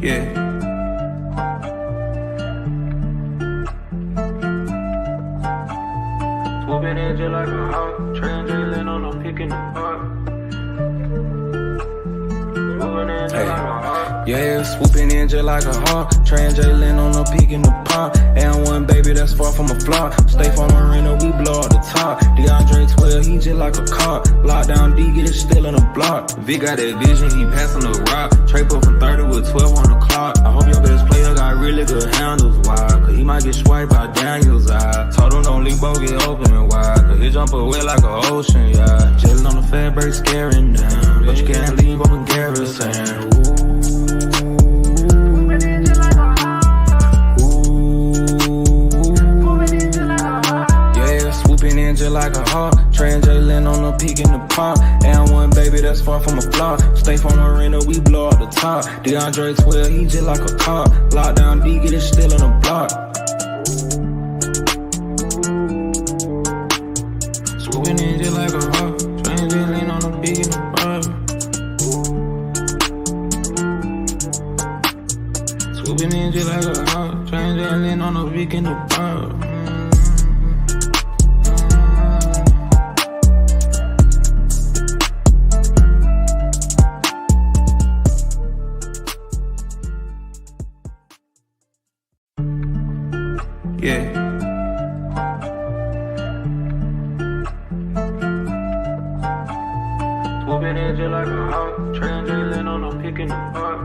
Yeah. Swooping in just like a hawk, Trey Young on a pick in the park. Yeah, swooping in just like a hawk. Trey and Jalen on a peak in the park. And one baby that's far from a flop. Stay from Marina, we blow up the top. DeAndre 12, he just like a cop. Lockdown D, get it still in the block. Vic got that vision, he passing the rock. Trey put from 30 with 12 on the clock. I hope your best player got really good handles. Why? Cause he might get swiped by Daniel's eye. Told him don't leave Bo, get open and wide. Cause he jump away like an ocean, yeah. Jalen on the fat break, scaring down. But you can't leave open Garrison. Just like a hawk, Trey and Jalen on a peak in the park. And one baby that's far from a flop. Stay from Marina, we blow up the top. DeAndre 12, he just like a cop. Lockdown D, get it still in the block. Swooping in just like a hawk, Trey and Jalen on a peak in the park. Swooping in just like a hawk, Trey and Jalen on a peak in the park. Yeah. Swooping in just like a hawk, Trey and Jalen on a pick in the park.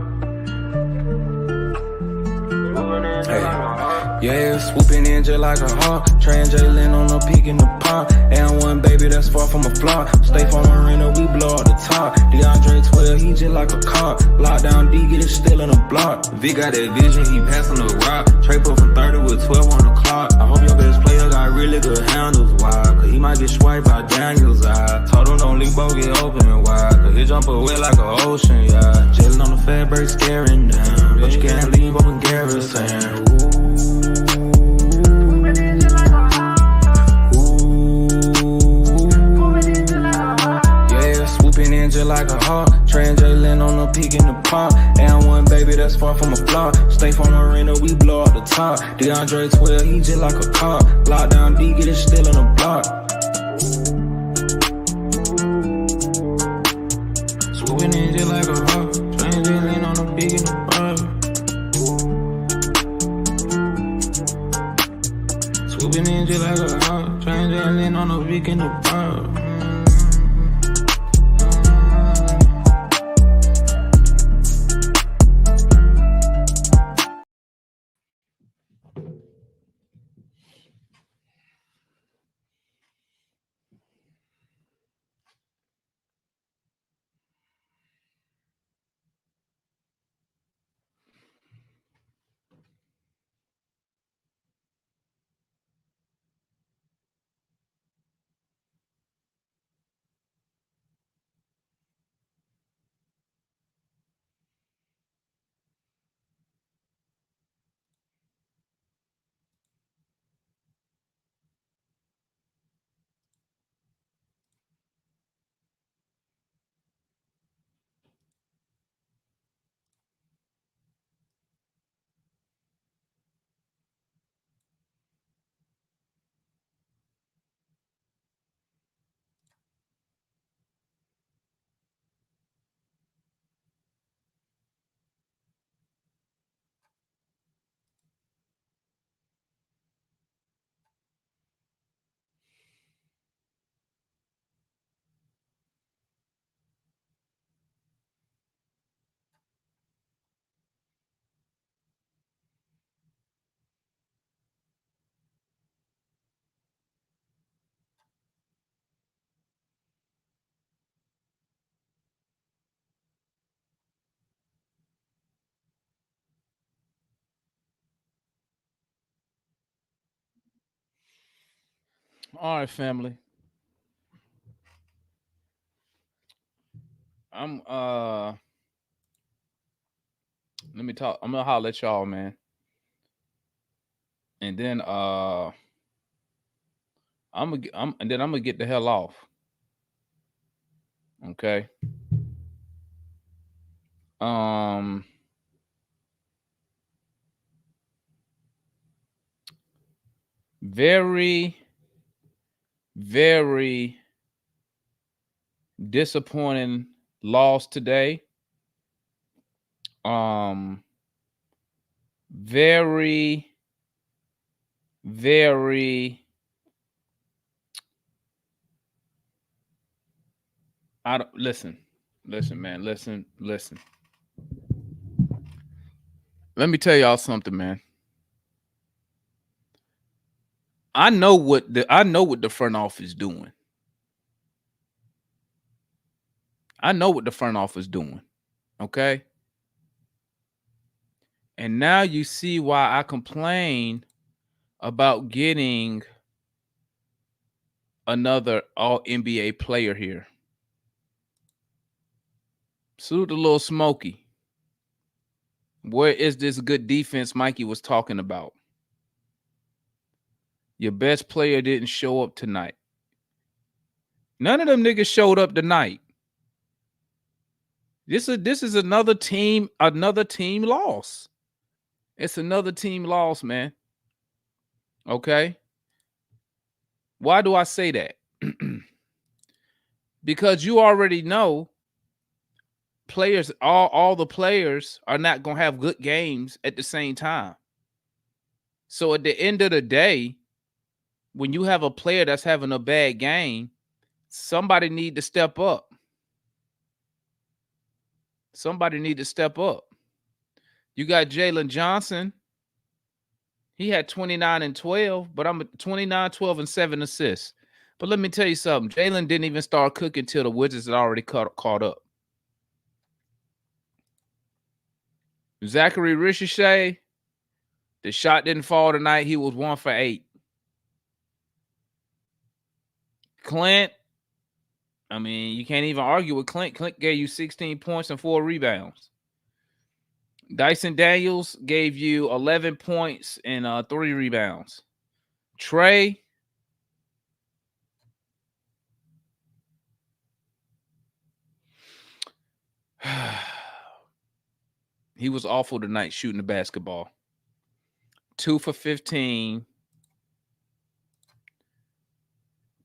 Yeah, swooping in just like a hawk. Trey and Jalen on a peak in the park. And one baby that's far from a flop. Stay from Marina, we blow up the top. DeAndre 12, he just like a cop. Lockdown D, get it still in the block. Vic got that vision, he passing the rock. Trey put from 30 with 12 on the clock. I hope your best player got really good handles. Why? Cause he might get swiped by Daniel's eye. Told him don't leave Bo, get open and wide. Cause he jump away like an ocean, yeah. Jalen on the fat break, scaring down. But you can't leave open Garrison. Just like a hawk, Trey and Jalen on a peak in the park. And one baby that's far from a flop. Stay from Marina, we blow up the top. DeAndre 12, he just like a cop. Lockdown D, get it still in the block. Swooping in just like a hawk, Trey and Jalen on a peak in the park. Swooping in just like a hawk, Trey and Jalen on a peak in the park. All right, family. I'm let me talk. I'm gonna holler at y'all, man. And then I'm gonna get the hell off. Okay. Um Very, very disappointing loss today. Very, very. I don't listen, man. Listen. Let me tell y'all something, man. I know what the front office doing. I know what the front office doing. Okay. And now you see why I complain about getting another all NBA player here. Salute the little Smokey. Where is this good defense Mikey was talking about? Your best player didn't show up tonight. None of them niggas showed up tonight. This is another team loss. It's another team loss, man. Okay. Why do I say that? Because you already know players, all the players are not going to have good games at the same time. So at the end of the day, when you have a player that's having a bad game, somebody need to step up. Somebody need to step up. You got Jalen Johnson. He had 29 and 12, but I'm 29, 12, and 7 assists. But let me tell you something. Jalen didn't even start cooking till the Wizards had already caught up. Zachary Ricochet, the shot didn't fall tonight. He was 1 for 8. Clint, I mean, you can't even argue with Clint. Clint gave you 16 points and 4 rebounds. Dyson Daniels gave you 11 points and 3 rebounds. Trey, he was awful tonight shooting the basketball. 2 for 15.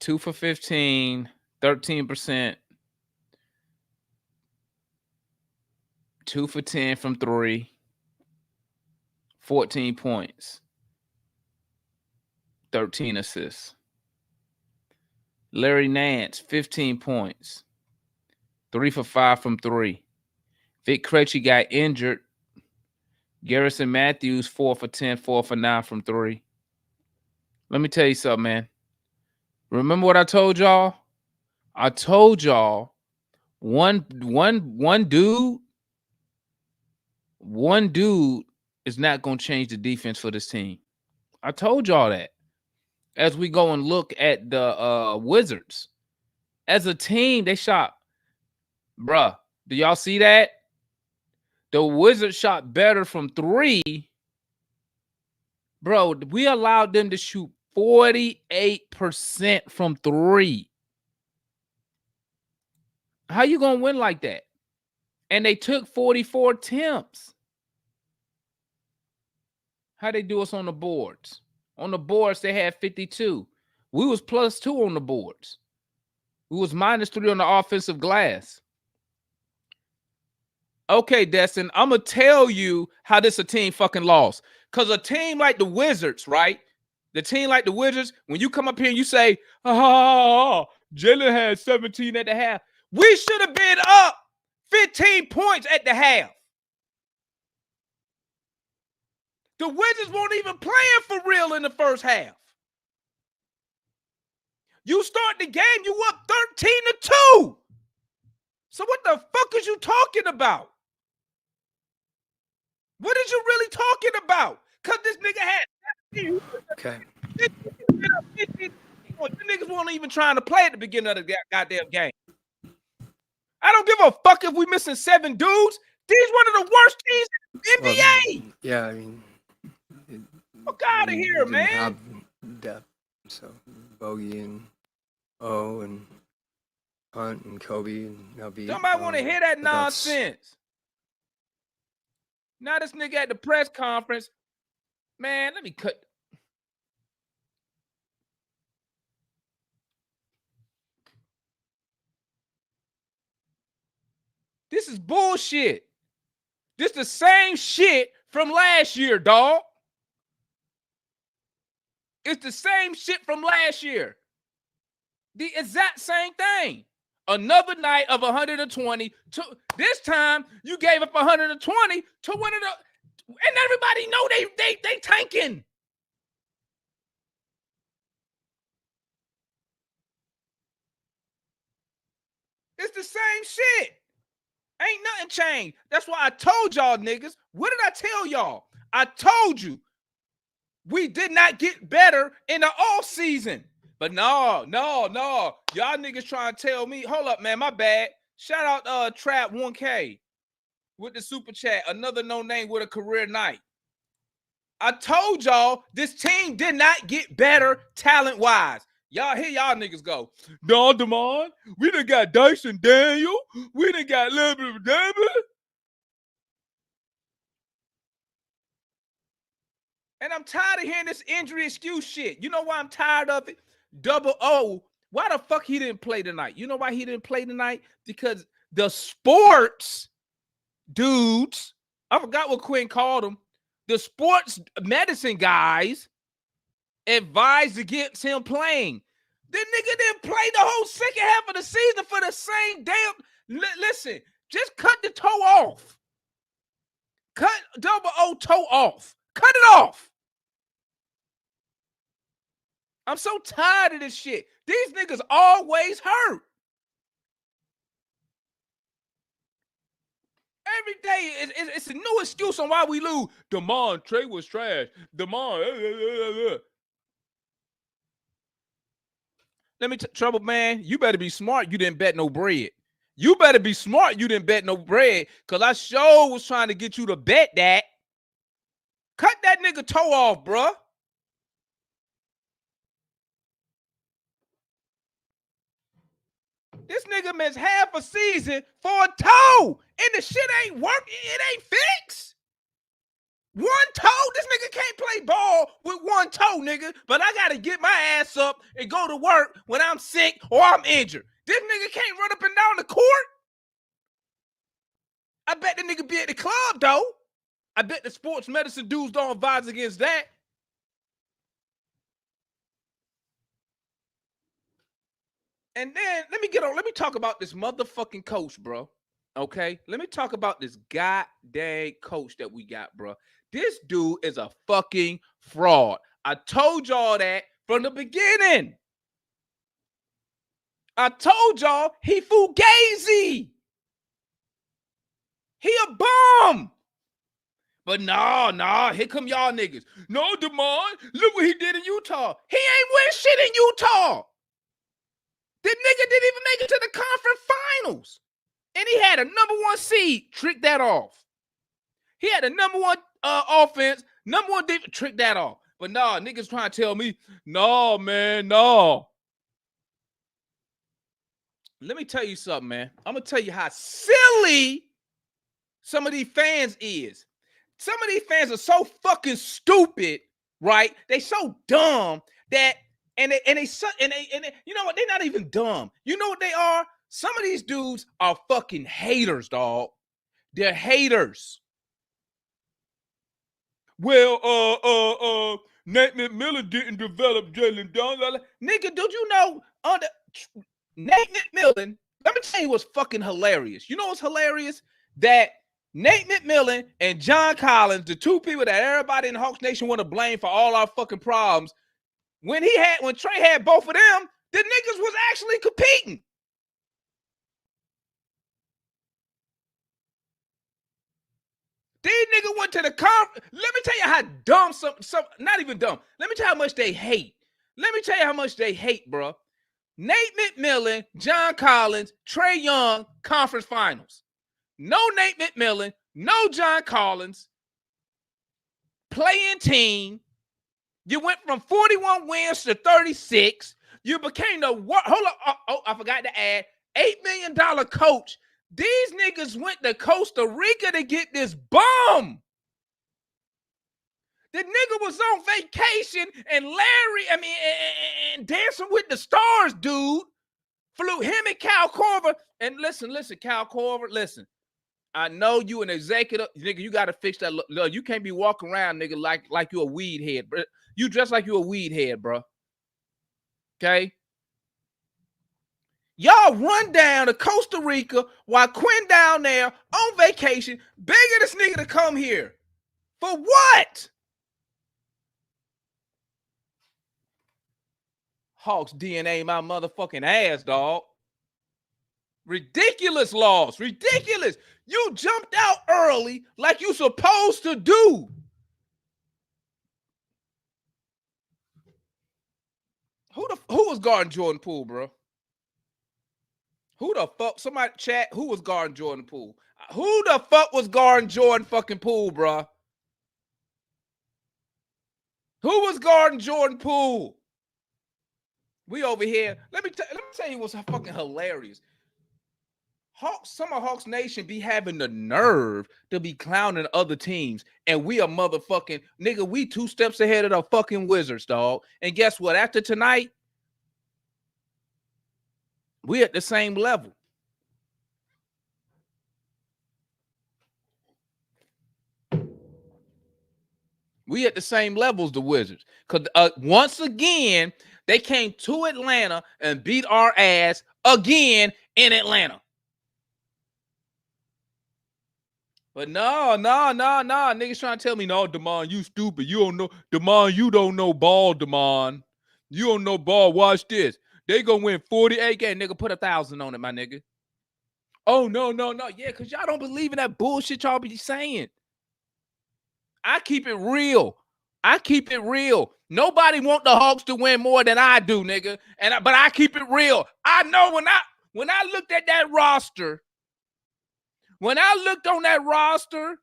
2 for 15, 13%. 2 for 10 from 3. 14 points. 13 assists. Larry Nance, 15 points. 3 for 5 from 3. Vic Krejci got injured. Garrison Matthews, 4 for 10, 4 for 9 from 3. Let me tell you something, man. Remember what I told y'all? I told y'all one dude is not going to change the defense for this team. I told y'all that. As we go and look at the Wizards, as a team, they shot. Bruh, do y'all see that? The Wizards shot better from 3. Bro, we allowed them to shoot 48% from 3. How you going to win like that? And they took 44 attempts. How they do us on the boards? On the boards, they had 52. We was +2 on the boards. We was -3 on the offensive glass. Okay, Destin, I'm going to tell you how this a team fucking lost. Because a team like the Wizards, right? The team like the Wizards, when you come up here and you say, Jalen had 17 at the half. We should have been up 15 points at the half. The Wizards weren't even playing for real in the first half. You start the game, you up 13-2. So what the fuck is you talking about? What is you really talking about? Because this nigga had 17. Okay. The niggas weren't even trying to play at the beginning of the goddamn game. I don't give a fuck if we missing 7 dudes. These one of the worst teams in the NBA. Well, yeah, I mean, fuck out of here, man. Have depth, so Bogey and O and Hunt and Kobe and Nabi. Somebody want to hear that nonsense? Now this nigga at the press conference, man. Let me cut. This is bullshit. This the same shit from last year, dog. It's the same shit from last year. The exact same thing. Another night of 120. This time you gave up 120 to win it up. And everybody know they tanking. It's the same shit. Ain't nothing changed. That's why I told y'all niggas. What did I tell y'all? I told you we did not get better in the off season. But no. Y'all niggas trying to tell me. Hold up, man. My bad. Shout out Trap 1K with the super chat. Another no name with a career night. I told y'all this team did not get better talent-wise. Y'all hear y'all niggas go. No, Damon, we done got Dyson Daniel. We done got Lambert. And I'm tired of hearing this injury excuse shit. You know why I'm tired of it? Double O. Why the fuck he didn't play tonight? You know why he didn't play tonight? Because the sports dudes, I forgot what Quinn called them, the sports medicine guys advised against him playing. The nigga didn't play the whole second half of the season for the same damn. Listen, just cut the toe off. Cut double O toe off. Cut it off. I'm so tired of this shit. These niggas always hurt. Every day it's a new excuse on why we lose. Damon, Trey was trash. Damon. Let me Trouble, man. You better be smart. You didn't bet no bread. You better be smart. You didn't bet no bread. Because I sure was trying to get you to bet that. Cut that nigga toe off, bruh. This nigga missed half a season for a toe. And the shit ain't working. It ain't fixed. One toe? This nigga can't play ball with one toe, nigga. But I got to get my ass up and go to work when I'm sick or I'm injured. This nigga can't run up and down the court. I bet the nigga be at the club, though. I bet the sports medicine dudes don't advise against that. And then let me talk about this motherfucking coach, bro. Okay? Let me talk about this goddamn coach that we got, bro. This dude is a fucking fraud. I told y'all that from the beginning. I told y'all he fugazi. He a bum. But no, here come y'all niggas. No, Damon, look what he did in Utah. He ain't win shit in Utah. The nigga didn't even make it to the conference finals. And he had a number one seed. Trick that off. He had a number one offense, number one defense. Trick that off. But no, niggas trying to tell me, no, man, no. Let me tell you something, man. I'm going to tell you how silly some of these fans is. Some of these fans are so fucking stupid, right? They so dumb that and they you know what? They're not even dumb. You know what they are? Some of these dudes are fucking haters, dog. They're haters. Well, Nate McMillan didn't develop Jalen Dunn. Nigga, don't you know Nate McMillan? Let me tell you what's fucking hilarious. You know what's hilarious? That Nate McMillan and John Collins, the two people that everybody in Hawks Nation want to blame for all our fucking problems, when Trey had both of them, the niggas was actually competing. These niggas went to the conference. Let me tell you how dumb some not even dumb. Let me tell you how much they hate. Let me tell you how much they hate, bro. Nate McMillan, John Collins, Trey Young, conference finals. No Nate McMillan, no John Collins, playing team. You went from 41 wins to 36. You became the hold up. Oh, I forgot to add $8 million coach. These niggas went to Costa Rica to get this bum. The nigga was on vacation and and Dancing with the Stars, dude, flew him and Cal Korver. And listen, Cal Korver, listen. I know you an executive, nigga. You gotta fix that. Look, you can't be walking around, nigga, like you a weed head, bro. You dress like you a weed head, bro. Okay. Y'all run down to Costa Rica while Quinn down there on vacation, begging this nigga to come here. For what? Hawks DNA my motherfucking ass, dog. Ridiculous loss. Ridiculous. You jumped out early like you supposed to do. Who was guarding Jordan Poole, bro? Who the fuck? Somebody chat. Who was guarding Jordan Poole? Who the fuck was guarding Jordan fucking Poole, bro? Who was guarding Jordan Poole? We over here. Let me tell you what's fucking hilarious. Some of Hawks Nation be having the nerve to be clowning other teams, and we a motherfucking nigga. We 2 steps ahead of the fucking Wizards, dog. And guess what? After tonight, we at the same level. We at the same level as the Wizards. Because once again, they came to Atlanta and beat our ass again in Atlanta. But no. Niggas trying to tell me, no, Damon, you stupid. You don't know. Damon, you don't know ball, Damon. You don't know ball. Watch this. They gonna win 48 games. Nigga, put 1,000 on it, my nigga. Oh, no. Yeah, because y'all don't believe in that bullshit y'all be saying. I keep it real. Nobody want the Hawks to win more than I do, nigga. But I keep it real. I know when I looked at that roster, when I looked on that roster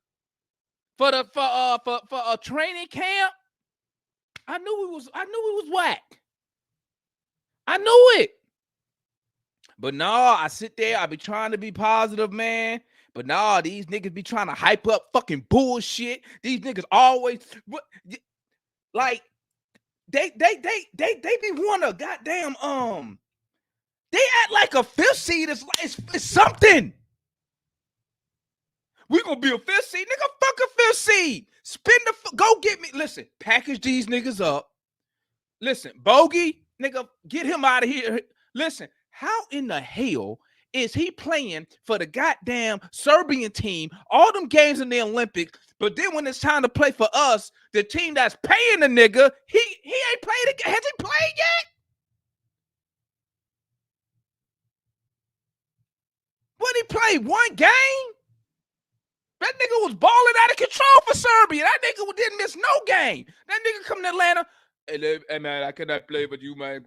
for a training camp, I knew it was whack. I knew it. But no, I sit there, I be trying to be positive, man. But nah, these niggas be trying to hype up fucking bullshit. These niggas always like they be wanna goddamn they act like a 5th seed is something. We gonna be a 5th seed, nigga. Fuck a 5th seed. Go get me. Listen, package these niggas up. Listen, Bogey, nigga, get him out of here. Listen, how in the hell is he playing for the goddamn Serbian team, all them games in the Olympics, but then when it's time to play for us, the team that's paying the nigga, he ain't played it. Has he played yet? What, he played 1 game? That nigga was balling out of control for Serbia. That nigga didn't miss no game. That nigga come to Atlanta. Hey man, I cannot play with you, man.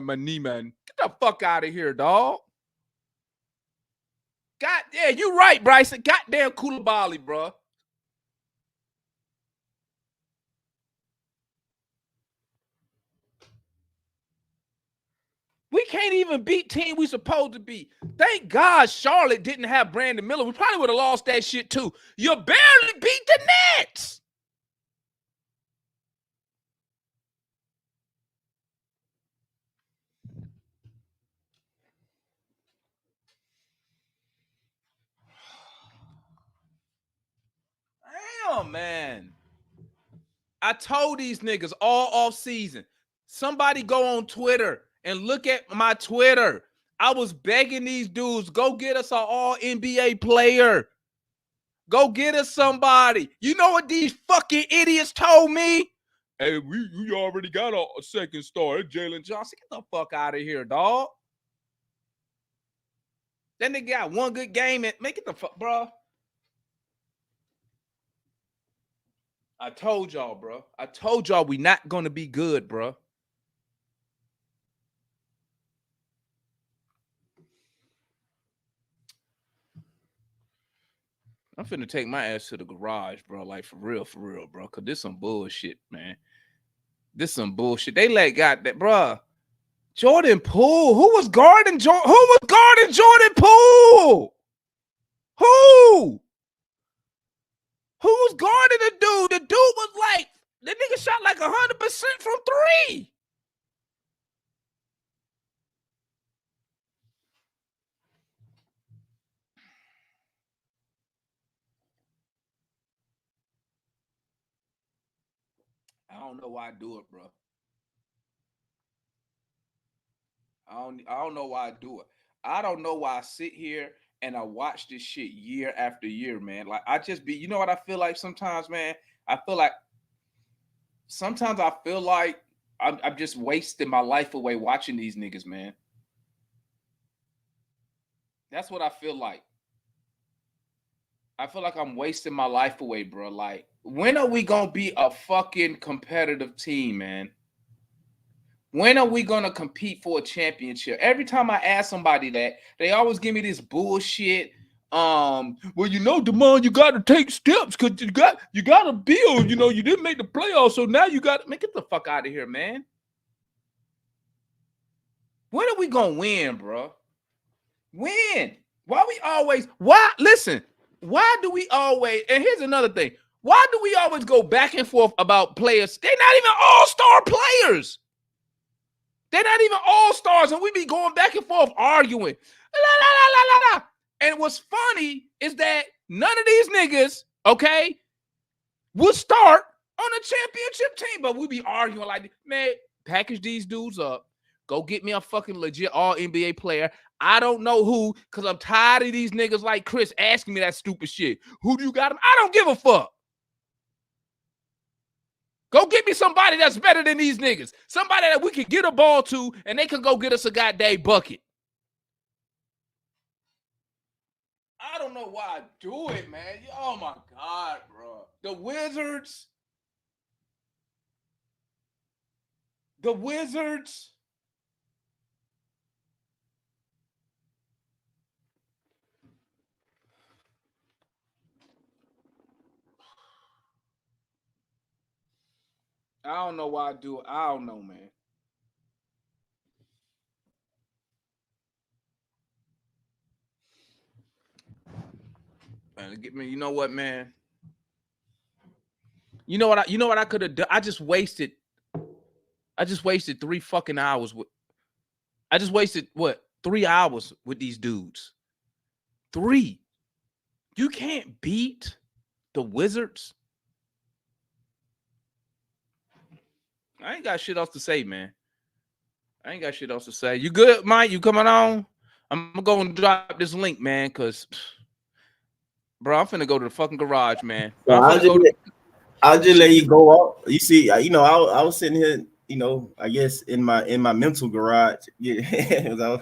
My knee, man. Get the fuck out of here, dog. God, yeah, you right, Bryson. Goddamn Koulibaly, bro. We can't even beat team we supposed to beat. Thank God Charlotte didn't have Brandon Miller. We probably would have lost that shit too. You barely beat the Nets. Damn, man. I told these niggas all off season. Somebody go on Twitter and look at my Twitter. I was begging these dudes, go get us an all NBA player. Go get us somebody. You know what these fucking idiots told me? Hey, we already got a second star. Jalen Johnson. Get the fuck out of here, dog. Then they got 1 good game and make it the fuck, bro. I told y'all, bro. I told y'all we not going to be good, bro. I'm finna take my ass to the garage, bro. Like, for real, bro. Because this some bullshit, man. This some bullshit. They got that, bro. Jordan Poole. Who was guarding Jordan Poole? Who? Who was guarding the dude? The dude was like, the nigga shot like 100% from 3. I don't know why I do it, bro. I don't know why I do it. I don't know why I sit here and I watch this shit year after year, man. Like I just be, you know what I feel like sometimes, man? I feel like sometimes I feel like I'm just wasting my life away watching these niggas, man. That's what I feel like. I feel like I'm wasting my life away, bro. Like, when are we gonna be a fucking competitive team, man? When are we gonna compete for a championship? Every time I ask somebody that, they always give me this bullshit. Well, you know, Damon, you gotta take steps because you gotta build. You know, you didn't make the playoffs, so now you gotta get the fuck out of here, man. When are we gonna win, bro? When? Why we always? Why? Listen. Why do we always? And here's another thing. Why do we always go back and forth about players? They're not even all-star players. They're not even all-stars, and we be going back and forth arguing. La, la, la, la, la, la. And what's funny is that none of these niggas, okay, will start on a championship team, but we be arguing like, man, package these dudes up. Go get me a fucking legit all-NBA player. I don't know who, because I'm tired of these niggas like Chris asking me that stupid shit. Who do you got him? I don't give a fuck. Go get me somebody that's better than these niggas. Somebody that we can get a ball to, and they can go get us a goddamn bucket. I don't know why I do it, man. Oh, my God, bro. The Wizards. I don't know why I do it. I don't know, man. Get me. You know what, man? You know what I could have done? I just wasted 3 fucking hours with. I just wasted what? 3 hours with these dudes. 3. You can't beat the Wizards. I ain't got shit else to say, man. I ain't got shit else to say. You good, Mike? You coming on? I'm gonna go and drop this link, man, because bro, I'm finna go to the fucking garage, man. So I'll just let you go up. You see, I was sitting here, I guess in my mental garage. Yeah,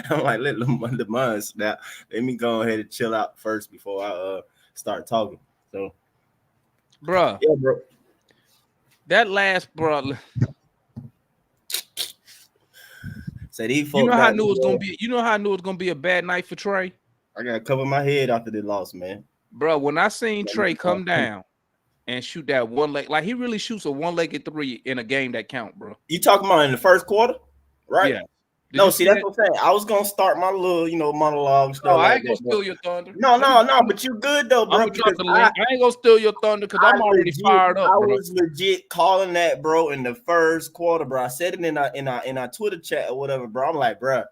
I'm like, let the months now. Let me go ahead and chill out first before I start talking. So, bro, yeah, bro. That last bro. Say these folks. You know how I knew it was gonna be. You know how I knew it was gonna be a bad night for Trey. I gotta cover my head after the loss, man. Bro, when I seen Trey come down and shoot that one leg, like he really shoots a one-legged 3 in a game that count, bro. You talking about in the first quarter, right? Yeah. No, see, that's what I'm saying. I was gonna start my little, monologue. No, I ain't gonna steal your thunder. No, but you good though, bro. I'm gonna drop the link. I ain't gonna steal your thunder because I'm already fired up. I was legit calling that, bro, in the first quarter, bro. I said it in our Twitter chat or whatever, bro. I'm like, bro,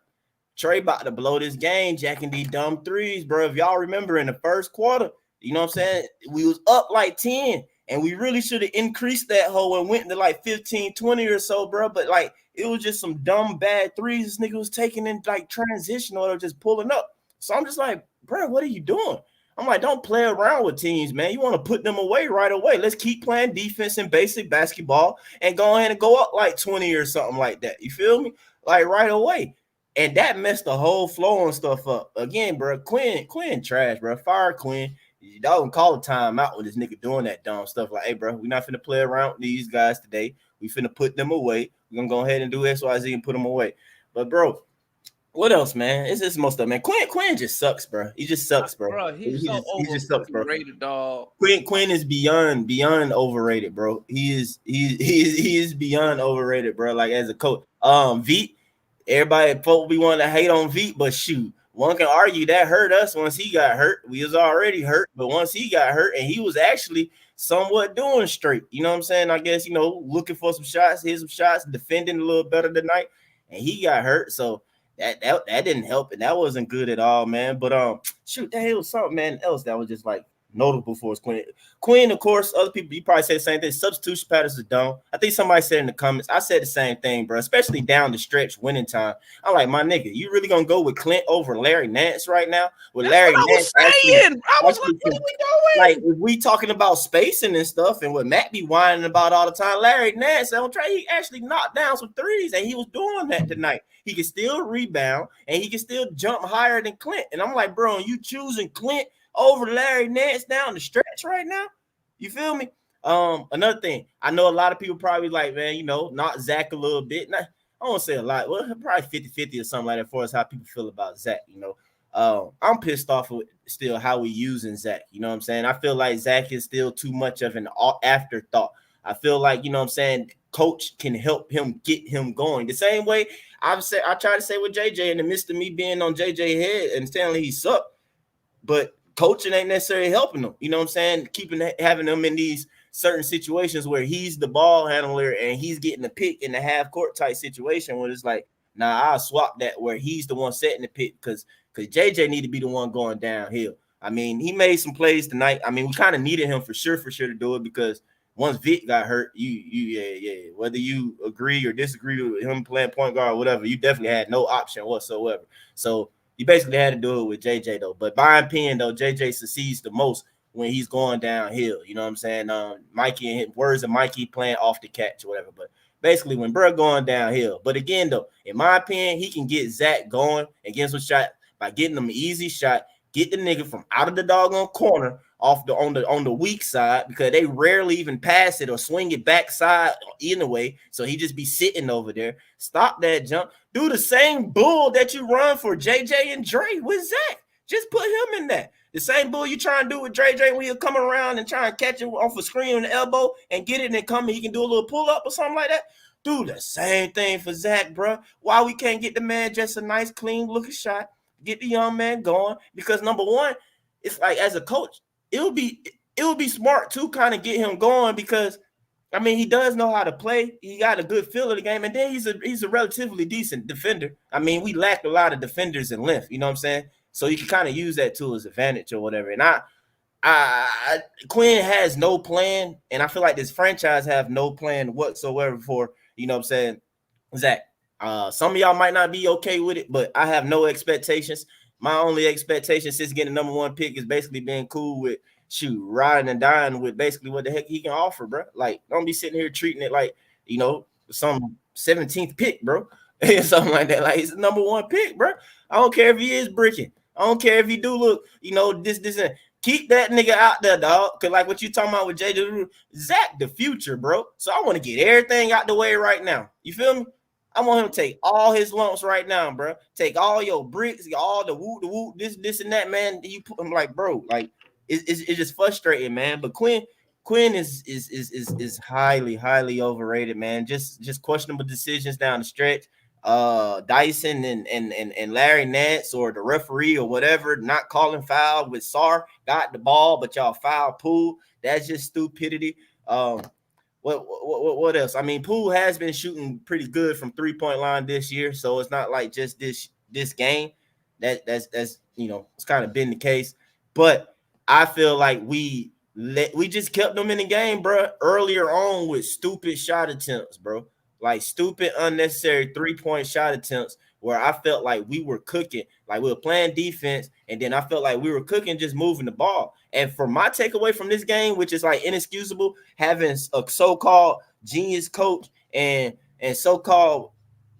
Trey about to blow this game, jacking these dumb threes, bro. If y'all remember in the first quarter, you know what I'm saying? We was up like 10, and we really should have increased that hole and went to like 15, 20 or so, bro. But like, it was just some dumb bad threes this nigga was taking in like transition or just pulling up. So I'm just like, bro, what are you doing? I'm like, don't play around with teams, man. You want to put them away right away. Let's keep playing defense and basic basketball and go ahead and go up like 20 or something like that. You feel me? Like right away. And that messed the whole flow and stuff up. Again, bro, Quinn trash, bro. Fire Quinn. Y'all can call a timeout with this nigga doing that dumb stuff. Like, hey, bro, we're not finna play around with these guys today. We finna put them away. We're gonna go ahead and do XYZ and put them away. But, bro, what else, man? It's just most of it, man. Quinn just sucks, bro. He just sucks, bro. Bro, he just sucks, bro. Overrated, dog. Quinn is beyond overrated, bro. He is beyond overrated, bro. Like as a coach, Veet, everybody folk be wanting to hate on Veet, but shoot, one can argue that hurt us once he got hurt. We was already hurt, but once he got hurt, and he was actually somewhat doing straight. You know what I'm saying? I guess, looking for some shots, hit some shots, defending a little better tonight, and he got hurt. So that didn't help, and that wasn't good at all, man. But shoot, that was something, man, else that was just like notable for is Quinn. Quinn, of course, other people, you probably say the same thing. Substitution patterns are dumb. I think somebody said in the comments, I said the same thing, bro, especially down the stretch, winning time. I'm like, my nigga, you really going to go with Clint over Larry Nance right now? With That's Larry what I was Nance saying. I was like, actually what are we like, doing? if we talking about spacing and stuff and what Matt be whining about all the time, Larry Nance on Trey, he actually knocked down some threes, and he was doing that tonight. He can still rebound, and he can still jump higher than Clint. And I'm like, bro, you choosing Clint over Larry Nance down the stretch right now? You feel me? Another thing, I know a lot of people probably like, man, you know, not Zach a little bit. Not, I won't say a lot. Well, probably 50-50 or something like that for us, how people feel about Zach, you know. I'm pissed off with still how we using Zach. You know what I'm saying? I feel like Zach is still too much of an afterthought. I feel like, you know what I'm saying, coach can help him get him going. The same way I try to say with JJ in the midst of me being on JJ head and telling he sucked, but coaching ain't necessarily helping him. You know what I'm saying? Having him in these certain situations where he's the ball handler and he's getting the pick in the half court type situation where it's like, nah, I'll swap that where he's the one setting the pick because JJ need to be the one going downhill. I mean, he made some plays tonight. I mean, we kind of needed him for sure to do it because once Vic got hurt, yeah. Whether you agree or disagree with him playing point guard or whatever, you definitely had no option whatsoever. So you basically had to do it with JJ though. But by opinion though, JJ succeeds the most when he's going downhill. You know what I'm saying? Mikey and words of Mikey playing off the catch or whatever. But basically when Bro going downhill. But again though, in my opinion, he can get Zach going and get some shot by getting him an easy shot, get the nigga from out of the doggone corner off on the weak side because they rarely even pass it or swing it backside either way. So he just be sitting over there. Stop that jump. Do the same bull that you run for JJ and Dre with Zach. Just put him in that. The same bull you try and do with Dre when he'll come around and try and catch it off a screen on the elbow and get it and come and he can do a little pull up or something like that. Do the same thing for Zach, bro. Why we can't get the man just a nice, clean looking shot? Get the young man going because number one, it's like as a coach, it would be smart to kind of get him going because I mean he does know how to play. He got a good feel of the game, and then he's a relatively decent defender. I mean, we lack a lot of defenders in length, you know what I'm saying? So you can kind of use that to his advantage or whatever. And Quinn has no plan, and I feel like this franchise have no plan whatsoever for, you know what I'm saying, Zach. Some of y'all might not be okay with it, but I have no expectations. My only expectation since getting the number one pick is basically being cool with riding and dying with basically what the heck he can offer, bro. Like, don't be sitting here treating it like, you know, some 17th pick, bro. Something like that. Like, it's the number one pick, bro. I don't care if he is bricking. I don't care if he do look, you know, this, and keep that nigga out there, dog. Because like what you talking about with JJ, Zach, the future, bro. So I want to get everything out the way right now. You feel me? I want him to take all his lumps right now, bro. Take all your bricks, all the whoop, this and that, man. You put him like, bro, like it's just frustrating, man. But Quinn is highly overrated, man. Just questionable decisions down the stretch. Dyson and Larry Nance or the referee or whatever not calling foul with Sar got the ball, but y'all foul Poole. That's just stupidity. What else? I mean, Poole has been shooting pretty good from 3-point line this year, so it's not like just this game. That's you know, it's kind of been the case. But I feel like we just kept them in the game, bro, earlier on with stupid shot attempts, bro. Like stupid, unnecessary 3-point shot attempts where I felt like we were cooking, like we were playing defense, and then I felt like we were cooking, just moving the ball. And for my takeaway from this game, which is like inexcusable, having a so-called genius coach and so-called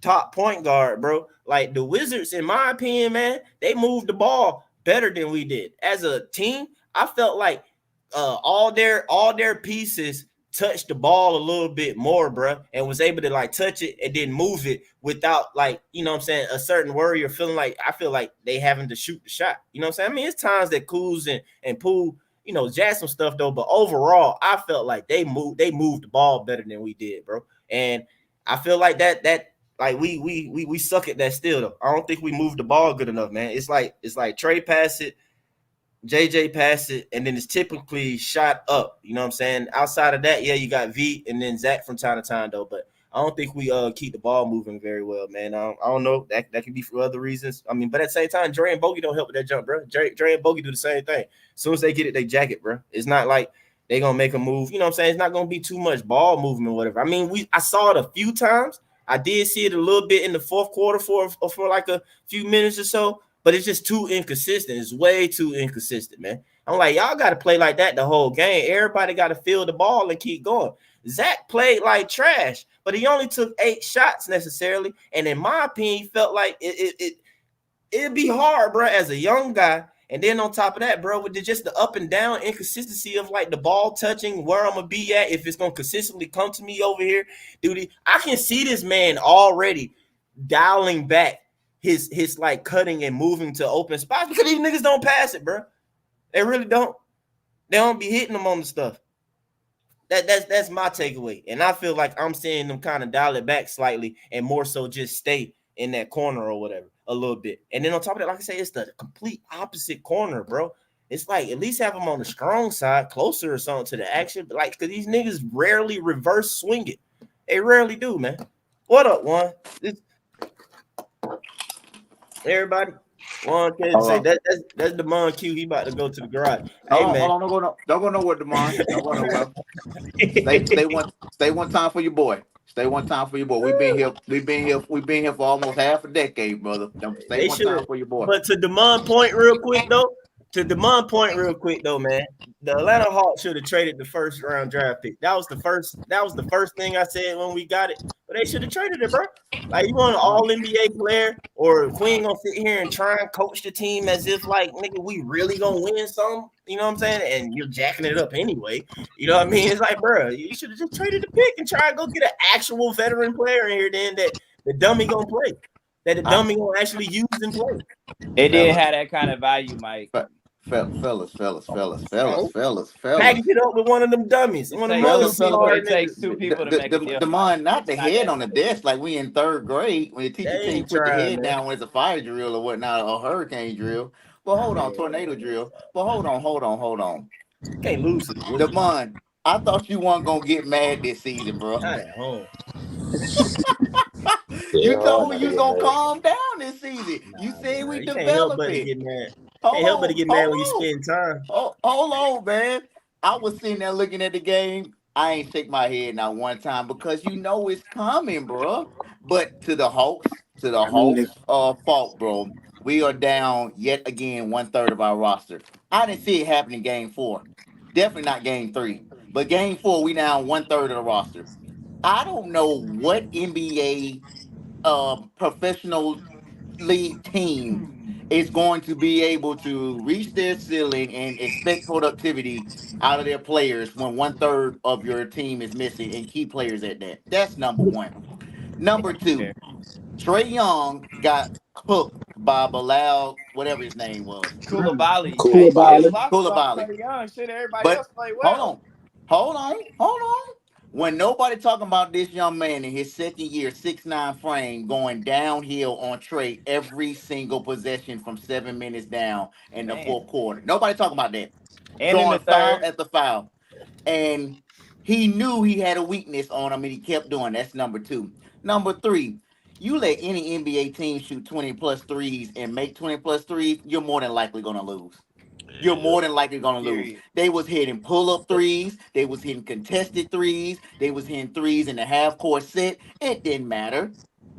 top point guard, bro, like the Wizards, in my opinion, man, they moved the ball better than we did. As a team, I felt like all their pieces touched the ball a little bit more, bro, and was able to like touch it and then move it without like, you know what I'm saying, a certain worry or feeling like I feel like they having to shoot the shot. You know what I'm saying? I mean, it's times that Kuz and Poole, you know, jazz some stuff though, but overall, I felt like they moved the ball better than we did, bro. And I feel like that like we suck at that still though. I don't think we moved the ball good enough, man. It's like Trey pass it, JJ pass it, and then it's typically shot up. You know what I'm saying? Outside of that, yeah, you got V and then Zach from time to time, though. But I don't think we keep the ball moving very well, man. I don't know. That could be for other reasons. I mean, but at the same time, Dre and Bogey don't help with that jump, bro. Dre and Bogey do the same thing. As soon as they get it, they jack it, bro. It's not like they gonna make a move. You know what I'm saying? It's not gonna be too much ball movement, or whatever. I mean, I saw it a few times. I did see it a little bit in the fourth quarter for like a few minutes or so, but it's just too inconsistent. It's way too inconsistent, man. I'm like, y'all got to play like that the whole game. Everybody got to feel the ball and keep going. Zach played like trash, but he only took 8 shots necessarily. And in my opinion, he felt like it'd be hard, bro, as a young guy. And then on top of that, bro, with just the up and down inconsistency of like the ball touching where I'm gonna be at, if it's gonna consistently come to me over here, dude, I can see this man already dialing back his like cutting and moving to open spots because these niggas don't pass it, bro. They really don't. They don't be hitting them on the stuff. That's my takeaway. And I feel like I'm seeing them kind of dial it back slightly and more so just stay in that corner or whatever a little bit. And then on top of that, like I say, it's the complete opposite corner, bro. It's like at least have them on the strong side, closer or something to the action. But like, because these niggas rarely reverse swing it. They rarely do, man. What up, Juan? Everybody? Juan can say that's Demond Q. He about to go to the garage. Hey, man. Hold on, don't go nowhere, Demond. Don't go nowhere. Stay one time for your boy. Stay one time for your boy. We've been here for almost half a decade, brother. Stay one time for your boy. But to Demond point real quick though, man. The Atlanta Hawks should have traded the first round draft pick. That was the first thing I said when we got it. But they should have traded it, bro. Like, you want an all NBA player, or if we ain't gonna sit here and try and coach the team as if like, nigga, we really gonna win something, you know what I'm saying? And you're jacking it up anyway. You know what I mean? It's like, bro, you should have just traded the pick and try and go get an actual veteran player in here then that the dummy gonna play. That the dummy gonna actually use and play. It didn't have that kind of value, Mike. Fellas. Package it up with one of them dummies. It takes 2 people to make a deal. Demond, not the head on the desk like we in 3rd grade when the teacher tell you put your head down when it's a fire drill or whatnot, or hurricane drill. But hold on, tornado drill. But hold on. Can't lose it. Demond, I thought you weren't gonna get mad this season, bro. Not at home. You told me you was gonna calm down this season. You said we developed it. Can't help but to get mad when you spend time. Hold on, man. I was sitting there looking at the game. I ain't shake my head not one time because you know it's coming, bro. But to the Hawks fault, bro. We are down yet again 1/3 of our roster. I didn't see it happen in game 4. Definitely not game 3. But game 4, we down 1/3 of the roster. I don't know what NBA professional league team is going to be able to reach their ceiling and expect productivity out of their players when 1/3 of your team is missing and key players at that. That's number one. Number 2, Trey Young got cooked by Bilal, whatever his name was. Koulibaly. Shit, everybody else played well. Hold on. When nobody talking about this young man in his 2nd year, 6'9" frame, going downhill on Trey every single possession from 7 minutes down in the 4th quarter. Nobody talking about that. And in the foul 3rd. at the foul. And he knew he had a weakness on him, and he kept doing. That's number 2. Number 3, you let any NBA team shoot 20+ threes and make 20+ threes, you're more than likely going to lose. You're more than likely going to lose. They was hitting pull-up threes. They was hitting contested threes. They was hitting threes in the half-court set. It didn't matter.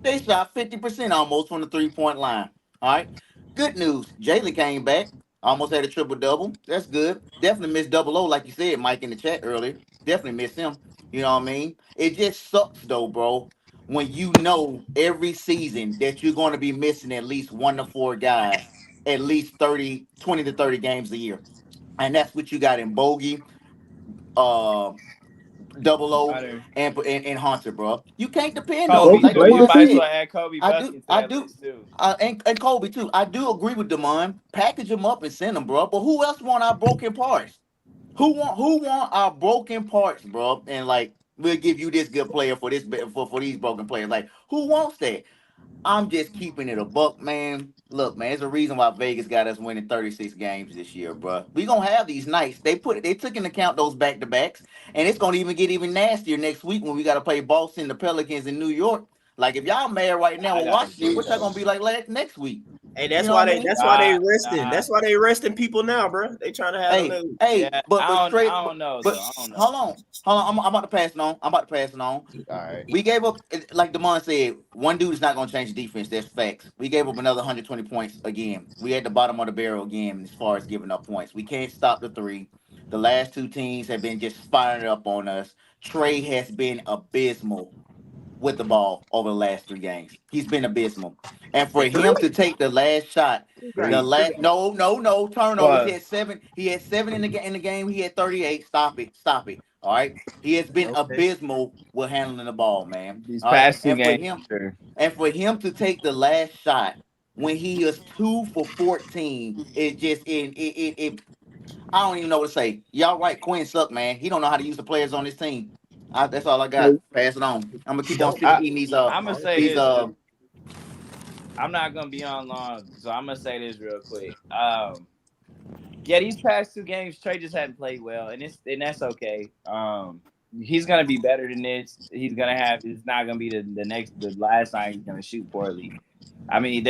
They shot 50% almost from the 3-point line. All right. Good news. Jalen came back. Almost had a triple-double. That's good. Definitely missed 00, like you said, Mike, in the chat earlier. Definitely missed him. You know what I mean? It just sucks, though, bro, when you know every season that you're going to be missing at least 1 to 4 guys at least 20 to 30 games a year. And that's what you got in Bogey, 00, and Hunter, bro. You can't depend on Kobe. You might as well add Kobe. I do. And Kobe, too. I do agree with Demond. Package them up and send them, bro. But who else want our broken parts? Who want our broken parts, bro? And, like, we'll give you this good player for this for these broken players. Like, who wants that? I'm just keeping it a buck, man. Look, man, there's a reason why Vegas got us winning 36 games this year, bro. We gonna have these nights. They took into account those back-to-backs, and it's gonna even get even nastier next week when we gotta play Boston, the Pelicans in New York. Like if y'all mad right now I with gotta Washington, agree, what y'all though. gonna be like next week? Hey, You know what I mean? that's why they Nah, resting. nah. That's why they resting people now, bro. They trying to have them. Hey, Yeah, but straight, I don't know, but though. I don't know. hold on. I'm about to pass it on. All right. We gave up, like Damon said, one dude is not going to change the defense. That's facts. We gave up another 120 points again. We at the bottom of the barrel again as far as giving up points. We can't stop the three. The last two teams have been just firing up on us. Trey has been abysmal with the ball over the last 3 games. He's been abysmal. And for him to take the last shot, the Three. last no turnovers. But He had seven in the game. He had 38. Stop it. All right. He has been Okay. abysmal with handling the ball, man. these All right. past two games, sure. And for him to take the last shot when he is 2 for 14, it just it I don't even know what to say. Y'all right, Quinn suck, man. He don't know how to use the players on his team. That's all I got. Pass it on. I'm gonna keep on eating these I'm gonna say these this. I'm not gonna be on long, so I'm gonna say this real quick. Yeah, these past two games, Trey just hadn't played well, and that's okay. He's gonna be better than this. He's gonna have. It's not gonna be the last time he's gonna shoot poorly. I mean,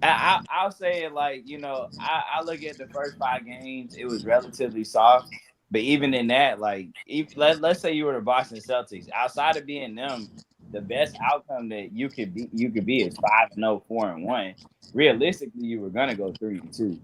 I'll say it like, I look at the first 5 games, it was relatively soft. But even in that, like, let's say you were the Boston Celtics, outside of being them, the best outcome that you could be is 5-0, 4-1. Realistically, you were gonna go 3-2.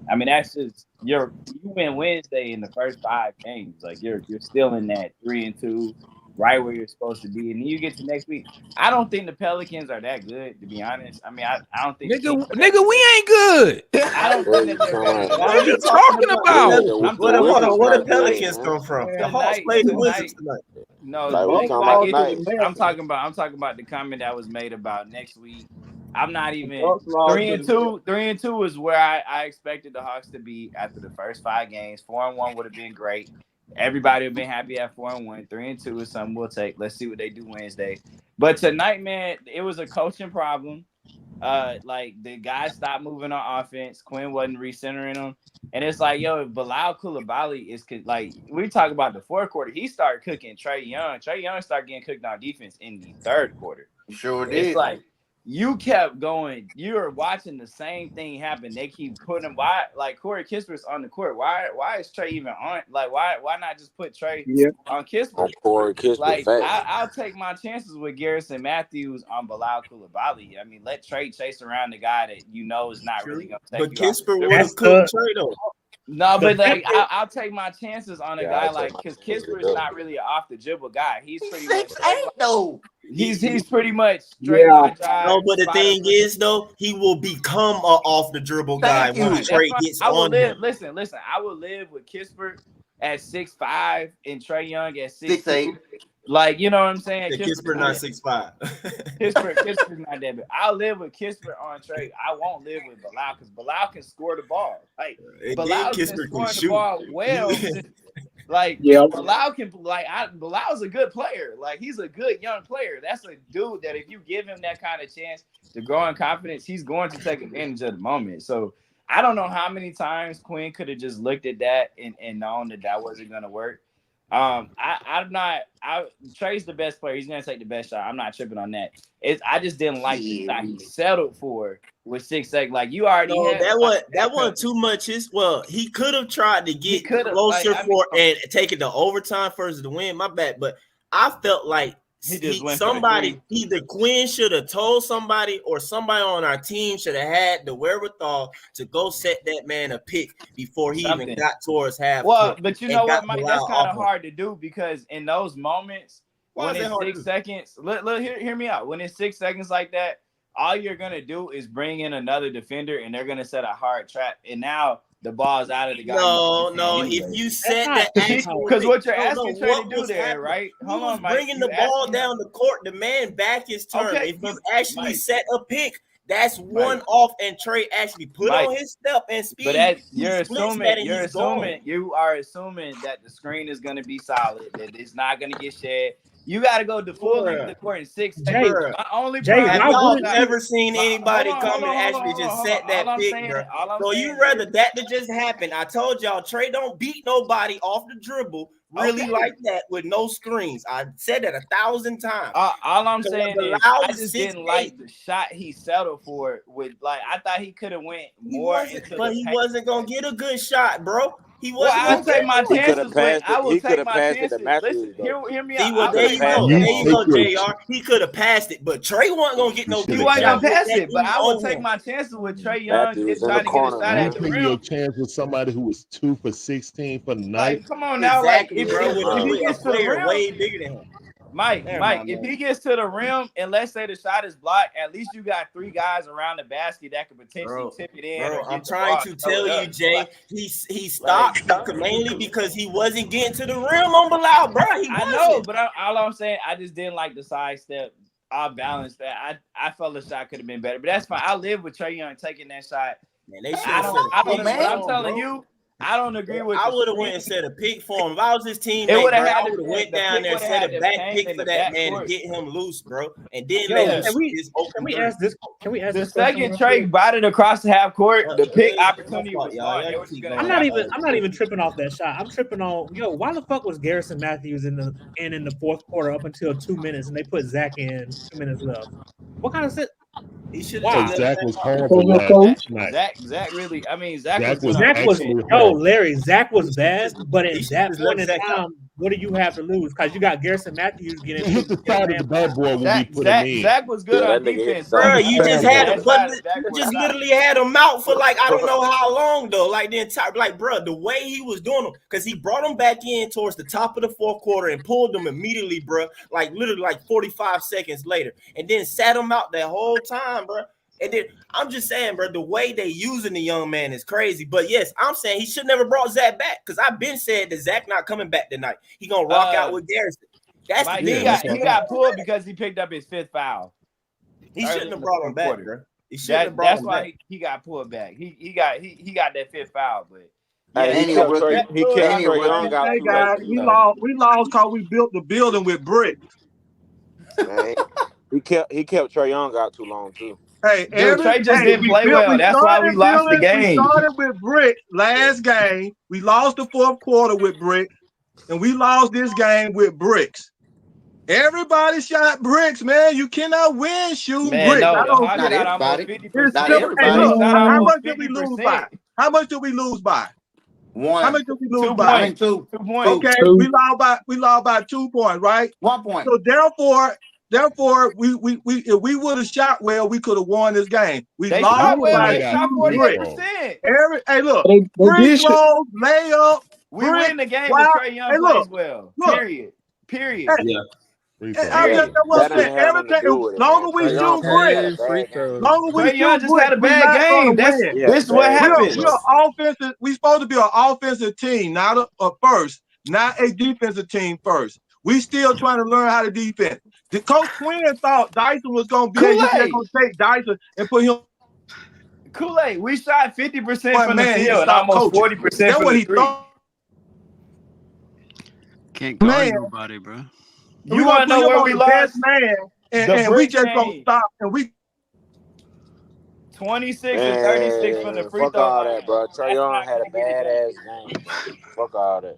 I mean, that's just you win Wednesday in the first 5 games. Like you're still in that 3-2, right where you're supposed to be. And then you get to next week. I don't think the Pelicans are that good, to be honest. I mean, I don't think Nigga, we ain't good. I don't think that they're better. What are you talking about? Where the Pelicans come from? The Hawks played the Wizards tonight. No, I'm talking about the comment that was made about next week. I'm not even 3-2. 3-2 is where I expected the Hawks to be after the first 5 games. 4-1 would have been great. Everybody would have been happy at 4-1. 3-2 is something we'll take. Let's see what they do Wednesday. But tonight, man, it was a coaching problem. Like the guys stopped moving on offense. Quinn wasn't recentering them. And it's like, yo, Bilal Coulibaly is like, we talk about the fourth quarter. He started cooking Trey Young. Trey Young started getting cooked on defense in the third quarter. Sure did. It's like you kept going. You were watching the same thing happen. They keep putting him. Why, like Corey Kisper's on the court? Why is Trey even on? Like, why not just put Trey on Kisper? On Corey Kisper, like, I'll take my chances with Garrison Matthews on Bilal Coulibaly. I mean, let Trey chase around the guy that you know is not really going to take but you. But Kisper would have cooked Trey though. No, but like I'll take my chances on a guy like because Kisper is not really an off the dribble guy. He's pretty much 6'8" though. He's pretty much straight line drive. No, but the thing is though, he will become a off the dribble guy when Trey gets on him. Listen. I would live with Kisper at 6'5" and Trey Young at 6'8". Like, you know what I'm saying? Kisper not 6'5". Kisper's not that big. I'll live with Kisper on Trey. I won't live with Bilal because Bilal can score the ball. Like Bilal's been scoring the ball well. Like Bilal can Bilal's a good player. Like he's a good young player. That's a dude that if you give him that kind of chance to grow in confidence, he's going to take advantage of the moment. So I don't know how many times Quinn could have just looked at that and known that wasn't gonna work. Trey's the best player. He's gonna take the best shot. I'm not tripping on that. I just didn't like the shot he settled for with 6 seconds. Like you already had that wasn't too much. He could have tried to get closer and take it to overtime first to win. My bad, but I felt like either Quinn should have told somebody or somebody on our team should have had the wherewithal to go set that man a pick before he even got towards half. Well, but you know what, Mike? That's kind of hard to do because in those moments, when it's 6 seconds, hear me out. When it's 6 seconds like that, all you're gonna do is bring in another defender, and they're gonna set a hard trap. And now the ball's out of the guy. No. If you set that, because what you're asking Trey to do there, right? Hold on, Mike. Bringing the ball down the court, the man back his turn. Okay, if you actually set a pick, that's one off, and Trey actually put on his step and speed. But you're assuming that the screen is going to be solid, that it's not going to get shed. You got to go the full length of the court in 6 seconds. My only problem. Have why y'all wouldn't you- ever seen anybody come and actually just set that pick, bro? So you rather that to just happen? I told y'all, Trey don't beat nobody off the dribble really like that with no screens. I said that 1,000 times. All I'm So saying the is, loud I just 6'8". didn't like the shot he settled for. With like, I thought he could have went more into But the he paint. wasn't gonna get a good shot, bro. He Well, wasn't I'll gonna take my He could have chances with. passed I it. will He could take have my passed it chances. to Matthews, Listen, though. hear me See, out. well, I'll there take you my go. You There you go, take JR. He could have passed it, but Trey wasn't gonna get no He good He wasn't shot. gonna with pass that it, but E I will on take him. my chances with Trey Young Matthews in trying the to get a corner, shot you at the taking your rim. chance with somebody who was 2 for 16 for the night. Like, come on now, like Exactly, if bro. if, With if he a gets to the player rim, way bigger than him. Mike, Never mind, if man. he gets to the rim and let's say the shot is blocked, at least you got 3 guys around the basket that could potentially tip it in. Bro, Or I'm get the trying ball to and throw tell it you, up. Jay, he stopped mainly because he wasn't getting to the rim on Bilal, bro. He I wasn't. know, but all I'm saying, I just didn't like the sidestep. I balanced that. I felt the shot could have been better, but that's fine. I live with Trey Young taking that shot. Man, they should I have don't. said I a don't. pick But for I'm him, telling bro. you, I don't agree with. I the would have screen. went and set a pick for him. If I was his It teammate, would bro, have had I would have went the down pick there and would set have a had back the paint pick in for the that man to backcourt. get him loose, bro, and then Yo, let him Yeah. shoot his open can we three. ask this? Can we ask The this question? second real Trey quick? bought it across the half court, the pick My opportunity fault, was y'all. gone. They Y'all were just keep gonna going. have I'm not even tripping off that shot. I'm tripping on why the fuck was Garrison Matthews in the fourth quarter up until 2 minutes and they put Zach in 2 minutes left? What kind of shit? He should Wow. have Because just Zach left was that out. horrible last night. Zach really. I mean, Zach was Zach good was on Zach was actually yo, horrible. Larry. Zach was bad, but He at should that just point left in Zach out. time, what do you have to lose? Because you got Garrison Matthews He getting hit the side of the backboard when we put him in. Zach was good Yeah, on that nigga hit defense, the bro. side. Bro, you just had him, That but side of the backboard just shot. literally had him out for like I don't know how long though. Like the entire, like, bro, the way he was doing them, because he brought him back in towards the top of the fourth quarter and pulled them immediately, bro. Like literally like 45 seconds later, and then sat him out that whole time, bro. And then I'm just saying, bro, the way they using the young man is crazy. But yes, I'm saying he should never brought Zach back because I've been said that Zach not coming back tonight. He gonna rock out with Garrison. That's Mike, the thing. he got pulled because he picked up his 5th foul. He shouldn't have brought him back, bro. He shouldn't have brought That's him why back. he got pulled back. He got that 5th foul, but Hey, Ain't he a rookie? he kept Ain't he a Trey rookie? Young out Hey too guys, late. we lost because we built the building with bricks. Man, he kept Trey Young out too long too. Hey, dude, Trey just didn't we play well. That's why we lost the game. We started with bricks last game. We lost the fourth quarter with bricks, and we lost this game with bricks. Everybody shot bricks, man. You cannot win shooting Man, bricks. no, I the don't Hawks Not shot almost everybody. 50%. Not Hey, everybody. look, Shot how almost much did we lose by? 50%. How much did we lose by? One. How much did we lose 2 by? I mean, points. two. 2 points. Okay, we lost by 2 points, right? 1 point. So therefore, if we would have shot well, we could have won this game. We They lost shot well. by They shot 2 bricks. 48%. Hey, look, They free did shit. throws, layup, We brick, win the game wow. if Trey Young Hey, plays look, well. look. Period. Yeah. That's what I'm That saying. ain't have nothing to Everything, do with as it, long man. as we Trey Young shoot had bricks, a bad game. long as we Trey Young shoot just had bricks, a we're bad not game. gonna win. Yeah, This is what bad happens. game, We're offensive. We supposed to be an offensive team, not a first, not a defensive team first. We still trying to learn how to defend. The coach Quinn thought Dyson was gonna be able to take Dyson and put him. Kool-Aid, we shot 50% from the Man, he field and stopped almost coaching. 40% That's from what the he three. thought. Can't guard Man. nobody, bro. You want to know where we lost? Man, and we just gonna stop. And we 26 and 36 from the free fuck throw all line. that, bro. Trey That's Young not had a gonna get it badass done. game, bro. Fuck all that.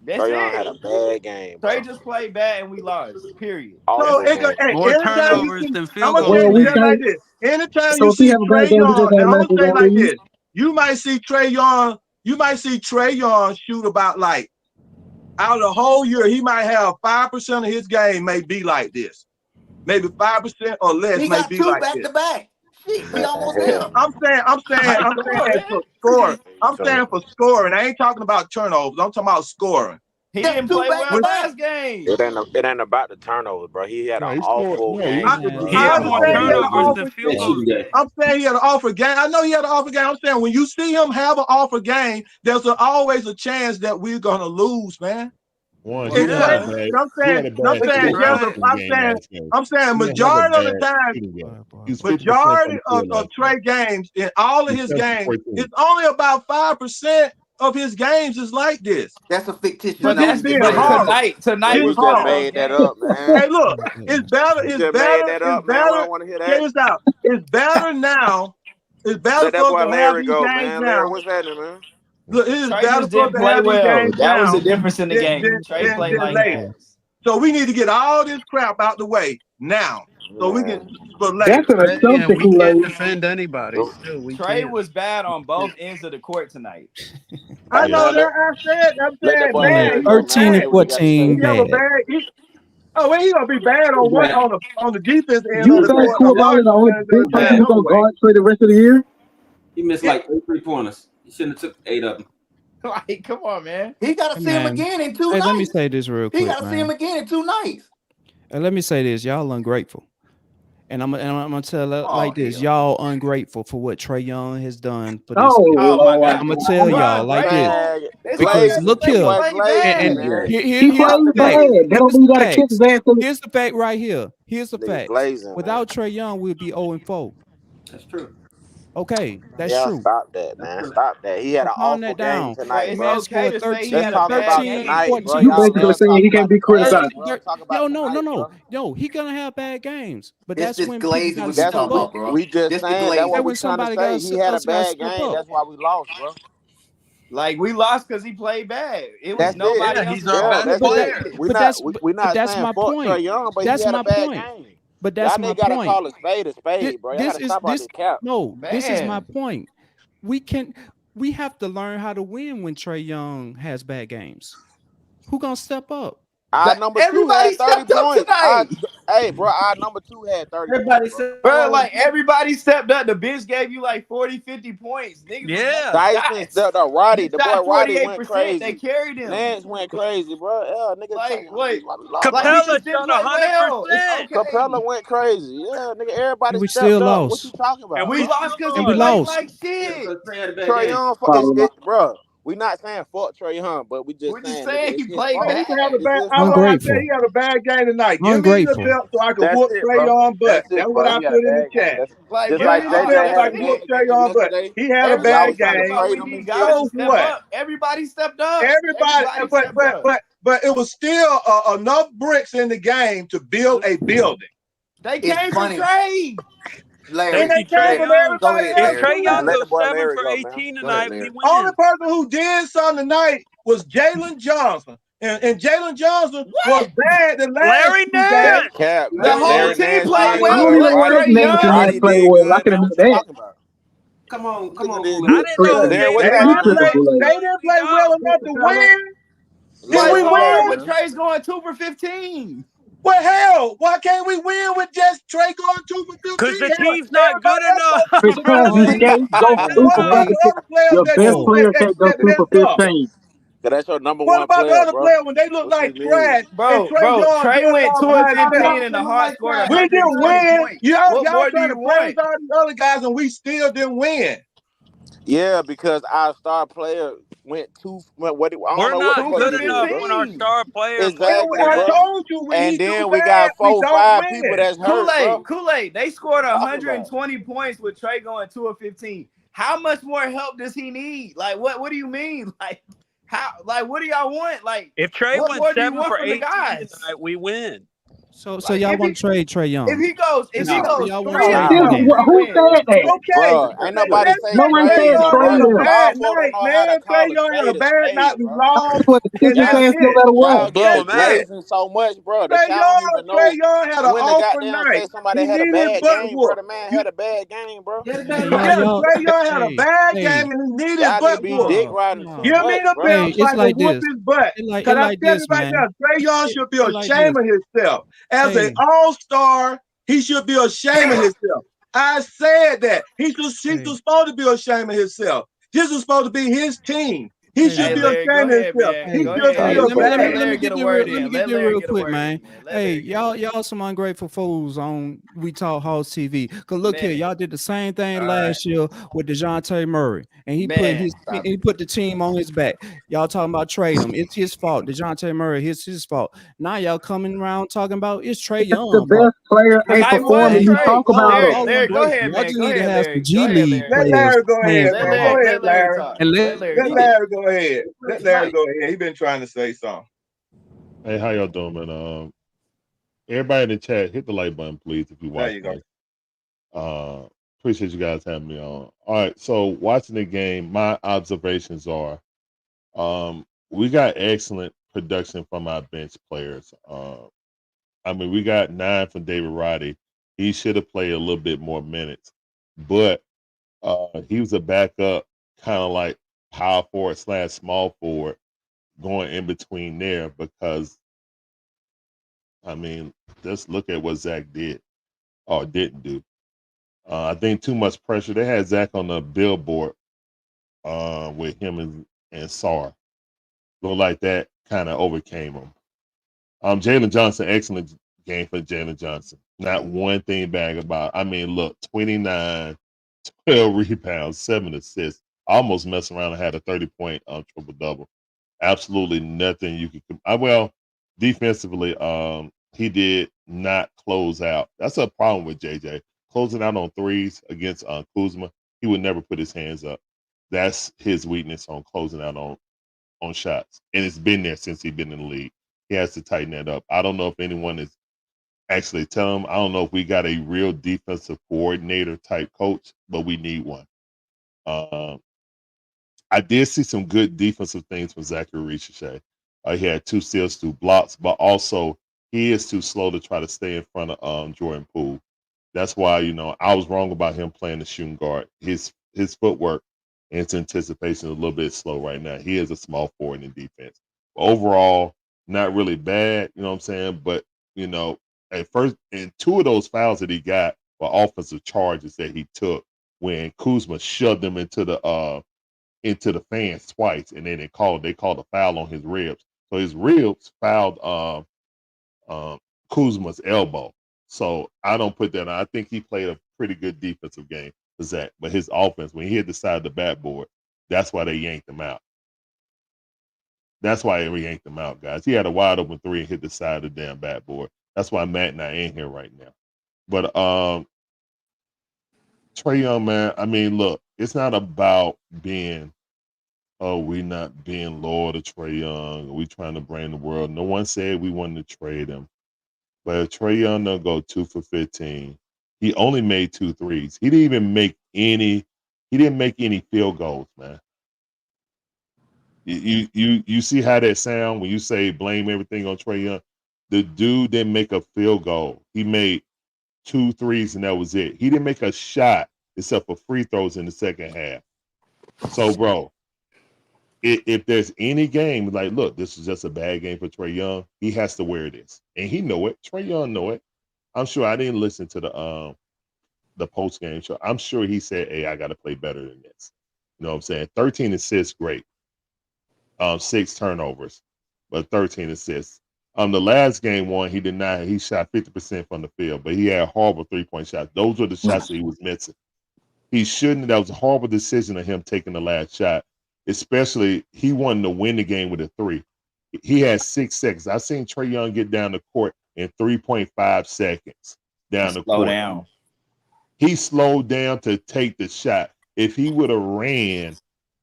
That's Trey Young it. had a bad game, bro. Trey just played bad and we lost. Period. so it game. hey, More anytime turnovers you than see, I'm field gonna goals. say than it that. just like this. Anytime So you if he see have a Trey bad game, we Young, just and I'm gonna automatically say gonna like lose? this, you might see Trey Young shoot about like out of the whole year, he might have 5% of his game may be like this. Maybe 5% or less He may got be 2 like back this. to back. Shit, we almost there. I'm saying for scoring. I'm saying for scoring. I ain't talking about turnovers. I'm talking about scoring. He didn't play well last game. It ain't about the turnovers, bro. He had an awful game. I understand he had an awful game. I'm saying he had an awful game. I know he had an awful game. I'm saying when you see him have an awful game, there's always a chance that we're gonna lose, man. I'm saying majority of the time, majority of Trey games in all of his games, it's only about 5% of his games is like this. That's a fictitious But number. that's being hard. Tonight You It's was one just of hard. those made that games. up, man. Hey, look, it's better. You It's just better. made that It's up, man. We better. don't want to hear Check that. this out. It's better now. It's better Let that for us boy to have Larry these go, games man. Larry, now. what's happening, man? Look, it is Trey better just for us didn't to play have these well. games That was now the difference in the game. Trey played like later. ass. So we need to get all this crap out the way now, so we can for later. That's an assumption, we Kool-Aid. can't defend anybody. Still, we Trey can't. was bad on both ends of the court tonight. I Hey, know man, that. I'm let that saying boy bad. Larry He go, was man. 13 bad. and Say what he got to say. 14 He have a bad. bad. Well, he gonna be bad on what on the defense end You of the think court. A Kool-Aid lot is the only of big bad man who gonna anyway. guard Trey the rest of the year? He missed like 8 3-pointers. He shouldn't have took 8 of them. Like, come on, man. He got to see him again in 2 nights. Let me say this real quick, He got to see him again in 2 nights. And let me say this, y'all ungrateful. And I'm gonna tell like this, y'all ungrateful for what Trey Young has done for this. Oh, my God. I'm gonna tell y'all like this. Because look here, and here's the fact. Here's the fact right here. Here's the fact. Without Trey Young, we'd be 0-4. That's true. Okay, that's yeah, true. Stop that, man. Stop that. He had an awful game tonight, It's bro. okay to say he Let's had a talk bad about game. tonight, bro. You basically saying he can't be criticized. No, he gonna have bad games, but It's that's when glazy people what gotta you step talking up. about, bro. We just This the saying glaze. that's what When we trying to somebody say. He had a bad step game. up. That's why we lost, bro. Like, we lost because he played bad. It was That's nobody it. else. He's our best player. We're not saying my fuck point. Trey Young, but That's he had my a bad point. game. But that's Y'all my niggas gotta point. call a spade, bro. Y'all gotta stop out this cap. No, this is my Man. point. We have to learn how to win when Trey Young has bad games. Who gonna step up? Our number 2 had 30 points. Hey, bro, our number 2 had 30 Everybody points, said, Bro, like, everybody stepped up. The bench gave you like 40, 50 points. Niggas Yeah. Dyson stepped up. Roddy, the boy Roddy went 48%. crazy. They carried him. Lance went crazy, bro. Yeah, nigga. Like, wait. Capella Like, he shot play well. 100%. It's okay. Capella went crazy. Yeah, nigga. Everybody We stepped still up. lost. What you talking about? And we lost because he And we played lost. like shit. Trey Young, bro. We not saying fuck Trey Young, but we just We're just saying saying he played Oh, bad. he can have a bad. It's I'm like I said, Ungrateful. he had a bad game tonight. Give me the Ungrateful. belt so I can That's whoop it, Trey bro. Young butt. That's it, That's bro. what I He had put a in the bad game. chat. Like, Just Give like me the JJ belt so I had a can game whoop Trey against Young us butt. yesterday. He had a Y'all bad was trying to game. trade we him need and guys shit. to step What? up. Everybody stepped up. But it was still enough bricks in the game to build a building. They came from Trey. Larry, And they came from everybody else. If Trey Young Let goes the boy 7 Larry for go, 18 man. Go ahead, tonight, we Larry. win. Only person who did something tonight was Jalen Johnson. And Jalen Johnson was bad the last Larry 2 games. That's cap. The whole Larry team Nance played did well. I don't good. even know why Trey they named him Young. Roddy play did well. I good. can Man, admit what you that. talking about? Come on, I Kool-Aid. didn't know who Darren, what's gave They happening, didn't man? play well enough to win. Did we win? But Trey's going 2 for 15. Well, hell, why can't we win with just Trey going 2 for 15? Because the team's not good enough. Because you can't go 2 for 15. Your best player can't go 2 for 15. Cause that's your number What one about the player, other bro. players when they look like trash? And Bro, Trey Young Trey did it went all 2 by and 15 himself. and the Hawks scored We didn't 120 win. points. Y'all What more do trying you to praise want? all these other guys, and we still didn't win. Yeah, because our star player went too. What? I don't We're know what the not fuck good he did, enough bro. when our star player Exactly, I bro. told you when And he do then we bad, got we 4, don't 5 win. people that's hurt, bro. Kool-Aid. They scored What you talking 120 points with Trey going 2 of 15. How much more help does he need? Like, what do you mean? Like, how? Like, what do y'all want? Like, if Trey what went more do you 7 want for from the 18 guys? tonight, we win. So Like, y'all if want to trade Trey Young? If he goes y'all want 3 Trey and Young? 15, we Who win. said that? Okay, Bro, ain't nobody say No one Trey trade said him, Young bro. had trade a You him. bad all folks don't night, know how man. to Trey call a Young had a spade a bad night. spade, We bro. lost. What the And ticket that's fans still it. gotta Y'all run. get Bro, the man. glazing so much, bro, that Trey y'all don't even know Young had an when to awful goddamn night. say somebody He had a needed his bad butt game, bro. whooped. The man had a bad game, bro. Y'all, Trey Young had a hey, bad hey, game and he needed his Y'all need to butt be whooped. dick riding too Give me much, the bro. belt hey, so I it's can like whoop this. his butt. Because I'm like telling this, you right man. now, Trey Young should be It like ashamed this. of himself. As an Hey, all-star, he should be ashamed of himself. I said that. He's supposed to be ashamed of himself. This is supposed to be his team. He should Hey, be Larry, go ashamed of ahead, himself. man. He Go should ahead. feel let me bad. Let Larry get get a there word let in. me Let get there Larry real get a quick, word man. in, man. Let Hey, Larry get a word y'all some ungrateful fools on We Talk House TV. Cause look here, Man. y'all did the same thing All last year with DeJounte Murray, and he Man. put the team on his back. Y'all talking about trading him? It's his fault. DeJounte Murray, it's his fault. Now y'all coming around talking about it's Trey If the Young fault. best player ain't Night was performing, you Trey. talk about Larry, him. Larry, go ahead, Y'all man. just Go need to ahead, have some Larry. G Go ahead, League Larry. Let players Larry go playing ahead, for man. him. Go ahead, Let Larry Larry. talk. And Let Larry Let talk. Larry go go ahead. Let Larry go ahead. He been trying to say something. Hey, how y'all doing, man? Everybody in the chat, hit the like button, please, if you There watch you go. this. Appreciate you guys having me on. All right, so watching the game, my observations are, we got excellent production from our bench players. I mean, we got 9 from David Roddy. He should have played a little bit more minutes, but he was a backup, kind of like power forward / small forward, going in between there because, I mean, just look at what Zach did or didn't do. I think too much pressure. They had Zach on the billboard with him and Sar. Looked like that kind of overcame him. Jalen Johnson, excellent game for Jalen Johnson. Not one thing bad about. I mean, look, 29, 12 rebounds, 7 assists. Almost messed around and had a 30-point triple double. Absolutely nothing you could. Well, defensively, he did not close out. That's a problem with JJ. Closing out on threes against Kuzma, he would never put his hands up. That's his weakness on closing out on shots, and it's been there since he's been in the league. He has to tighten that up. I don't know if anyone is actually telling him. I don't know if we got a real defensive coordinator type coach, but we need one. I did see some good defensive things from Zachary Ricochet. He had 2 steals, 2 blocks, but also he is too slow to try to stay in front of Jordan Poole. That's why, I was wrong about him playing the shooting guard. His footwork and his anticipation is a little bit slow right now. He is a small forward in defense. But overall, not really bad, you know what I'm saying? But, at first, and 2 of those fouls that he got were offensive charges that he took when Kuzma shoved him into the fans twice, and then they called a foul on his ribs. So his ribs fouled Kuzma's elbow. So I don't put that on. I think he played a pretty good defensive game for Zach. But his offense, when he hit the side of the backboard, that's why they yanked him out. That's why they yanked him out, guys. He had a wide open 3 and hit the side of the damn backboard. That's why Matt not in here right now. But Trey Young, man, I mean, look, it's not about being, we not being loyal to Trey Young. We trying to bring the world. No one said we wanted to trade him. But if Trey Young don't go 2 for 15, he only made 2 threes. He didn't even make any. He didn't make any field goals, man. You see how that sound when you say blame everything on Trey Young? The dude didn't make a field goal. He made 2 threes and that was it. He didn't make a shot except for free throws in the second half. So, bro, if there's any game, like, look, this is just a bad game for Trey Young, he has to wear this. And he know it. Trey Young know it. I'm sure I didn't listen to the post-game show. I'm sure he said, hey, I got to play better than this. You know what I'm saying? 13 assists, great. 6 turnovers, but 13 assists. The last game he shot 50% from the field, but he had horrible 3-point shots. Those were the shots that he was missing. He shouldn't. That was a horrible decision of him taking the last shot. Especially, he wanted to win the game with a 3. He had 6 seconds. I seen Trey Young get down the court in 3.5 seconds down the court. Down. He slowed down to take the shot. If he would have ran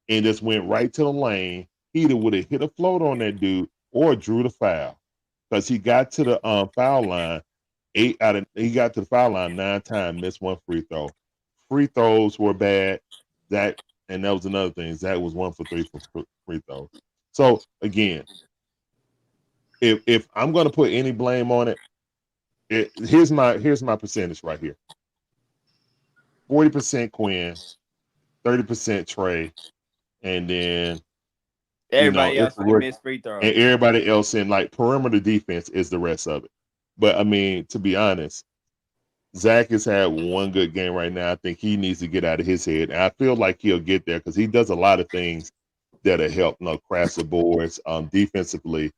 and just went right to the lane, he either would have hit a float on that dude or drew the foul. Because he got to the foul line, he got to the foul line 9 times, missed 1 free throw. Free throws were bad. And that was another thing. Zach was 1 for 3 for free throws. So again, if I'm going to put any blame on it, here's my percentage right here: 40% Quinn, 30% Trey, and then everybody else can miss free throws. And everybody else in like perimeter defense is the rest of it. But I mean, to be honest, Zach has had one good game right now. I think he needs to get out of his head. And I feel like he'll get there because he does a lot of things that'll help, crash the boards. Defensively,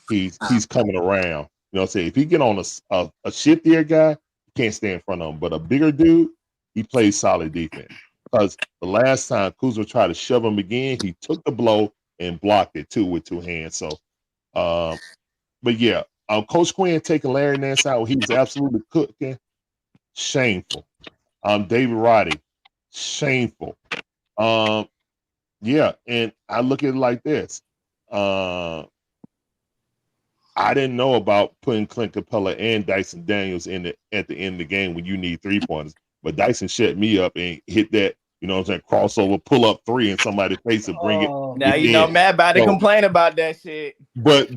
he's coming around. You know what I'm saying? If he get on a shiftier guy, you can't stay in front of him. But a bigger dude, he plays solid defense. Because the last time Kuzma tried to shove him again, he took the blow and blocked it too with 2 hands. So, but yeah, Coach Quinn taking Larry Nance out, he was absolutely cooking. Shameful. David Roddy, shameful. Yeah, and I look at it like this. I didn't know about putting Clint Capella and Dyson Daniels at the end of the game when you need 3-pointers. But Dyson shut me up and hit that, you know what I'm saying, crossover, pull up 3 in somebody's face and bring it. Now you know Matt about to complain about that shit. But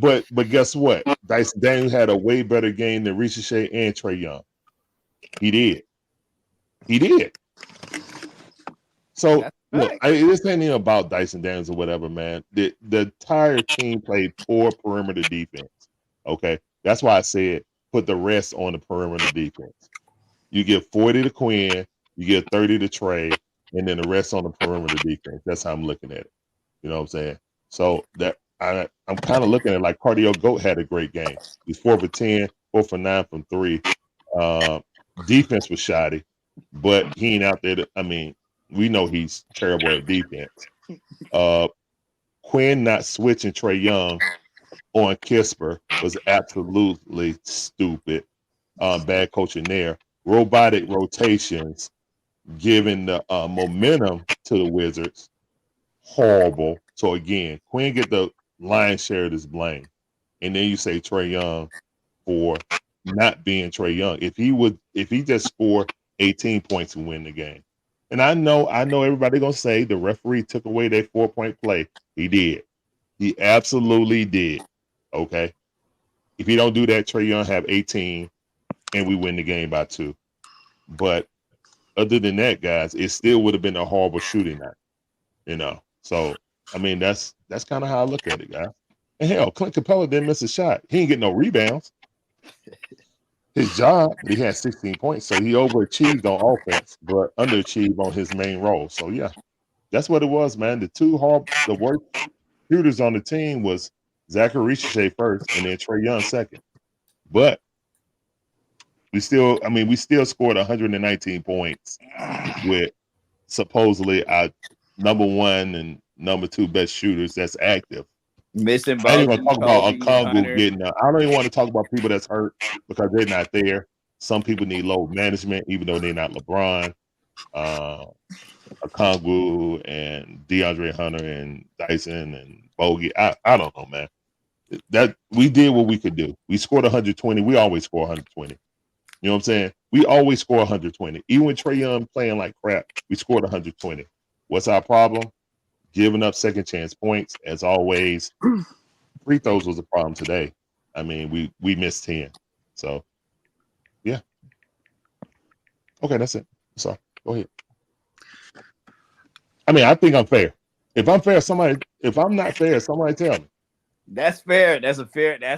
guess what? Dyson Daniels had a way better game than Ricochet and Trey Young. He did. So look, this ain't even about Dyson Daniels or whatever, man. The entire team played poor perimeter defense. Okay, that's why I said put the rest on the perimeter defense. You give 40 to Quinn, you give 30 to Trey, and then the rest on the perimeter defense. That's how I'm looking at it. You know what I'm saying? So that I'm kind of looking at it like Cardio Goat had a great game. He's 4 for 10, 4 for 9 from 3. Defense was shoddy, but he ain't out there. We know he's terrible at defense. Quinn not switching Trey Young on Kisper was absolutely stupid. Bad coaching there. Robotic rotations, giving the momentum to the Wizards. Horrible. So again, Quinn get the lion's share of this blame. And then you say Trey Young for not being Trey Young. If he just scored 18 points and win the game. And I know everybody gonna say the referee took away that 4-point play. He did. He absolutely did. Okay. If he don't do that, Trey Young have 18 and we win the game by 2. But other than that, guys, it still would have been a horrible shooting night. You know. So that's kind of how I look at it, guys. And hell, Clint Capella didn't miss a shot. He didn't get no rebounds. His job, he had 16 points, so he overachieved on offense, but underachieved on his main role. So yeah, that's what it was, man. The worst shooters on the team was Zachary Ricochet first, and then Trey Young second. But we still scored 119 points with supposedly our number 1 and number 2 best shooters that's active. Missing I ain't gonna talk about Kobe, Okongwu Hunter. getting I don't even want to talk about people that's hurt because they're not there. Some people need load management, even though they're not LeBron. Okongwu and DeAndre Hunter and Dyson and Bogey. I don't know, man. That we did what we could do. We scored 120. We always score 120. You know what I'm saying? We always score 120. Even with Trey Young playing like crap, we scored 120. What's our problem? Giving up second chance points, as always. Free throws was a problem today. We missed 10. So, yeah. Okay, that's it. So, go ahead. I think I'm fair. If I'm fair, if I'm not fair, somebody tell me. That's fair. That's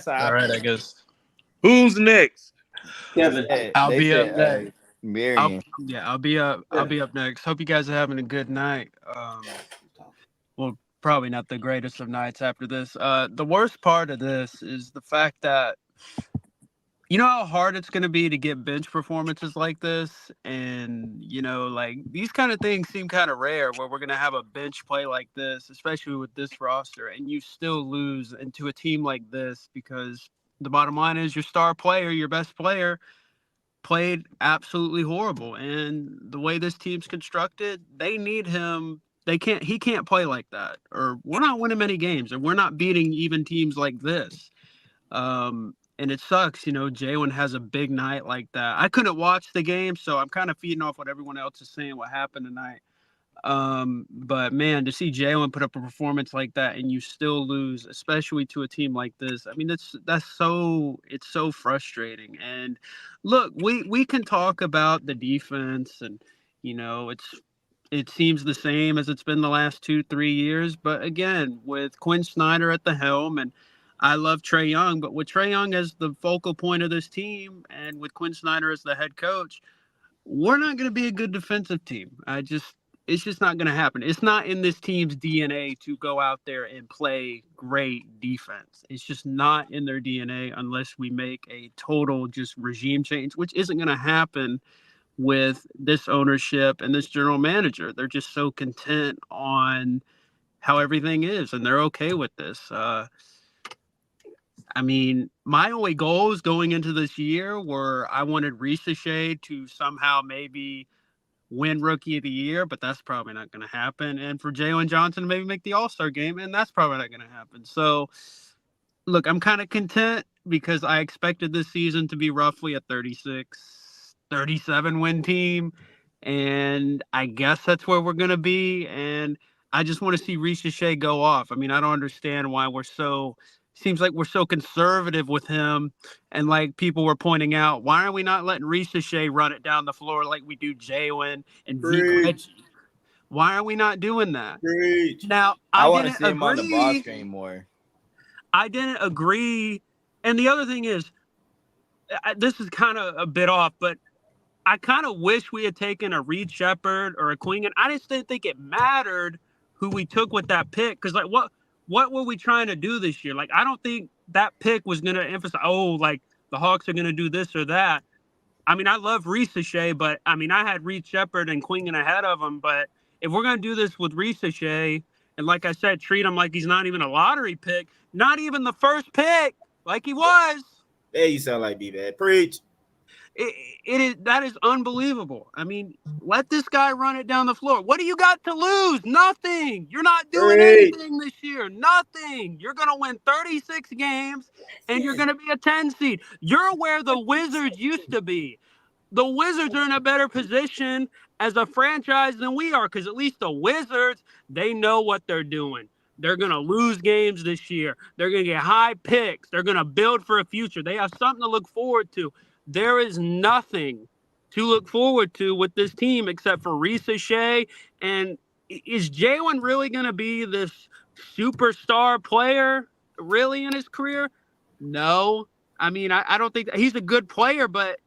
how all right, I guess. Who's next? Kevin. I'll be up next. Marion. I'll be up next. Hope you guys are having a good night. Well, probably not the greatest of nights after this. The worst part of this is the fact that you know how hard it's going to be to get bench performances like this, and like these kind of things seem kind of rare where we're going to have a bench play like this, especially with this roster, and you still lose into a team like this because the bottom line is your star player, your best player, played absolutely horrible. And the way this team's constructed, they need him. He can't play like that, or we're not winning many games, and we're not beating even teams like this. And it sucks, Jalen has a big night like that. I couldn't watch the game, so I'm kind of feeding off what everyone else is saying, what happened tonight. But man, to see Jalen put up a performance like that and you still lose, especially to a team like this, it's so frustrating. And look, we can talk about the defense and it seems the same as it's been the last 2-3 years. But again, with Quinn Snyder at the helm, and I love Trey Young, but with Trey Young as the focal point of this team and with Quinn Snyder as the head coach, we're not going to be a good defensive team. It's just not going to happen. It's not in this team's DNA to go out there and play great defense. It's just not in their DNA unless we make a total just regime change, which isn't going to happen with this ownership and this general manager. They're just so content on how everything is, and they're okay with this. My only goals going into this year were I wanted Ricochet to somehow maybe win Rookie of the Year, but that's probably not going to happen. And for Jalen Johnson to maybe make the All-Star game, and that's probably not going to happen. So, look, I'm kind of content because I expected this season to be roughly a 36, 37 win team. And I guess that's where we're going to be. And I just want to see Shea go off. I mean, I don't understand why seems like we're so conservative with him. And like people were pointing out, why are we not letting Shea run it down the floor like we do Jalen and Zeke? Why are we not doing that? Now, I want to didn't see him on the ball agree. screen more. I didn't agree. And the other thing is, this is kind of a bit off, but I kind of wish we had taken a Reed Shepherd or a Queen. And I just didn't think it mattered who we took with that pick. Because, like, what were we trying to do this year? Like, I don't think that pick was going to emphasize, like, the Hawks are going to do this or that. I mean, I love Shea, but, I mean, I had Reed Shepherd and Queen ahead of him. But if we're going to do this with Shea, and like I said, treat him like he's not even a lottery pick, not even the first pick, like he was. There you sound like B-Man. Preach. That is unbelievable. I mean, let this guy run it down the floor. What do you got to lose? Nothing. You're not doing anything this year. Nothing. You're going to win 36 games, and you're going to be a 10 seed. You're where the Wizards used to be. The Wizards are in a better position as a franchise than we are, because at least the Wizards, they know what they're doing. They're going to lose games this year. They're going to get high picks. They're going to build for a future. They have something to look forward to. There is nothing to look forward to with this team except for Shea. And is Jalen really going to be this superstar player really in his career? No. I mean, I don't think he's a good player, but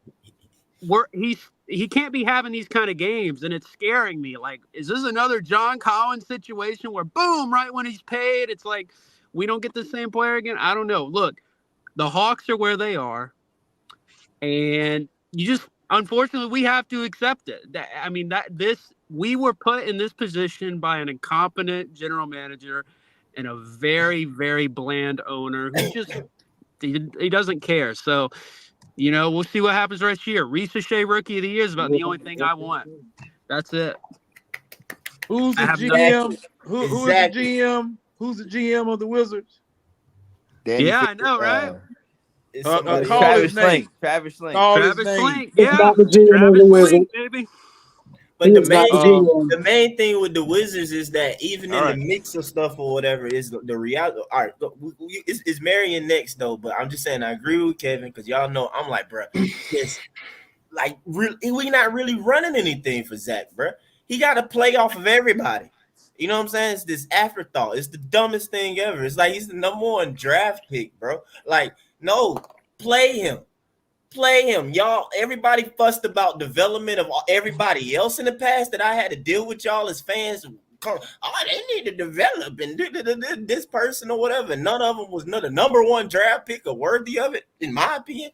he can't be having these kind of games, and it's scaring me. Like, is this another John Collins situation where, boom, right when he's paid, it's like we don't get the same player again? I don't know. Look, the Hawks are where they are. And unfortunately, we have to accept it. We were put in this position by an incompetent general manager and a very, very bland owner who he doesn't care. So, we'll see what happens the rest of the year. Shea Rookie of the Year is about the only thing I want. That's it. Who's the GM? Who is the GM? Who's the GM of the Wizards? I know, right? Call his name. Travis Slink. Travis Slink. It's not the GM of the Wizards. Baby. But the main thing with the Wizards is that even in the mix of stuff or whatever is the reality. All right, it's Marion next though. But I'm just saying I agree with Kevin because y'all know I'm like, bro, it's like we not really running anything for Zach, bro. He got to play off of everybody. You know what I'm saying? It's this afterthought. It's the dumbest thing ever. It's like he's the number one draft pick, bro. Like, no, play him. Play him. Y'all, everybody fussed about development of everybody else in the past that I had to deal with y'all as fans. They need to develop and this person or whatever. None of them was the number one draft pick or worthy of it, in my opinion.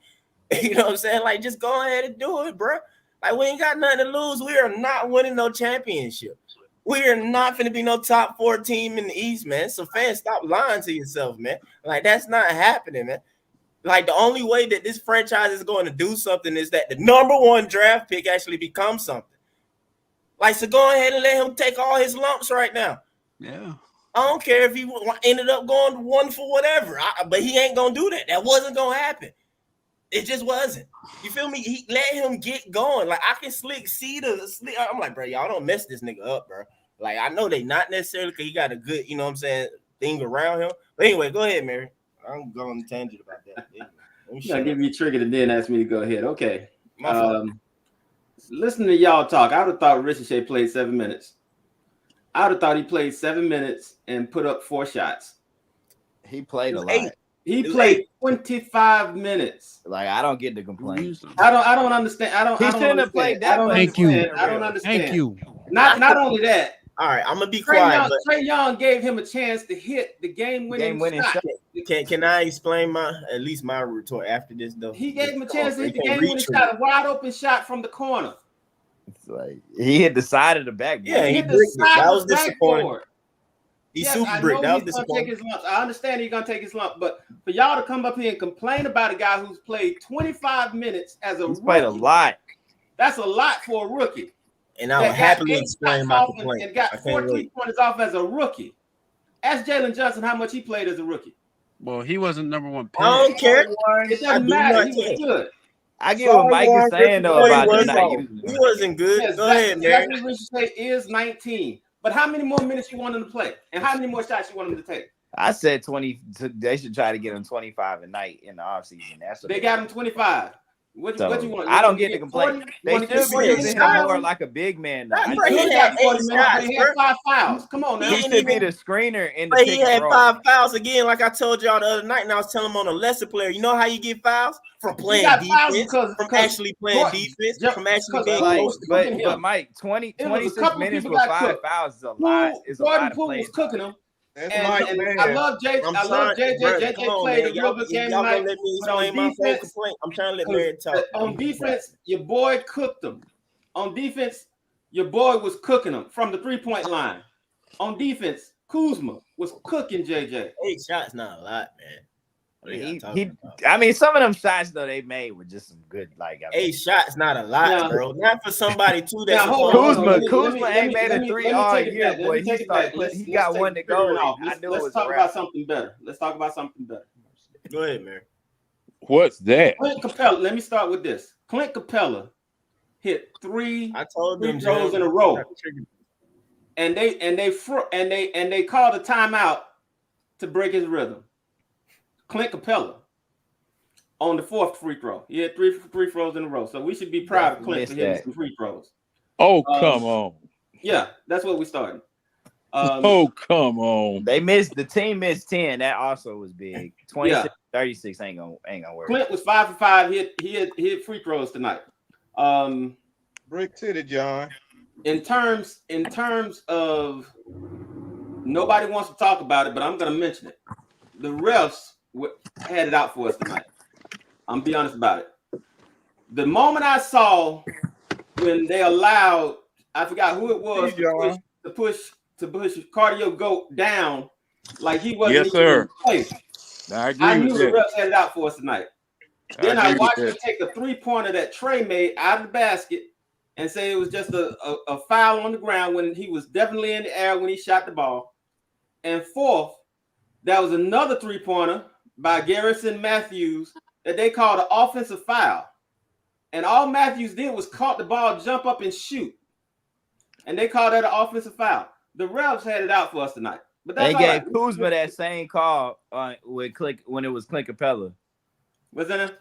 You know what I'm saying? Like, just go ahead and do it, bro. Like, we ain't got nothing to lose. We are not winning no championship. We are not going to be no top 4 team in the East, man. So, fans, stop lying to yourself, man. Like, that's not happening, man. Like, the only way that this franchise is going to do something is that the number one draft pick actually becomes something. Like, so go ahead and let him take all his lumps right now. Yeah. I don't care if he ended up going one for whatever, but he ain't going to do that. That wasn't going to happen. It just wasn't. You feel me? He let him get going. Like, I can see I'm like, bro, y'all don't mess this nigga up, bro. Like, I know they not necessarily because he got a good, you know what I'm saying, thing around him. But anyway, go ahead, Mary. I'm going on a tangent about that. You gotta give me triggered and then ask me to go ahead. Okay. Listening to y'all talk, I would have thought Shea played 7 minutes. I would have thought he played 7 minutes and put up 4 shots. He played a lot. He played 25 minutes. Like, I don't get the complaint. I don't understand. He shouldn't have played that. Thank you. I don't understand. Thank you. Not only that. All right, I'm gonna be quiet. Trey Young gave him a chance to hit the game-winning shot. Can I explain at least my retort after this though? He gave him a chance to hit the game-winning shot, a wide-open shot from the corner. It's like he hit the side of the backboard. Yeah, he bricked it. That was disappointing. He super bricked. That was disappointing. I understand he's gonna take his lump, but for y'all to come up here and complain about a guy who's played 25 minutes as a rookie, played a lot. That's a lot for a rookie. And I will happily explain my complaint. And got 4 3-pointers off as a rookie. Ask Jalen Johnson how much he played as a rookie. Well, he wasn't number one pick. I don't care. It doesn't matter. He was good. I get what Mike is saying though about them not using him. He wasn't good. Yes, Go ahead, man. Zachary Richardson is 19. But how many more minutes you want him to play? And how many more shots you want him to take? I said 20. They should try to get him 25 a night in the offseason. That's what They got him 25. What you want? I don't get the complaint. They should be using him more like a big man. Though. He had 40 minutes. He had 5 fouls. Come on now. He should be the screener in the But pick he had and roll. 5 fouls again, like I told y'all the other night, and I was telling him on a lesser player. You know how you get fouls? From playing defense, from actually playing defense, from actually being close to but Mike, 26 minutes with 5 fouls is a lot. It's a lot of plays. Was cooking him. That's And man. I love JJ. I love JJ. JJ played a real good game tonight. Let me explain my whole complaint. I'm trying to let Mary talk. On defense, your boy cooked them. On defense, your boy was cooking them from the 3-point line. On defense, Kuzma was cooking JJ. 8 shots, not a lot, man. I mean, some of them shots though they made were just some good. Like 8 shots, not a lot, bro. Not for somebody too. That's Kuzma ain't made a 3 all year, boy. He got one to go. Let's talk about something better. Let's talk about something better. Go ahead, man. What's that? Clint Capella. Let me start with this. Clint Capella hit 3 free throws in a row, and they called a timeout to break his rhythm. Clint Capella on the 4th free throw. He had 3 free throws in a row. So we should be proud of Clint for hitting some free throws. Oh, come on. Yeah, that's what we started. Oh, come on. The team missed 10. That also was big. 26, 36 ain't gonna work. Clint was 5 for 5. He hit free throws tonight. Brick City, John. In terms of nobody wants to talk about it, but I'm gonna mention it. The refs had it out for us tonight. I'm be honest about it. The moment I saw when they allowed, I forgot who it was, to push Cardio Goat down like he wasn't. Yes, sir. I knew the refs had it out for us tonight. Then I watched him take a 3-pointer that Trey made out of the basket and say it was just a foul on the ground when he was definitely in the air when he shot the ball. And 4th, that was another 3-pointer by Garrison Matthews that they called an offensive foul. And all Matthews did was caught the ball, jump up, and shoot. And they called that an offensive foul. The refs had it out for us tonight. But that's they gave Kuzma that same call when it was Clint Capella. What's that?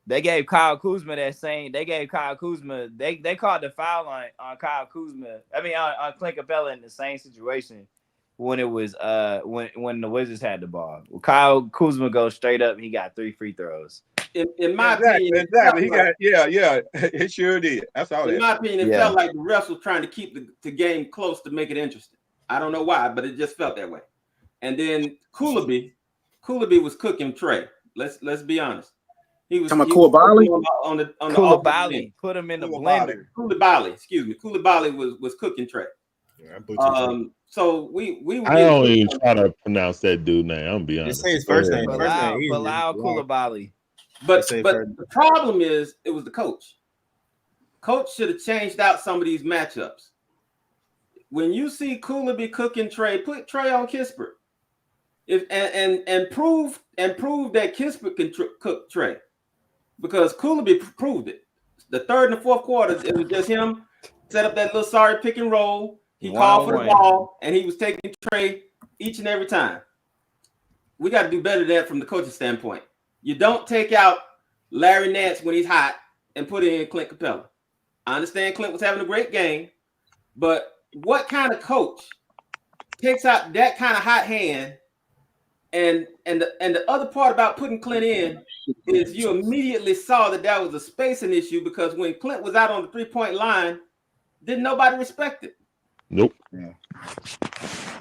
They gave Kyle Kuzma that same. They gave Kyle Kuzma. They called the foul on Kyle Kuzma. I mean on Clint Capella in the same situation. When it was when the Wizards had the ball, Kyle Kuzma goes straight up. He got 3 free throws. In my opinion, exactly. He got it sure did. That's all. In my opinion, it felt like the refs was trying to keep the game close to make it interesting. I don't know why, but it just felt that way. And then Koulibaly was cooking Trey. Let's be honest. He was Koulibaly on the Koulibaly. Put him in the blender. Koulibaly was cooking Trey. So we I don't even try to pronounce that dude's name. I'm gonna be honest. Just say his first name. Bilal Koulibaly. But the problem is it was the coach. Coach should have changed out some of these matchups. When you see Koulibaly cooking Trey, put Trey on Kispert. And prove that Kispert can cook Trey, because Koulibaly proved it. The 3rd and the 4th quarters, it was just him set up that little sorry pick and roll. He called for the ball, and he was taking Trey each and every time. We got to do better than that from the coaching standpoint. You don't take out Larry Nance when he's hot and put in Clint Capella. I understand Clint was having a great game, but what kind of coach takes out that kind of hot hand? And the other part about putting Clint in is you immediately saw that was a spacing issue, because when Clint was out on the 3-point line, didn't nobody respect it. Nope. Yeah.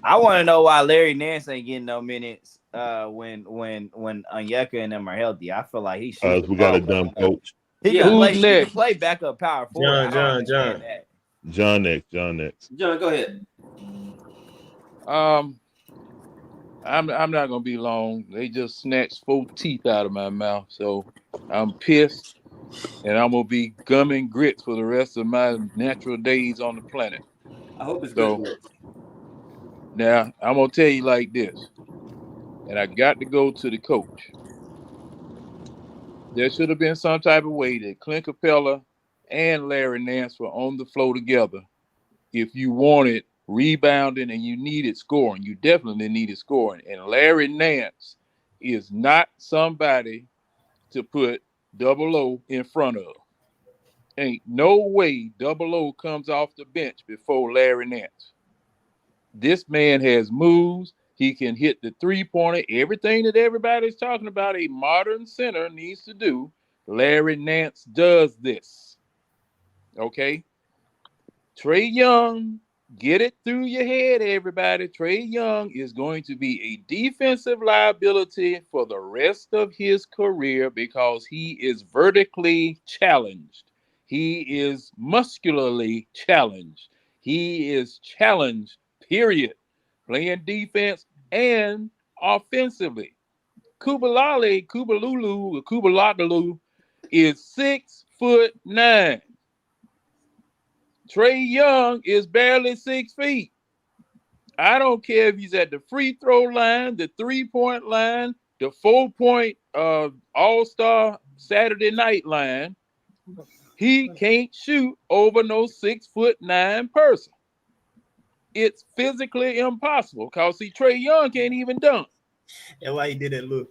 I want to know why Larry Nance ain't getting no minutes when Onyeka and them are healthy. I feel like he should. We got a dumb coach. He can play backup power forward. John next. John, go ahead. I'm not gonna be long. They just snatched 4 teeth out of my mouth, so I'm pissed. and I'm gonna be gumming grits for the rest of my natural days on the planet. I hope it's So good. now I'm gonna tell you like this, and I got to go to the coach. There should have been some type of way that Clint Capella and Larry Nance were on the floor together. If you wanted rebounding and you needed scoring, you definitely needed scoring. And Larry Nance is not somebody to put Double O in front of. Ain't no way Double O comes off the bench before Larry Nance. This man has moves. He can hit the three-pointer. Everything that everybody's talking about a modern center needs to do, Larry Nance does this. Okay? Trey Young, get it through your head, everybody. Trey Young is going to be a defensive liability for the rest of his career because he is vertically challenged. He is muscularly challenged. He is challenged, period. Playing defense and offensively. Kubalulu is 6'9". Trey Young is barely 6 feet. I don't care if he's at the free throw line, the 3-point line, the 4-point All-Star Saturday night line. He can't shoot over no 6'9" person. It's physically impossible because see, Trey Young can't even dunk. That's why he did that look.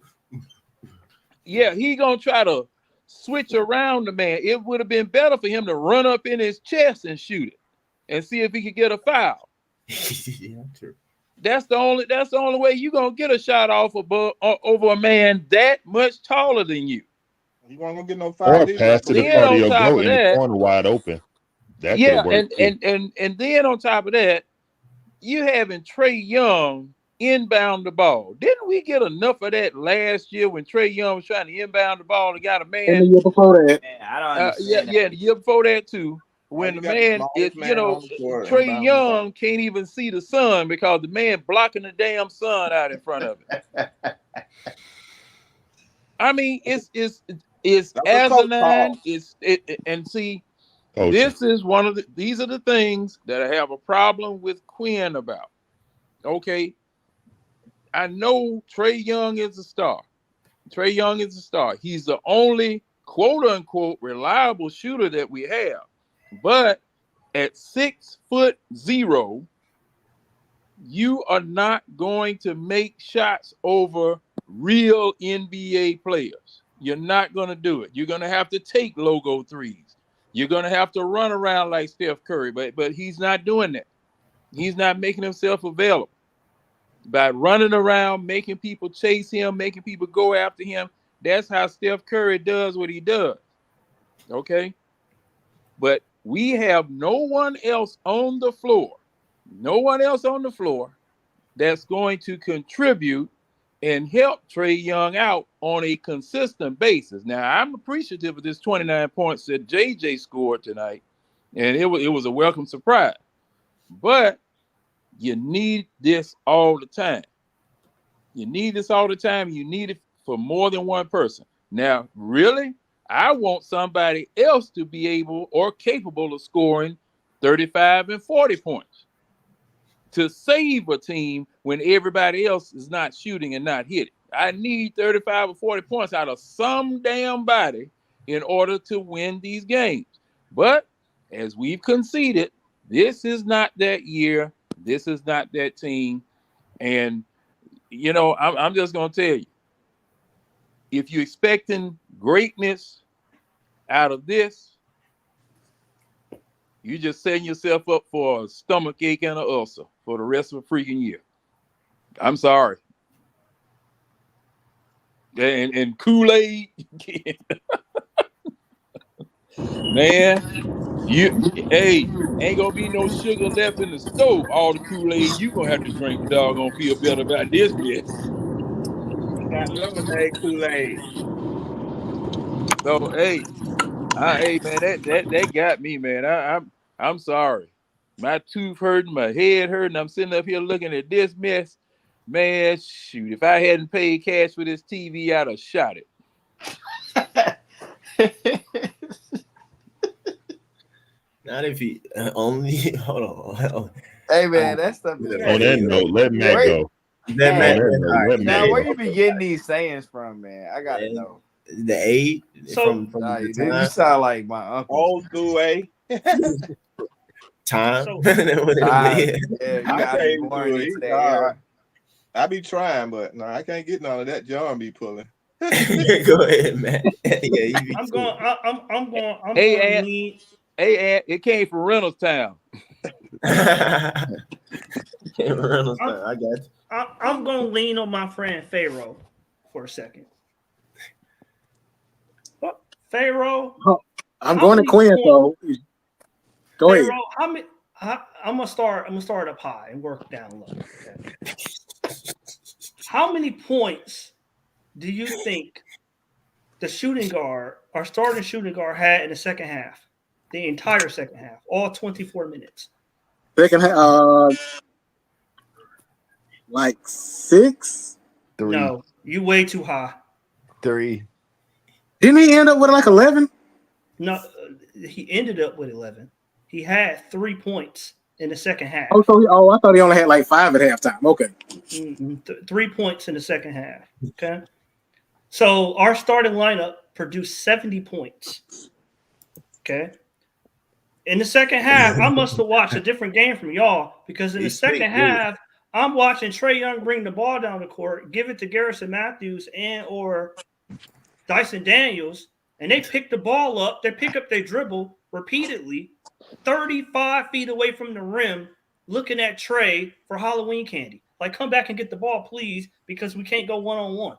Yeah, he gonna try to switch around the man. It would have been better for him to run up in his chest and shoot it and see if he could get a foul. Yeah, true. That's the only way you're gonna get a shot off over a man that much taller than you. You weren't gonna get no foul. Or pass to the cardio go in the corner wide open. That could have worked. And then on top of that, you having Trey Young inbound the ball. Didn't we get enough of that last year when Trey Young was trying to inbound the ball and got a man? And the year before that. Man, I don't understand that. Yeah, the year before that too. When the man is, Trey Young can't even see the sun because the man blocking the damn sun out in front of him. I mean, it's asinine. And see, this is these are the things that I have a problem with Quinn about. Okay. I know Trey Young is a star. Trey Young is a star. He's the only quote unquote reliable shooter that we have. But at 6'0", you are not going to make shots over real NBA players. You're not going to do it. You're going to have to take logo threes. You're going to have to run around like Steph Curry, but he's not doing that. He's not making himself available. By running around, making people chase him, making people go after him. That's how Steph Curry does what he does. Okay? But we have no one else on the floor. No one else on the floor that's going to contribute and help Trey Young out on a consistent basis. Now, I'm appreciative of this 29 points that JJ scored tonight, and it was a welcome surprise. But you need this all the time. You need this all the time. You need it for more than one person. Now, really, I want somebody else to be able or capable of scoring 35 and 40 points to save a team when everybody else is not shooting and not hitting. I need 35 or 40 points out of some damn body in order to win these games. But as we've conceded, this is not that year. This is not that team. And, you know, I'm just going to tell you, if you're expecting greatness out of this, you're just setting yourself up for a stomach ache and an ulcer for the rest of the freaking year. I'm sorry. And Kool-Aid, man, ain't gonna be no sugar left in the stove. All the Kool-Aid you gonna have to drink, dog, gonna feel better about this mess. Got lemonade Kool-Aid. So hey man, that got me, man. I'm sorry. My tooth hurting, my head hurting. I'm sitting up here looking at this mess. Man, shoot, if I hadn't paid cash for this TV, I'd have shot it. Not if he only. Hold on. Hey man, that stuff is On that note, let Matt Wait, go. That hey, Matt, now where you be getting these sayings from, man? I gotta know. The A from Nah, the you do. You time. sound like my uncle. Old school A. Time. Time. Yeah, you I gotta be can't born do it. into that Nah, era. I be trying, but no, I can't get none of that. John be pulling. Go ahead, man. Yeah, you be I'm going. I'm going to Hey, lean. it came from Reynolds-town. I got you. I'm going to lean on my friend Pharaoh for a second. What? Pharaoh? I'm going to Quinn, so go ahead. Pharaoh, I'm gonna start up high and work down low. Okay? How many points do you think the our starting shooting guard, had in the second half? The entire second half, all 24 minutes. Second half, like 6. 3. No, you way too high. 3. Didn't he end up with like 11? No, he ended up with 11. He had 3 points in the second half. I thought he only had like 5 at halftime. Okay. 3 points in the second half. Okay. So our starting lineup produced 70 points. Okay. In the second half, I must have watched a different game from y'all because in the second half, I'm watching Trey Young bring the ball down the court, give it to Garrison Matthews and or Dyson Daniels, and they pick the ball up. They pick up their dribble repeatedly, 35 feet away from the rim, looking at Trey for Halloween candy. Like, come back and get the ball, please, because we can't go one-on-one.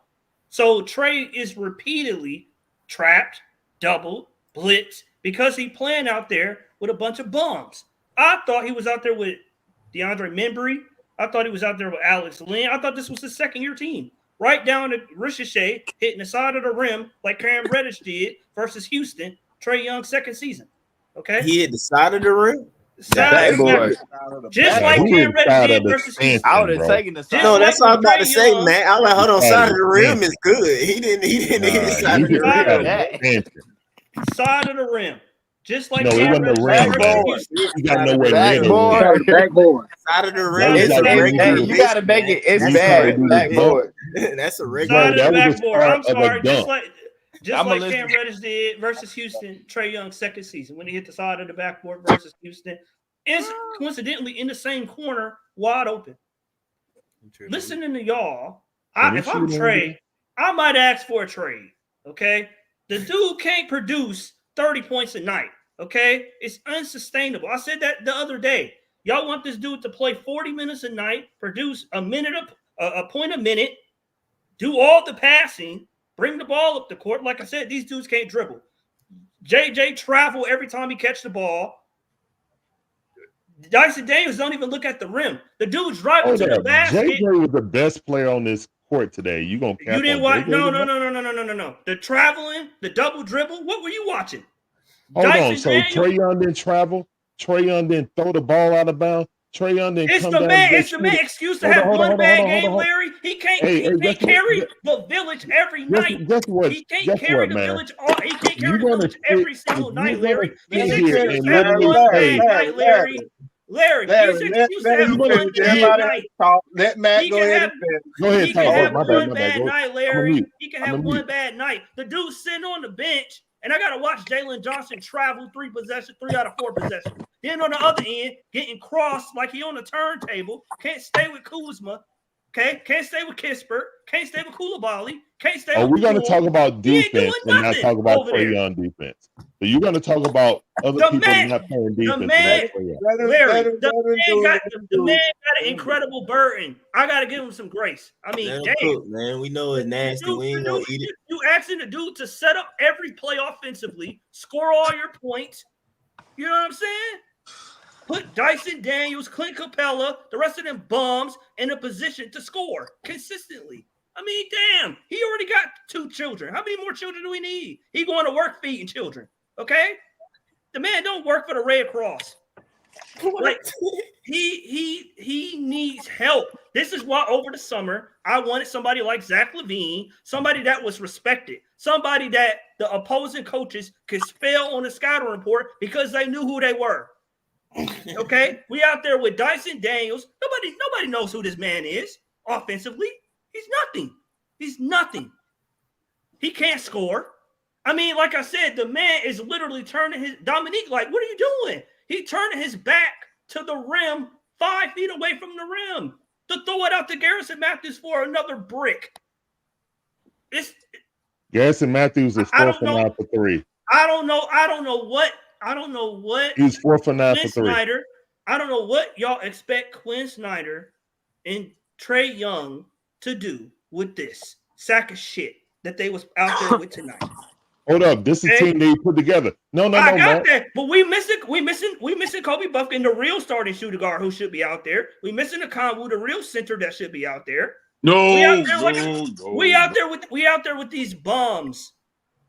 So Trey is repeatedly trapped, doubled, blitzed, because he playing out there with a bunch of bums. I thought he was out there with DeAndre Membry. I thought he was out there with Alex Lynn. I thought this was his second-year team. Right down to Ricochet, hitting the side of the rim like Cam Reddish did versus Houston, Trey Young's second season. Okay? He hit the side of the rim? Backboard. Just like Cam Reddish did versus Houston. I would have taken the side. No, that's what I'm about to say, man. I was like, hold on, side of the rim is good. He didn't hit the side of the rim. Side of the rim. Just like No, it Cam wasn't the Reddish rim, versus man. Houston. You got nowhere near the rim. Backboard. Side of the rim. Hey, you gotta make it. It's bad. Backboard. That's a regular. Side of the That was the backboard. start I'm of a sorry. dunk. Just like Cam Reddish did versus Houston, Trey Young's second season when he hit the side of the backboard versus Houston. And coincidentally in the same corner, wide open. Listening to y'all, if I'm Trey, I might ask for a trade. Okay. The dude can't produce 30 points a night. Okay. It's unsustainable. I said that the other day. Y'all want this dude to play 40 minutes a night, produce a point a minute, do all the passing, bring the ball up the court. Like I said, these dudes can't dribble. JJ travel every time he catch the ball. Dyson Daniels don't even look at the rim. The dude's driving to the basket. JJ was the best player on this court today. You gonna cap You didn't on watch? JJ No. today? The traveling, the double dribble. What were you watching? Hold Dyson on. So Daniels? Trey Young didn't travel. Trey Young didn't throw the ball out of bounds. Trey Young didn't It's come the down. man. It's the man excuse to have one bad game, Larry. He can't. He can't carry the village every night. Guess what? He can't Guess carry what, the man? village. He can't carry the village every single night, Larry. He's sit here excused and to have literally one say- bad night, Larry. Larry, he's excused to have one bad night. Let Matt go ahead. Go ahead, He talk. can have My one bad. bad Go- night, I'm Larry. mute. He can I'm have a one mute. bad night. The dude's sitting on the bench, and I got to watch Jalen Johnson travel 3 out of 4 possessions. Then on the other end, getting crossed like he on the turntable. Can't stay with Kuzma. Okay? Can't stay with Kispert. Can't stay with Koulibaly. Can't stay with We're going to Poole. talk about He ain't doing defense and not nothing talk about over Trey there. Young defense. So you're going to talk about other The people man- not playing The defense. and man, not Trey Young. Larry, the man got an incredible burden. I got to give him some grace. I mean, Let him damn. cook, man. We know it's nasty. We ain't gonna eat it. You asking the dude to set up every play offensively, score all your points. You know what I'm saying? Put Dyson Daniels, Clint Capella, the rest of them bums in a position to score consistently. I mean, damn, he already got 2 children. How many more children do we need? He going to work feeding children. Okay? The man don't work for the Red Cross. Like he needs help. This is why over the summer I wanted somebody like Zach LaVine, somebody that was respected, somebody that the opposing coaches could spell on the scouting report because they knew who they were. Okay, we out there with Dyson Daniels. Nobody knows who this man is offensively. He's nothing. He's nothing. He can't score. I mean, like I said, the man is literally turning his Dominique. Like, what are you doing? He turning his back to the rim, 5 feet away from the rim, to throw it out to Garrison Matthews for another brick. Garrison Matthews is 4 for 9 for 3. I don't know what. He was 4 for 9 for 3. Snyder. I don't know what y'all expect Quinn Snyder and Trey Young to do with this sack of shit that they was out there with tonight. Hold up, this is a team they put together. No, I got man. that, but we missing Kobe Buffkin, the real starting shooting guard who should be out there. We missing the Conwu, the real center that should be out there. We out there with these bums,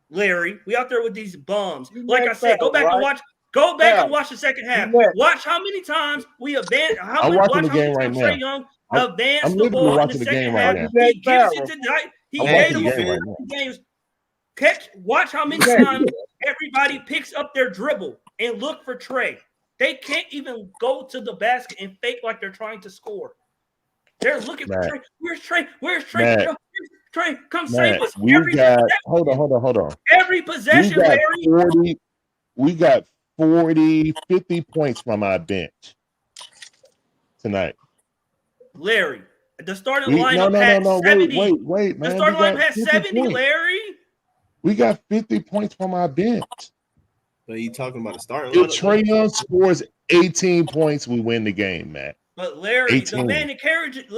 Larry. We out there with these bums. Like I said, go back and watch the second half. Watch how many times we advance. I'm watching the game right now. Trey Young advanced the ball in the second half. He gives it to Dyson. He gave him games. Watch how many times everybody picks up their dribble and look for Trey. They can't even go to the basket and fake like they're trying to score. They're looking for Trey. Where's Trey? Where's Trey? Where's Trey? Come save us. Hold on. Every possession, Larry. We got 50 points from our bench tonight. Larry, the starting lineup had 70. Wait, man. The starting lineup had 70, points. Larry. We got 50 points from our bench. But you talking about the starting lineup? If Trey Young scores 18 points, we win the game, Matt. But Larry, the man that carried you 3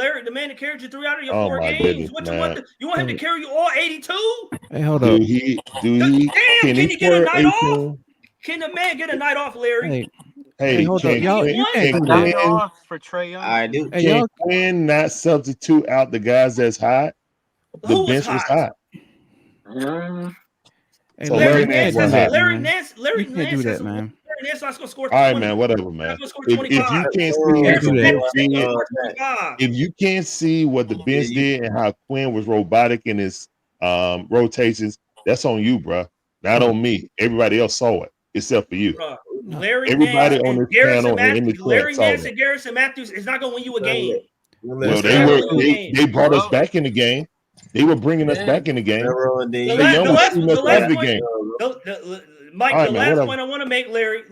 out of your 4 games. Goodness, you want him to carry you all 82? Hey, hold up. Can he get a night off? Can the man get a night off, Larry? Hey, hold up. Y'all, you can't do that. Off for Trey Young. I do. Can Quinn not substitute out the guys that's hot? The bench was hot. Hey, So Larry Nance can't do that, Larry man. Nance You can't do that, man. Larry Nance not gonna score. All right, man. Whatever, man. If you can't see what the bench did and how Quinn was robotic in his rotations, that's on you, bro. Not on me. Everybody else saw it except for you. Larry Everybody Nance on this Garrison panel Matthews, and in the Larry chat saw Nance it. and Garrison Matthews is not gonna win you a game. Well, they brought us back in the game. They were bringing us back in the game. Mike, the last point I want to make, Larry.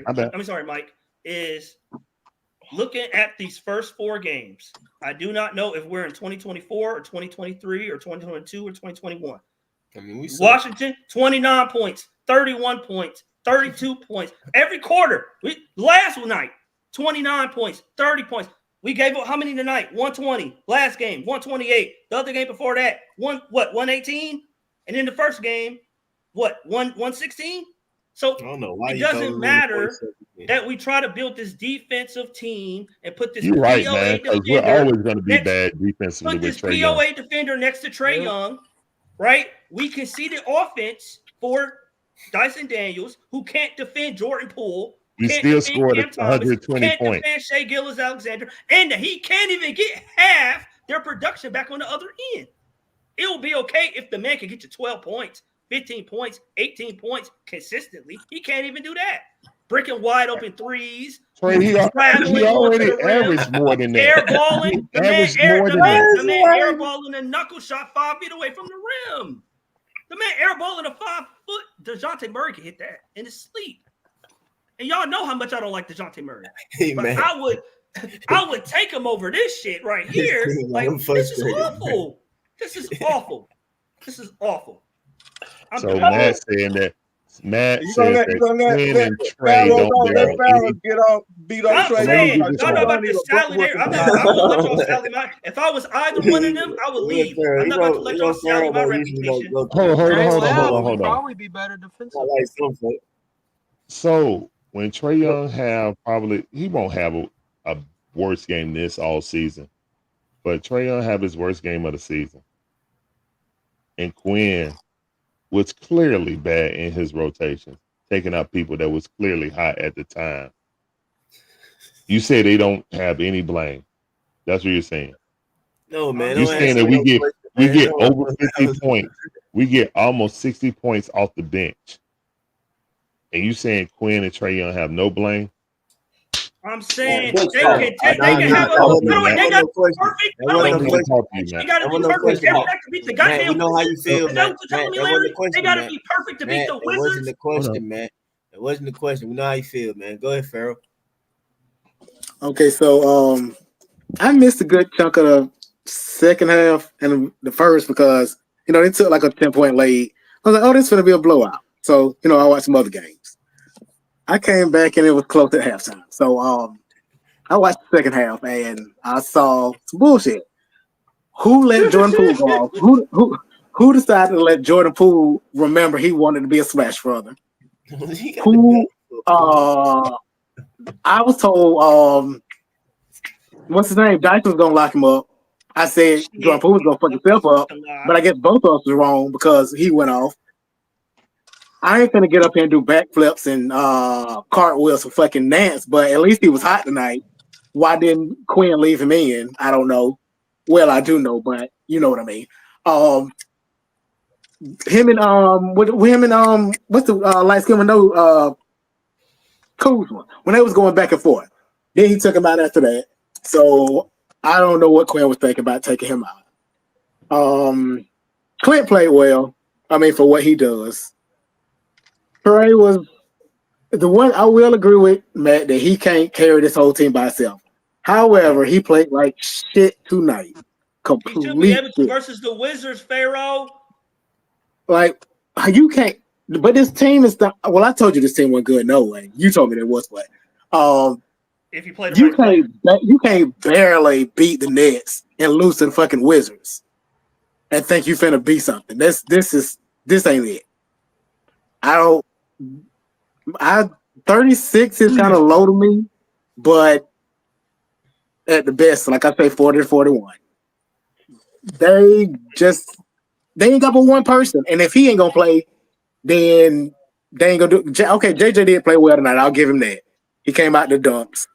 I'm sorry, Mike, is looking at these first 4 games. I do not know if we're in 2024 or 2023 or 2022 or 2021. I mean, Washington, 29 points, 31 points, 32 points. Every quarter. Last night, 29 points, 30 points. We gave up how many tonight? 120. Last game, 128. The other game before that, 118? And in the first game, 116? So it doesn't matter that we try to build this defensive team and put this You're right, POA man, because we're always going to be bad defensively with Trey Young. POA defender next to Trey Young, right? We conceded offense for Dyson Daniels, who can't defend Jordan Poole. We still scored 120 can't points. Defend Shea Gilgeous-Alexander, and he can't even get half their production back on the other end. It will be okay if the man can get you 12 points, 15 points, 18 points consistently. He can't even do that. Breaking wide open threes. He already averaged more than that. Airballing. The man airballing a knuckle shot 5 feet away from the rim. The man airballing a 5-foot. DeJounte Murray can hit that in his sleep. And y'all know how much I don't like DeJounte Murray. Hey, but man. I would take him over this shit right here. Like, this is awful. This is awful. This is awful. So Matt saying that Quinn and Trey don't get on beat on Trey. I'm saying, y'all know about this sally there. I'm not gonna let y'all sally my. If I was either one of them, I would leave. I'm not about to let y'all sally my reputation. Hold on. Probably be better defensively. So when Trey Young he won't have a worse game this all season, but Trey Young have his worst game of the season, and Quinn was clearly bad in his rotation, taking out people that was clearly hot at the time. You say they don't have any blame. That's what you're saying. No, man. You're saying that we get over 50 points. We get almost 60 points off the bench. and you saying Quinn and Trey Young have no blame? I'm saying Yeah, they can have a they got perfect. Let me talk to you, They Matt. got to be perfect. They don't have to beat the Man, we goddamn know how you Wizards. feel, Is that man. what you're telling me, That wasn't Larry? the question, They got to man. be perfect to beat Man, the it wasn't Wizards. the question, man. It wasn't the question. We know how you feel, man. Go ahead, Farrell. Okay, so I missed a good chunk of the second half and the first because they took like a 10-point lead. I was like, oh, this is gonna be a blowout. So I watched some other games. I came back and it was close at halftime. So I watched the second half and I saw some bullshit. Who let Jordan Poole go off? Who decided to let Jordan Poole remember he wanted to be a Smash Brother? Who? I was told what's his name? Dice was gonna lock him up. I said Jordan Poole was gonna fuck himself up, but I guess both of us was wrong because he went off. I ain't gonna get up here and do backflips and cartwheels for fucking Nance, but at least he was hot tonight. Why didn't Quinn leave him in? I don't know. Well, I do know, but you know what I mean. Him and what's the light skin window? Kuzma. When they was going back and forth, then he took him out after that. So I don't know what Quinn was thinking about taking him out. Clint played well. I mean, for what he does. Trey was the one. I will agree with Matt that he can't carry this whole team by himself. However, he played like shit tonight. He should be able to versus the Wizards, Pharaoh. Like you can't. But this team is not. Well, I told you this team wasn't good. No way. You told me it was what. If you play the You can't barely beat the Nets and lose to the fucking Wizards and think you finna be something. This ain't it. 36 is kind of low to me, but at the best, like I say, 40 to 41. They ain't got but one person, and if he ain't gonna play, then they ain't gonna do. Okay, JJ did play well tonight. I'll give him that. He came out the dumps,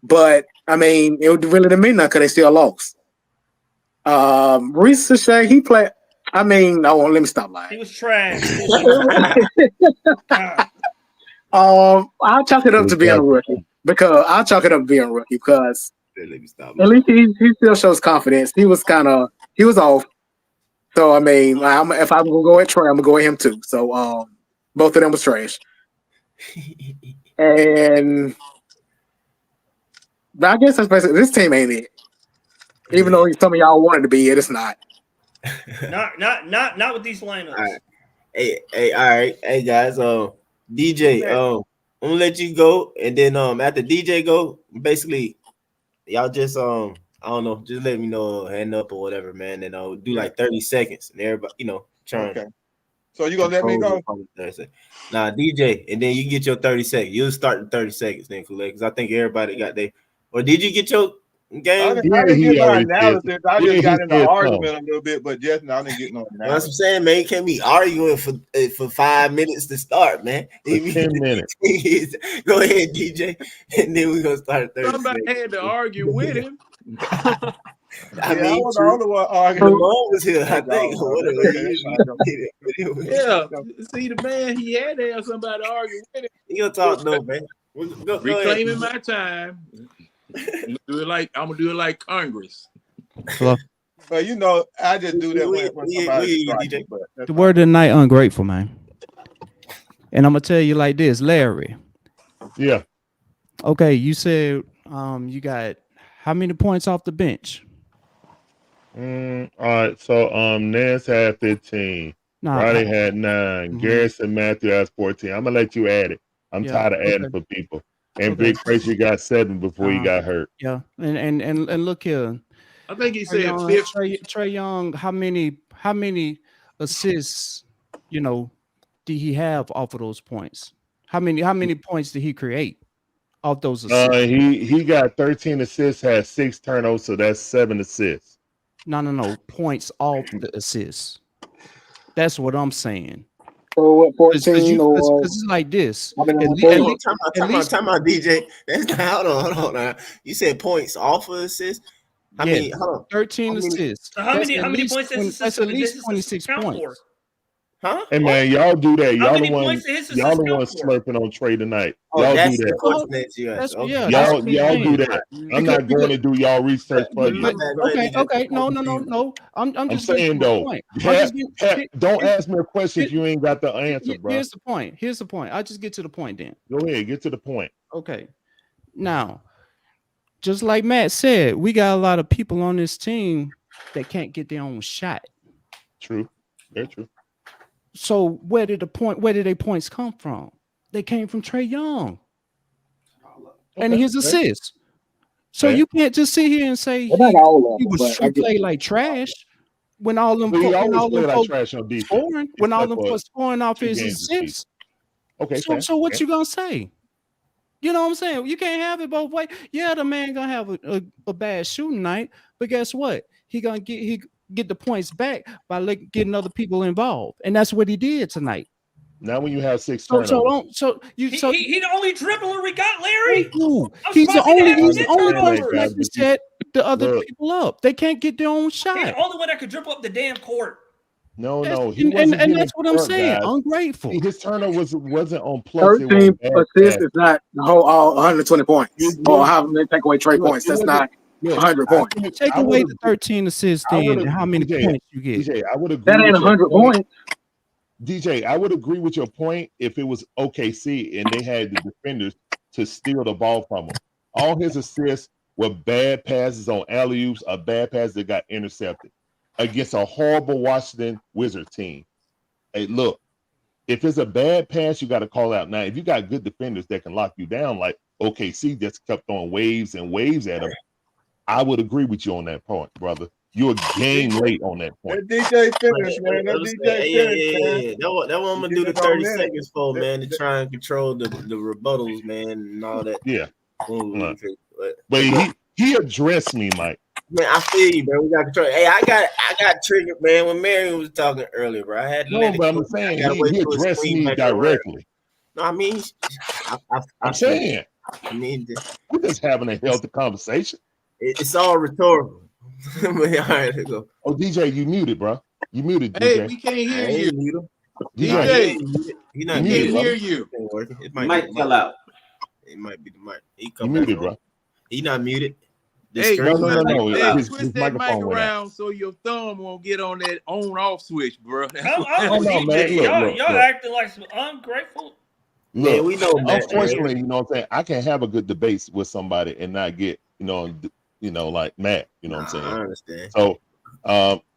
but I mean, it really didn't mean nothing because they still lost. Reese Shea, he played. I mean, let me stop lying. He was trash. I'll chalk it up to being a rookie because at least he still shows confidence. He was off. So I mean, if I'm gonna go at Trey, I'm gonna go at him too. So both of them was trash. And I guess that's basically this team ain't it. Even though some of y'all wanted to be it, it's not. Not with these lineups. All right. Hey, all right. Hey guys, DJ, I'm gonna let you go, and then after DJ go, basically y'all just I don't know, just let me know, hand up or whatever, man, and I'll do like 30 seconds, and everybody, trying. Okay. So you gonna let me go? Nah, DJ, and then you get your 30 seconds. You'll start in 30 seconds then, Kool-Aid, because I think everybody got their. Or did you get your game? I didn't get my analysis. I just got in the argument a little bit, but just I didn't get no analysis. That's what I'm saying, man. You can't be arguing for 5 minutes to start, man. 10 minutes. Go ahead, DJ, and then we're gonna start at 30 Somebody seconds. had to argue with him. I mean, I was the only one arguing. The mom was here, I think. Yeah, see the man, he had to have somebody argue with him. You gonna talk no, man. Go Reclaiming ahead. my time. I'm gonna do it like Congress. Hello. But I just do that when somebody strikes me, but The word of the night, ungrateful, man. And I'm gonna tell you like this, Larry. Yeah. Okay, you said you got how many points off the bench? All right. So Nance had 15. Roddy had 9. Garrison Matthew has 14. I'm gonna let you add it. I'm tired of adding for people. And Vic Frazier got 7 before he got hurt. Yeah, and look here. I think he said 50. Trey Young, how many assists, did he have off of those points? How many points did he create off those assists? He got 13 assists, had 6 turnovers, so that's 7 assists. No, points off the assists. That's what I'm saying. Or what, 14 or it's like this. Time out, DJ. That's not, hold on. You said points off of assists. How many? Hold on. 13 assists. So how many points that's at least 26 points. for? Huh? Hey man, y'all do that. How Y'all the many ones. points did his Y'all assist the come ones for? slurping on Trey tonight. Oh, Y'all do that's the that. question next to us. That's Okay. yeah. That's what Y'all I'm do saying. that. I'm not going to do y'all research for My you. bad. Go ahead, DJ. Okay. No. I'm I'm just getting to saying the though, point. I'm just getting. don't ask me a question if you ain't got the answer, bro. Here's the point. I'll just get to the point then. Go ahead, get to the point. Okay. Now, just like Matt said, we got a lot of people on this team that can't get their own shot. True. Very true. So where did their points come from? They came from Trey Young and his assists. So you can't just sit here and say he was played like trash when all them But he always folks played like trash on defense. scoring, when all except them for folks scoring off 2 his games this season. assists. Okay, So what you gonna say? You know what I'm saying? You can't have it both ways. Yeah, the man gonna have a bad shooting night, but guess what? He get the points back by getting other people involved, and that's what he did tonight. Now when you have 6 So turnovers. He the only dribbler we got, Larry. He's the only person turnovers. that can set the other people up. They can't get their own He's shot. the only one that could dribble up the damn court. No, he and wasn't getting that's what I'm burnt, saying. guys. Ungrateful. His turnover wasn't on plus. It 13 was assists is not the whole all 120 points. Or how they take away Trey points. That's not 100 points. Take away the 13 assists, then and how many points you get? DJ, I would agree. That ain't 100 points. DJ, I would agree with your point if it was OKC and they had the defenders to steal the ball from him. All his assists were bad passes on alley-oops, a bad pass that got intercepted against a horrible Washington Wizards team. Hey, look, if it's a bad pass, you got to call out. Now, if you got good defenders that can lock you down, like OKC just kept throwing waves and waves at him, I would agree with you on that point, brother. You're a game late on that point. That DJ finish, man. That DJ finish, man. That what I'm gonna do the 30 seconds for, man, to try and control the rebuttals, man, and all that. Yeah. Ooh, But he addressed me, Mike. Man, I feel you, man. We got control. Hey, I got triggered, man, when Marion was talking earlier, bro. I had to let it but go. I'm saying he addressed me directly. No, I mean, I'm saying. I mean, we're just having a healthy conversation. It's all rhetorical. All right, let's go. Oh, DJ, you muted, bro. You muted, DJ. Hey, we can't hear you. DJ, he can't hear you. It might fell out. It might be the mic. He You muted, bro. He not muted. Hey, no. Hey, His twist that mic microphone went out. around so your thumb won't get on that on-off switch, bro. Y'all acting like some ungrateful. Look, yeah, we know. Unfortunately, you know what I'm saying? I can have a good debate with somebody and not get, like Matt, you know what I'm saying? I understand. So,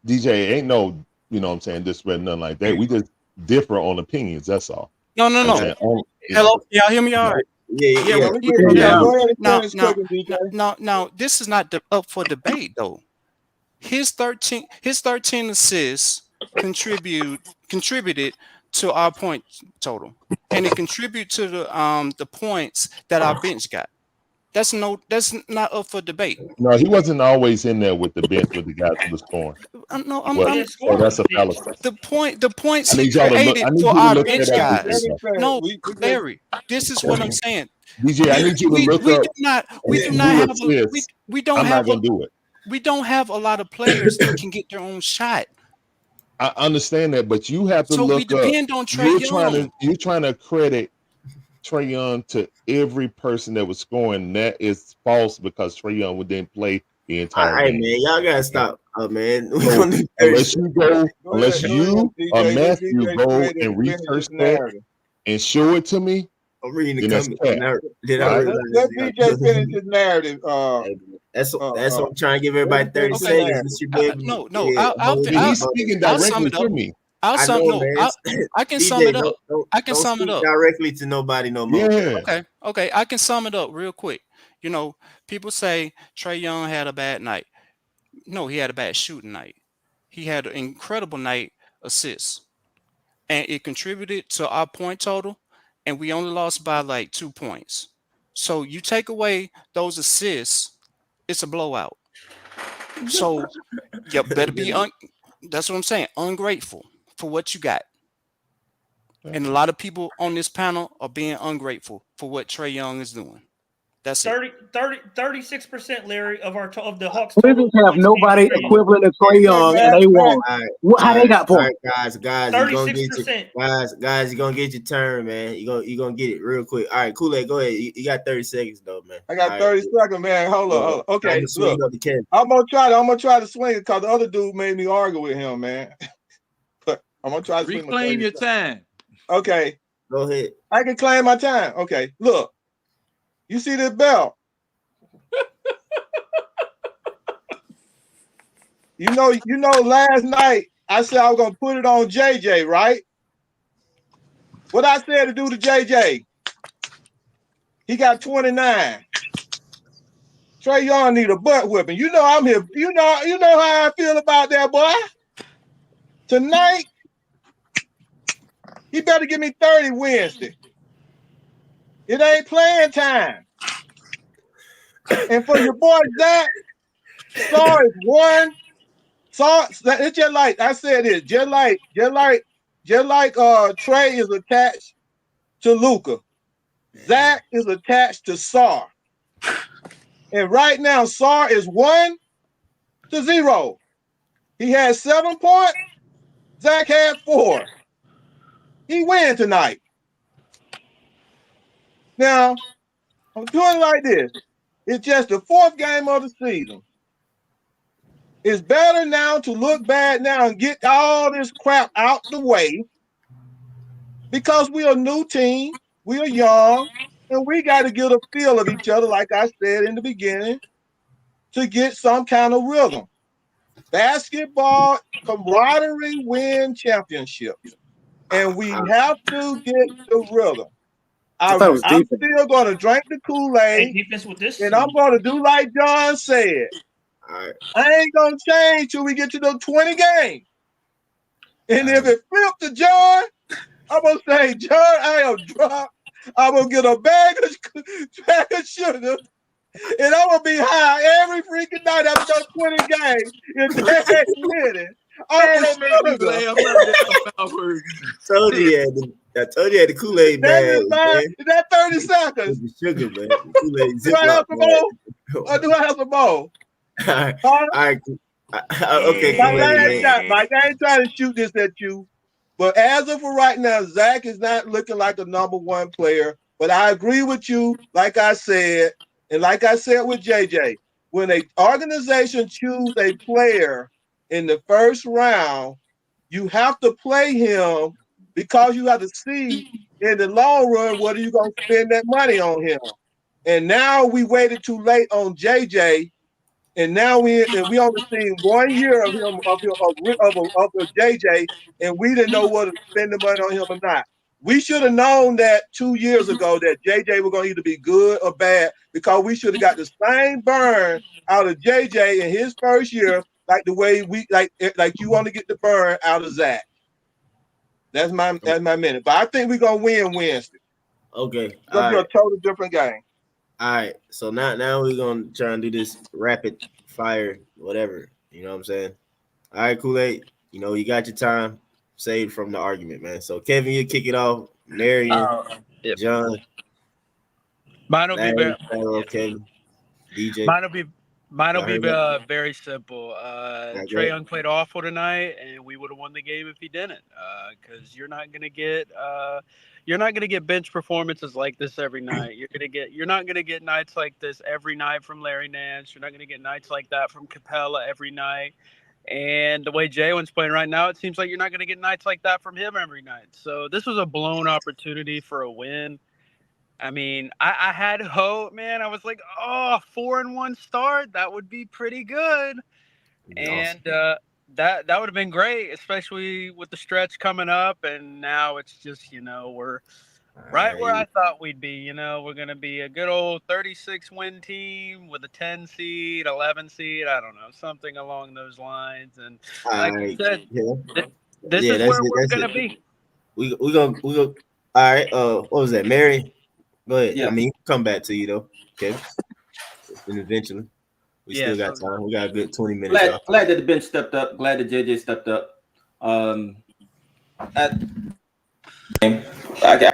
DJ, ain't no, you know what I'm saying, disrespect, nothing like that. We just differ on opinions, that's all. No. Hello, y'all hear me all right? Yeah. Now, this is not up for debate though. His 13 assists contributed to our point total, and it contributed to the points that our bench got. That's not up for debate. No, he wasn't always in there with the bench with the guys who was scoring. So that's a fallacy. The points I he need y'all to created I need for you to our look bench that up, guys. DJ. No, Larry, this is what I'm saying. DJ, I need you to look up. We don't I'm have not gonna do it. We don't have a lot of players that can get their own shot. I understand that, but you have to So look we depend up. on Trey Young. You're trying to credit Trey Young to every person that was scoring. That is false because Trey Young didn't play the entire game. Man, y'all gotta stop, man. So, unless you or Matthew go and research that and show it to me, I'm reading the then that's comments. Let DJ finish his narrative. That's what I'm trying to give everybody 30 seconds. He's speaking directly to me. I can sum it up. I can sum it up directly to nobody no more. Yeah. Okay. I can sum it up real quick. People say Trey Young had a bad night. No, he had a bad shooting night. He had an incredible night assists, and it contributed to our point total. And we only lost by like 2 points. So you take away those assists, it's a blowout. So you better be that's what I'm saying, ungrateful for what you got. And a lot of people on this panel are being ungrateful for what Trey Young is doing. That's it. 36%, Larry, of the Hawks Wizards total have points came nobody from Trey Young. equivalent to Trey Young, and they won. All right, How they got all right, points? guys, you're gonna get 36%. guys, you're gonna get your turn, man. You're gonna get it real quick. All right, Kool-Aid, go ahead. You got 30 seconds though, man. I got 30 seconds, man. Hold on. Okay, look. I'm gonna try to swing it because the other dude made me argue with him, man. But I'm gonna try to swing my Reclaim 30 your seconds. time. Okay. Go ahead. I can claim my time. Okay, look. You see this belt? You know, last night I said I was gonna put it on JJ, right? What I said to do to JJ? He got 29. Trey Young need a butt whipping. You know I'm here. You know how I feel about that, boy. Tonight, he better give me 30 Wednesday. It ain't playing time. And for your boy Zach, Star is one. Star, it's just like I said it, just like Trey is attached to Luka. Zach is attached to Sar. And right now, Sar is 1-0. He had 7 points. Zach had 4. He win tonight. Now, I'm doing it like this. It's just the 4th game of the season. It's better now to look bad now and get all this crap out the way because we're a new team, we are young, and we got to get a feel of each other, like I said in the beginning, to get some kind of rhythm. Basketball, camaraderie win championships. And we have to get the rhythm. I'm still going to drink the Kool-Aid, defense with this and I'm going to do like John said. All right. I ain't going to change till we get to the 20 games. And if it flipped to John, I'm going to say, John, I am drunk. I'm going to get a bag of sugar, and I'm going to be high every freaking night after those 20 games. If they ain't winning, I'm Don't make me laugh right now, Told you I told you had the Kool-Aid bag. Is that 30 seconds? The sugar, man. Kool-Aid Do I have Ziploc some bag. more? Or do I have some more? All right. Okay, Kool-Aid, man. Mike, I ain't trying to shoot this at you. But as of for right now, Zach is not looking like the number 1 player. But I agree with you, like I said, and like I said with JJ, when an organization choose a player in the first round, you have to play him because you have to see in the long run whether you're going to spend that money on him. And now we waited too late on JJ, and now we only seen 1 year of him of JJ, and we didn't know whether to spend the money on him or not. We should have known that 2 years ago that JJ was going to either be good or bad because we should have got the same burn out of JJ in his first year, like the way we like you want to get the burn out of Zach. That's my minute. But I think we're gonna win Wednesday. Okay. It's gonna be a totally different game. All right. So now we're gonna try and do this rapid fire, whatever. You know what I'm saying? All right, Kool-Aid. You know, you got your time saved from the argument, man. So Kevin, you kick it off. Marion, John. Mine will be very, Kevin, DJ. Mine will be very simple. Trey Young played awful tonight, and we would have won the game if he didn't. Because you're not gonna get bench performances like this every night. You're not gonna get nights like this every night from Larry Nance. You're not gonna get nights like that from Capella every night. And the way Jalen's playing right now, it seems like you're not gonna get nights like that from him every night. So this was a blown opportunity for a win. I mean, I had hope, man. I was like, 4-1 start. That would be pretty good. And that would have been great, especially with the stretch coming up. And now it's just, we're right where I thought we'd be. We're going to be a good old 36-win team with a 10 seed, 11 seed. I don't know, something along those lines. And like you said, this is where we're going to be. We go. All right. What was that, Mary? Go ahead. Yeah. I mean, come back to you though. Okay. And eventually, we still got time. We got a good 20 minutes. Glad that the bench stepped up. Glad that JJ stepped up. I can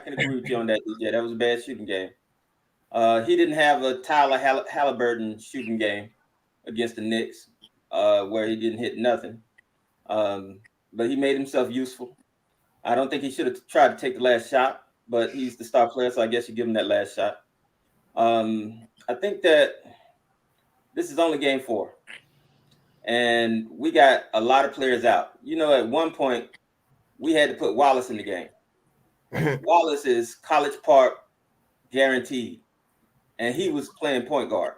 agree with you on that, DJ. That was a bad shooting game. He didn't have a Tyler Halliburton shooting game against the Knicks, where he didn't hit nothing. But he made himself useful. I don't think he should have tried to take the last shot, but he's the star player, so I guess you give him that last shot. I think that this is only game 4, and we got a lot of players out. You know, at one point, we had to put Wallace in the game. Wallace is College Park guaranteed, and he was playing point guard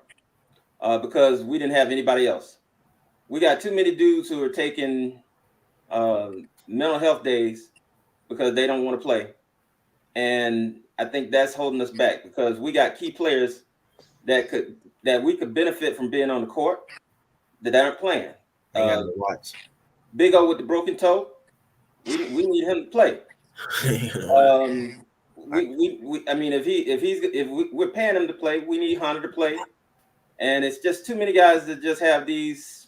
because we didn't have anybody else. We got too many dudes who are taking mental health days because they don't want to play. And I think that's holding us back because we got key players that we could benefit from being on the court that aren't playing. Watch. Big O with the broken toe, we need him to play. I mean, if we're paying him to play, we need Hunter to play. And it's just too many guys that just have these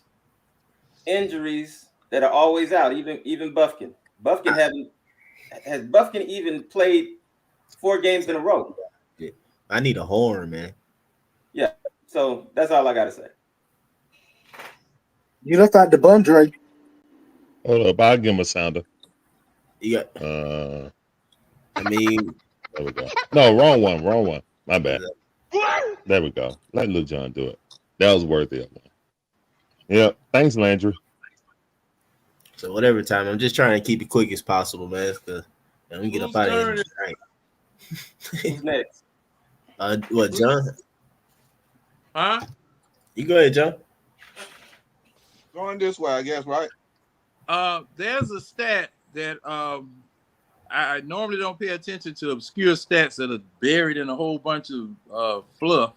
injuries that are always out. Even Buffkin. Has Buffkin even played 4 games in a row? I need a horn, man. Yeah. So that's all I gotta say. You left out the bum, Dre. Hold up, I'll give him a sounder. Yeah. I mean, there we go. No, wrong one. My bad. There we go. Let Lil John do it. That was worthy of one. Yep. Thanks, Landry. So whatever time, I'm just trying to keep it quick as possible, man. Cause let me get up out of here. Right. Who's next? What, John? Huh? You go ahead, John. Going this way, I guess, right? There's a stat that I normally don't pay attention to obscure stats that are buried in a whole bunch of fluff.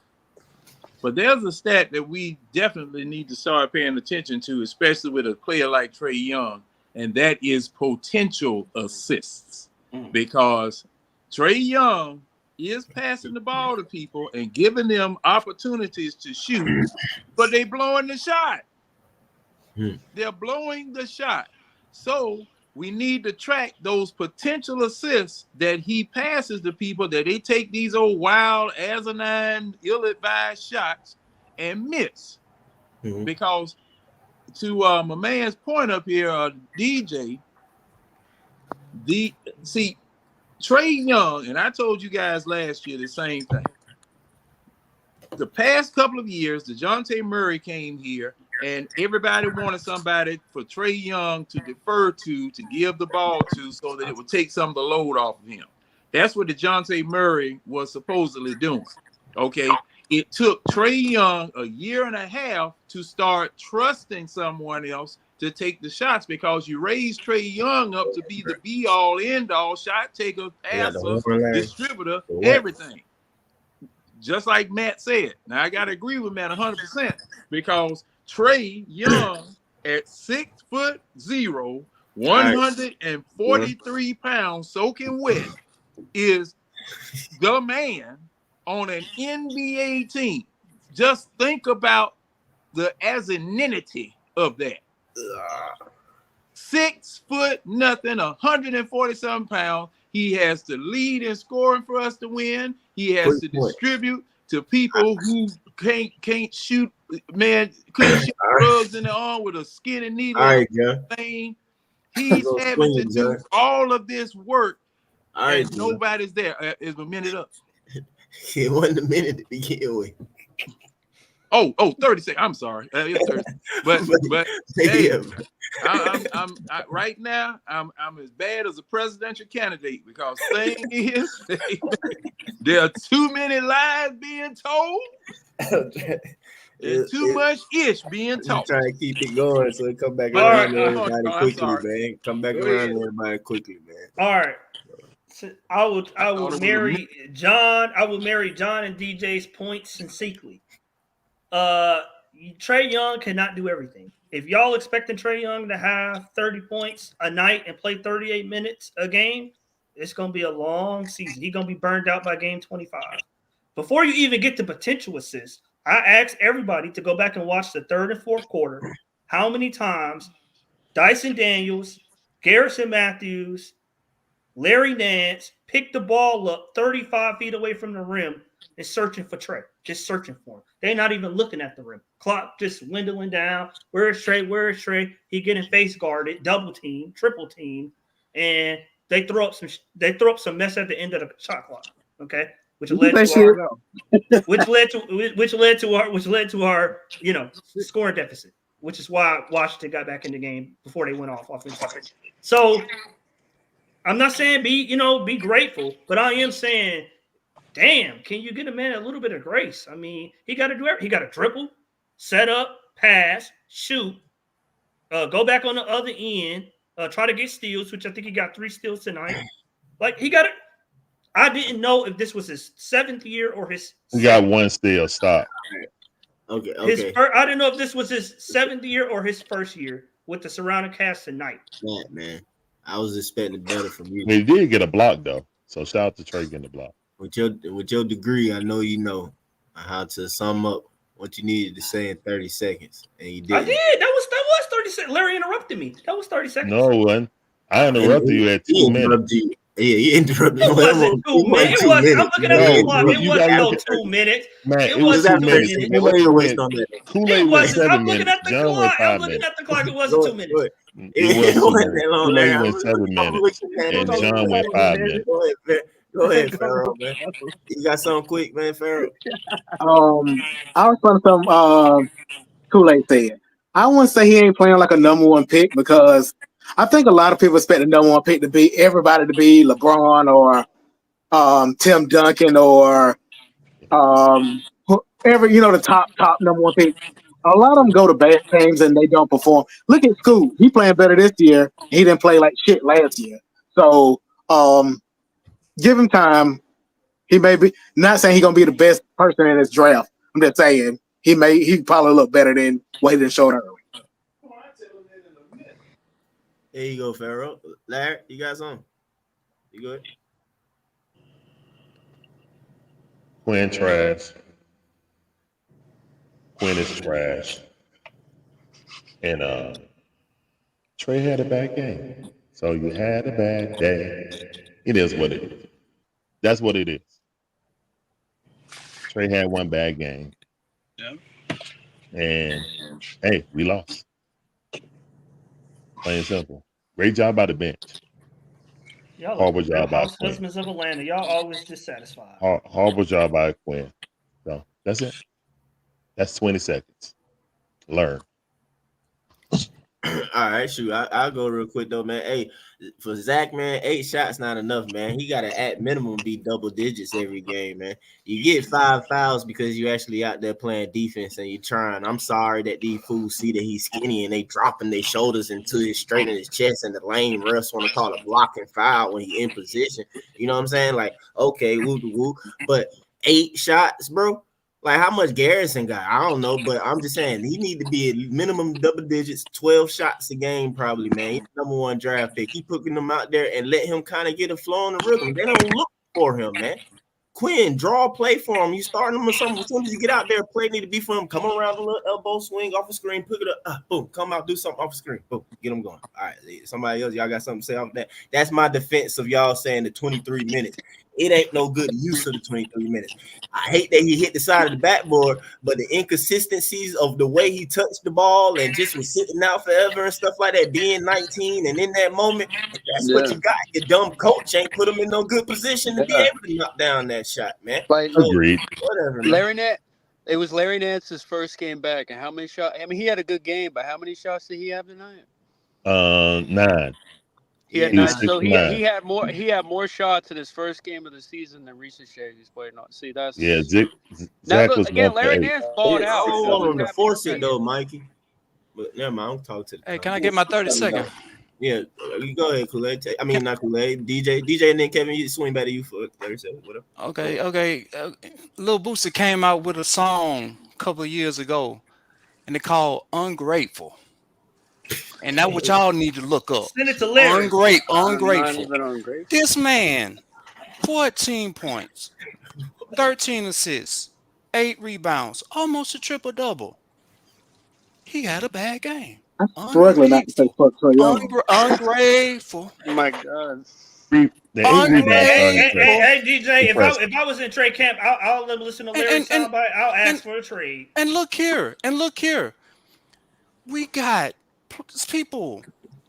But there's a stat that we definitely need to start paying attention to, especially with a player like Trey Young, and that is potential assists. Because Trey Young is passing the ball to people and giving them opportunities to shoot, but they're blowing the shot. They're blowing the shot. So we need to track those potential assists that he passes to people, that they take these old wild, asinine, ill-advised shots and miss. Because to my man's point up here, DJ, Trey Young, and I told you guys last year the same thing. The past couple of years, DeJounte Murray came here, and everybody wanted somebody for Trey Young to defer to give the ball to, so that it would take some of the load off of him. That's what DeJounte Murray was supposedly doing. Okay, it took Trey Young a year and a half to start trusting someone else to take the shots, because you raised Trey Young up to be the be-all, end-all shot taker, passer, distributor, everything. Just like Matt said. Now, I got to agree with Matt 100%, because Trey Young at 6'0", 143 pounds, soaking wet, is the man on an NBA team. Just think about the asininity of that. 6'0", 147 pounds. He has to lead in scoring for us to win. He has to distribute to people who can't shoot. Man, couldn't shoot drugs in the arm with a skinny needle. All right, yeah. Thing. He's having to do all of this work, and nobody's there. Is a minute up? It wasn't a minute to begin with. Oh, 30 seconds. I'm sorry. It's 30. But hey, I'm right now, I'm as bad as a presidential candidate, because thing is, there are too many lies being told. And too much ish being taught. Trying to keep it going so it come back around to everybody quickly, man. Come back around to everybody quickly, man. All right. So I will marry John. I will marry John and DJ's points sincerely. Trey Young cannot do everything. If y'all expecting Trey Young to have 30 points a night and play 38 minutes a game, it's going to be a long season. He's going to be burned out by game 25. Before you even get to potential assists, I asked everybody to go back and watch the third and fourth quarter. How many times Dyson Daniels, Garrison Matthews, Larry Nance picked the ball up 35 feet away from the rim is searching for Trey, just searching for him. They're not even looking at the rim. Clock just dwindling down. Where's Trey? Where's Trey? He getting face guarded, double team, triple team, and they throw up some mess at the end of the shot clock. Okay, which led to our scoring deficit, which is why Washington got back in the game before they went off offensively. So I'm not saying be grateful, but I am saying, damn, can you get a man a little bit of grace? I mean, he got to do everything. He got to dribble, set up, pass, shoot, go back on the other end, try to get steals, which I think he got 3 steals tonight. Like he got it. I didn't know if this was his 7th year or his. He got 1 steal. Stop. Okay. I didn't know if this was his 7th year or his 1st year with the surrounding cast tonight. Man, I was expecting better from you. He did get a block though, so shout out to Trey getting the block. With your degree, I know you know how to sum up what you needed to say in 30 seconds, and you did. I did. That was 30 seconds. Larry interrupted me. That was 30 seconds. No one. I interrupted you at 2 minutes. Yeah, he interrupted. It wasn't 2 minutes. I'm looking at the clock. It wasn't no 2 minutes. Man, it was 2 minutes. Kool-Aid was 7 minutes. John went 5 minutes. I'm looking at the clock. It wasn't 2 minutes. It was 2 minutes. Kool-Aid went 7 minutes, and John went 5 minutes. Go ahead, Pharaoh, man. You got something quick, man, Pharaoh? I was fun some Kool-Aid said. I wouldn't say he ain't playing like a number 1 pick because I think a lot of people expect the number 1 pick to be everybody to be LeBron or Tim Duncan or whoever, the top number 1 pick. A lot of them go to bad teams and they don't perform. Look at Scoot. He playing better this year. He didn't play like shit last year. So give him time. He may be not saying he's gonna be the best person in this draft. I'm just saying he probably look better than what he did showed early. There you go, Pharaoh. Larry, you got something? You good? Quinn trash. Quinn is trash. And Trey had a bad game. So you had a bad day. It is what it is. That's what it is. Trey had 1 bad game. Yeah. And hey, we lost. Plain and simple. Great job by the bench. Y'all horrible job by Quinn. Husbands of Atlanta. Y'all always dissatisfied. Horrible job by Quinn. So that's it. That's 20 seconds. Learn. All right, shoot. I'll go real quick though, man. Hey, for Zach, man, 8 shots not enough, man. He got to at minimum be double digits every game, man. You get 5 fouls because you actually out there playing defense and you're trying. I'm sorry that these fools see that he's skinny and they dropping their shoulders into his straight in his chest, and the lame refs want to call a blocking foul when he in position. You know what I'm saying? Like, okay, woo, but 8 shots, bro. Like, how much Garrison got? I don't know, but I'm just saying he need to be at minimum double digits, 12 shots a game probably, man. He's the number 1 draft pick. He putting them out there and let him kind of get a flow on the rhythm. They don't look for him, man. Quinn, draw a play for him. You starting him or something. As soon as you get out there, play need to be for him. Come around a little elbow swing off the screen, pick it up. Boom, come out, do something off the screen. Boom, get him going. All right, somebody else, y'all got something to say on that? That's my defense of y'all saying the 23 minutes. It ain't no good use of the 23 minutes. I hate that he hit the side of the backboard, but the inconsistencies of the way he touched the ball and just was sitting out forever and stuff like that, being 19 and in that moment, that's what you got. Your dumb coach ain't put him in no good position to be able to knock down that shot, man. Like, agreed. Whatever. Larry Nance. It was Larry Nance's first game back, and how many shots? I mean, he had a good game, but how many shots did he have tonight? 9. He had 9. So he had more. He had more shots in his first game of the season than recent shares he's played. Not see that's Zach was again. Larry Nance balled out. I don't want him to force it though, Mikey. But never mind. I'm talking to the. Hey, can I get my 30 seconds? Yeah, you go ahead, Kool-Aid. I mean, not Kool-Aid. DJ, and then Kevin, you swing back to you for 30 seconds. Whatever. Okay. Lil Boosie came out with a song a couple of years ago, and they called "Ungrateful." And that's what y'all need to look up. Send it to Larry. Ungrateful. This man, 14 points, 13 assists, 8 rebounds, almost a triple-double. He had a bad game. I'm struggling not to say fuck Trey Young. Ungrateful. Oh my God. The 8 rebounds are impressive. Hey, DJ, Impressive. if I was in Trey camp, I'll listen to Larry soundbite. I'll ask for a trade. And look here, we got people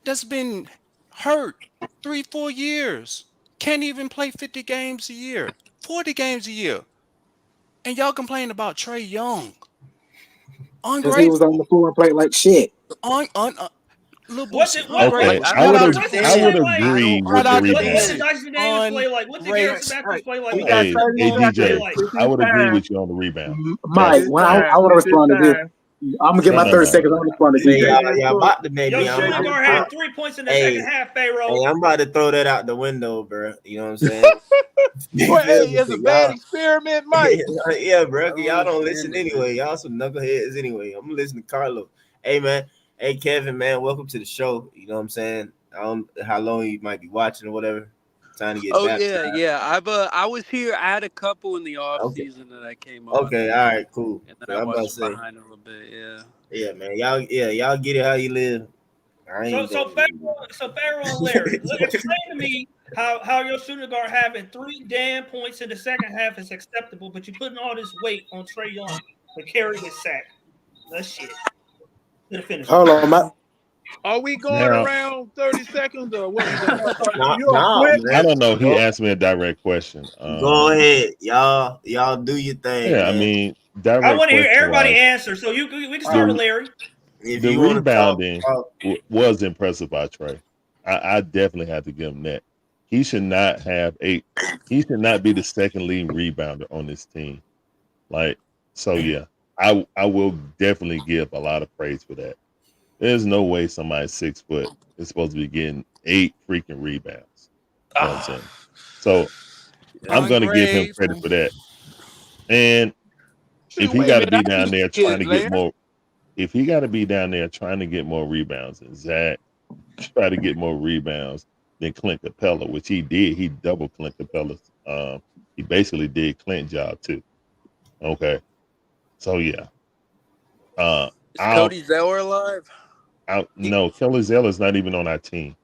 that's been hurt 3-4 years, can't even play 50 games a year, 40 games a year, and y'all complain about Trey Young. Because he was on the floor and played like shit. Little What's Okay, I would agree with the rebound. What did Dyson Daniels play like? What did Garrison Matthews play like? Hey, DJ, I would agree with you on the rebound. Mike, when I want to respond to this, I'm gonna get my 30 seconds. I'm gonna respond to DJ. Y'all about to make me. Your shooting guard had 3 points in the second half, Pharaoh. Hey, I'm about to throw that out the window, bro. You know what I'm saying? Well, hey, it's a bad experiment, Mike. Yeah, bro. Y'all don't listen anyway. Y'all some knuckleheads anyway. I'm gonna listen to Carlo. Hey, man. Hey, Kevin, man. Welcome to the show. You know what I'm saying? I don't know how long you might be watching or whatever. Trying to get back. Yeah. I was here. I had a couple in the off season that I came on. Okay, all right, cool. And then I was behind a little bit. Yeah, man. Y'all get it how you live. So Pharaoh and Larry, explain to me how your shooting guard having 3 damn points in the second half is acceptable, but you putting all this weight on Trey Young to carry his sack. That's shit. To the finish. Hold on, Are we going around 30 seconds or what? I don't know. He asked me a direct question. Go ahead, y'all do your thing. Yeah, man. I mean, direct. I want to hear everybody answer. So we can start with Larry. The rebounding was impressive by Trey. I definitely have to give him that. He should not have he should not be the second leading rebounder on this team. Yeah, I will definitely give a lot of praise for that. There's no way somebody 6 foot is supposed to be getting 8 freaking rebounds. You know what I'm saying? So I'm going to give him credit for that. And if he got to be down there trying to get more, if he got to be down there trying to get more rebounds, and Zach try to get more rebounds than Clint Capella, which he did. He doubled Clint Capella's. He basically did Clint's job too. Okay, so yeah. Is Cody Zeller alive? No, Kelly Zeller's not even on our team.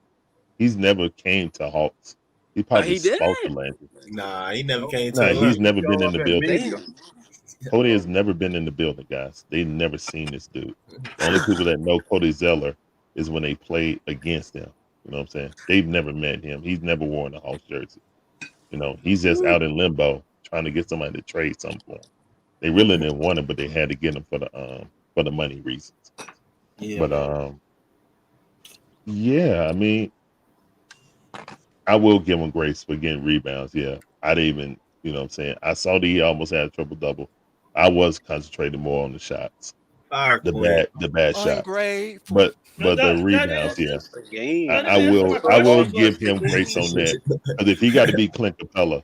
He's never came to Hawks. He probably spoke to Landry. Nah, he never came to. Nah, he's never been in the building. Cody has never been in the building, guys. They've never seen this dude. The only people that know Cody Zeller is when they play against him. You know what I'm saying? They've never met him. He's never worn a Hawks jersey. You know, he's just out in limbo trying to get somebody to trade something for him. They really didn't want him, but they had to get him for the money reasons. Yeah. But yeah, I mean, I will give him grace for getting rebounds. Yeah, I didn't even, you know what I'm saying? I saw that he almost had a triple-double. I was concentrating more on the shots. The bad shot. But the rebounds, yeah. I will give him grace on that. Because if he got to be Clint Capella,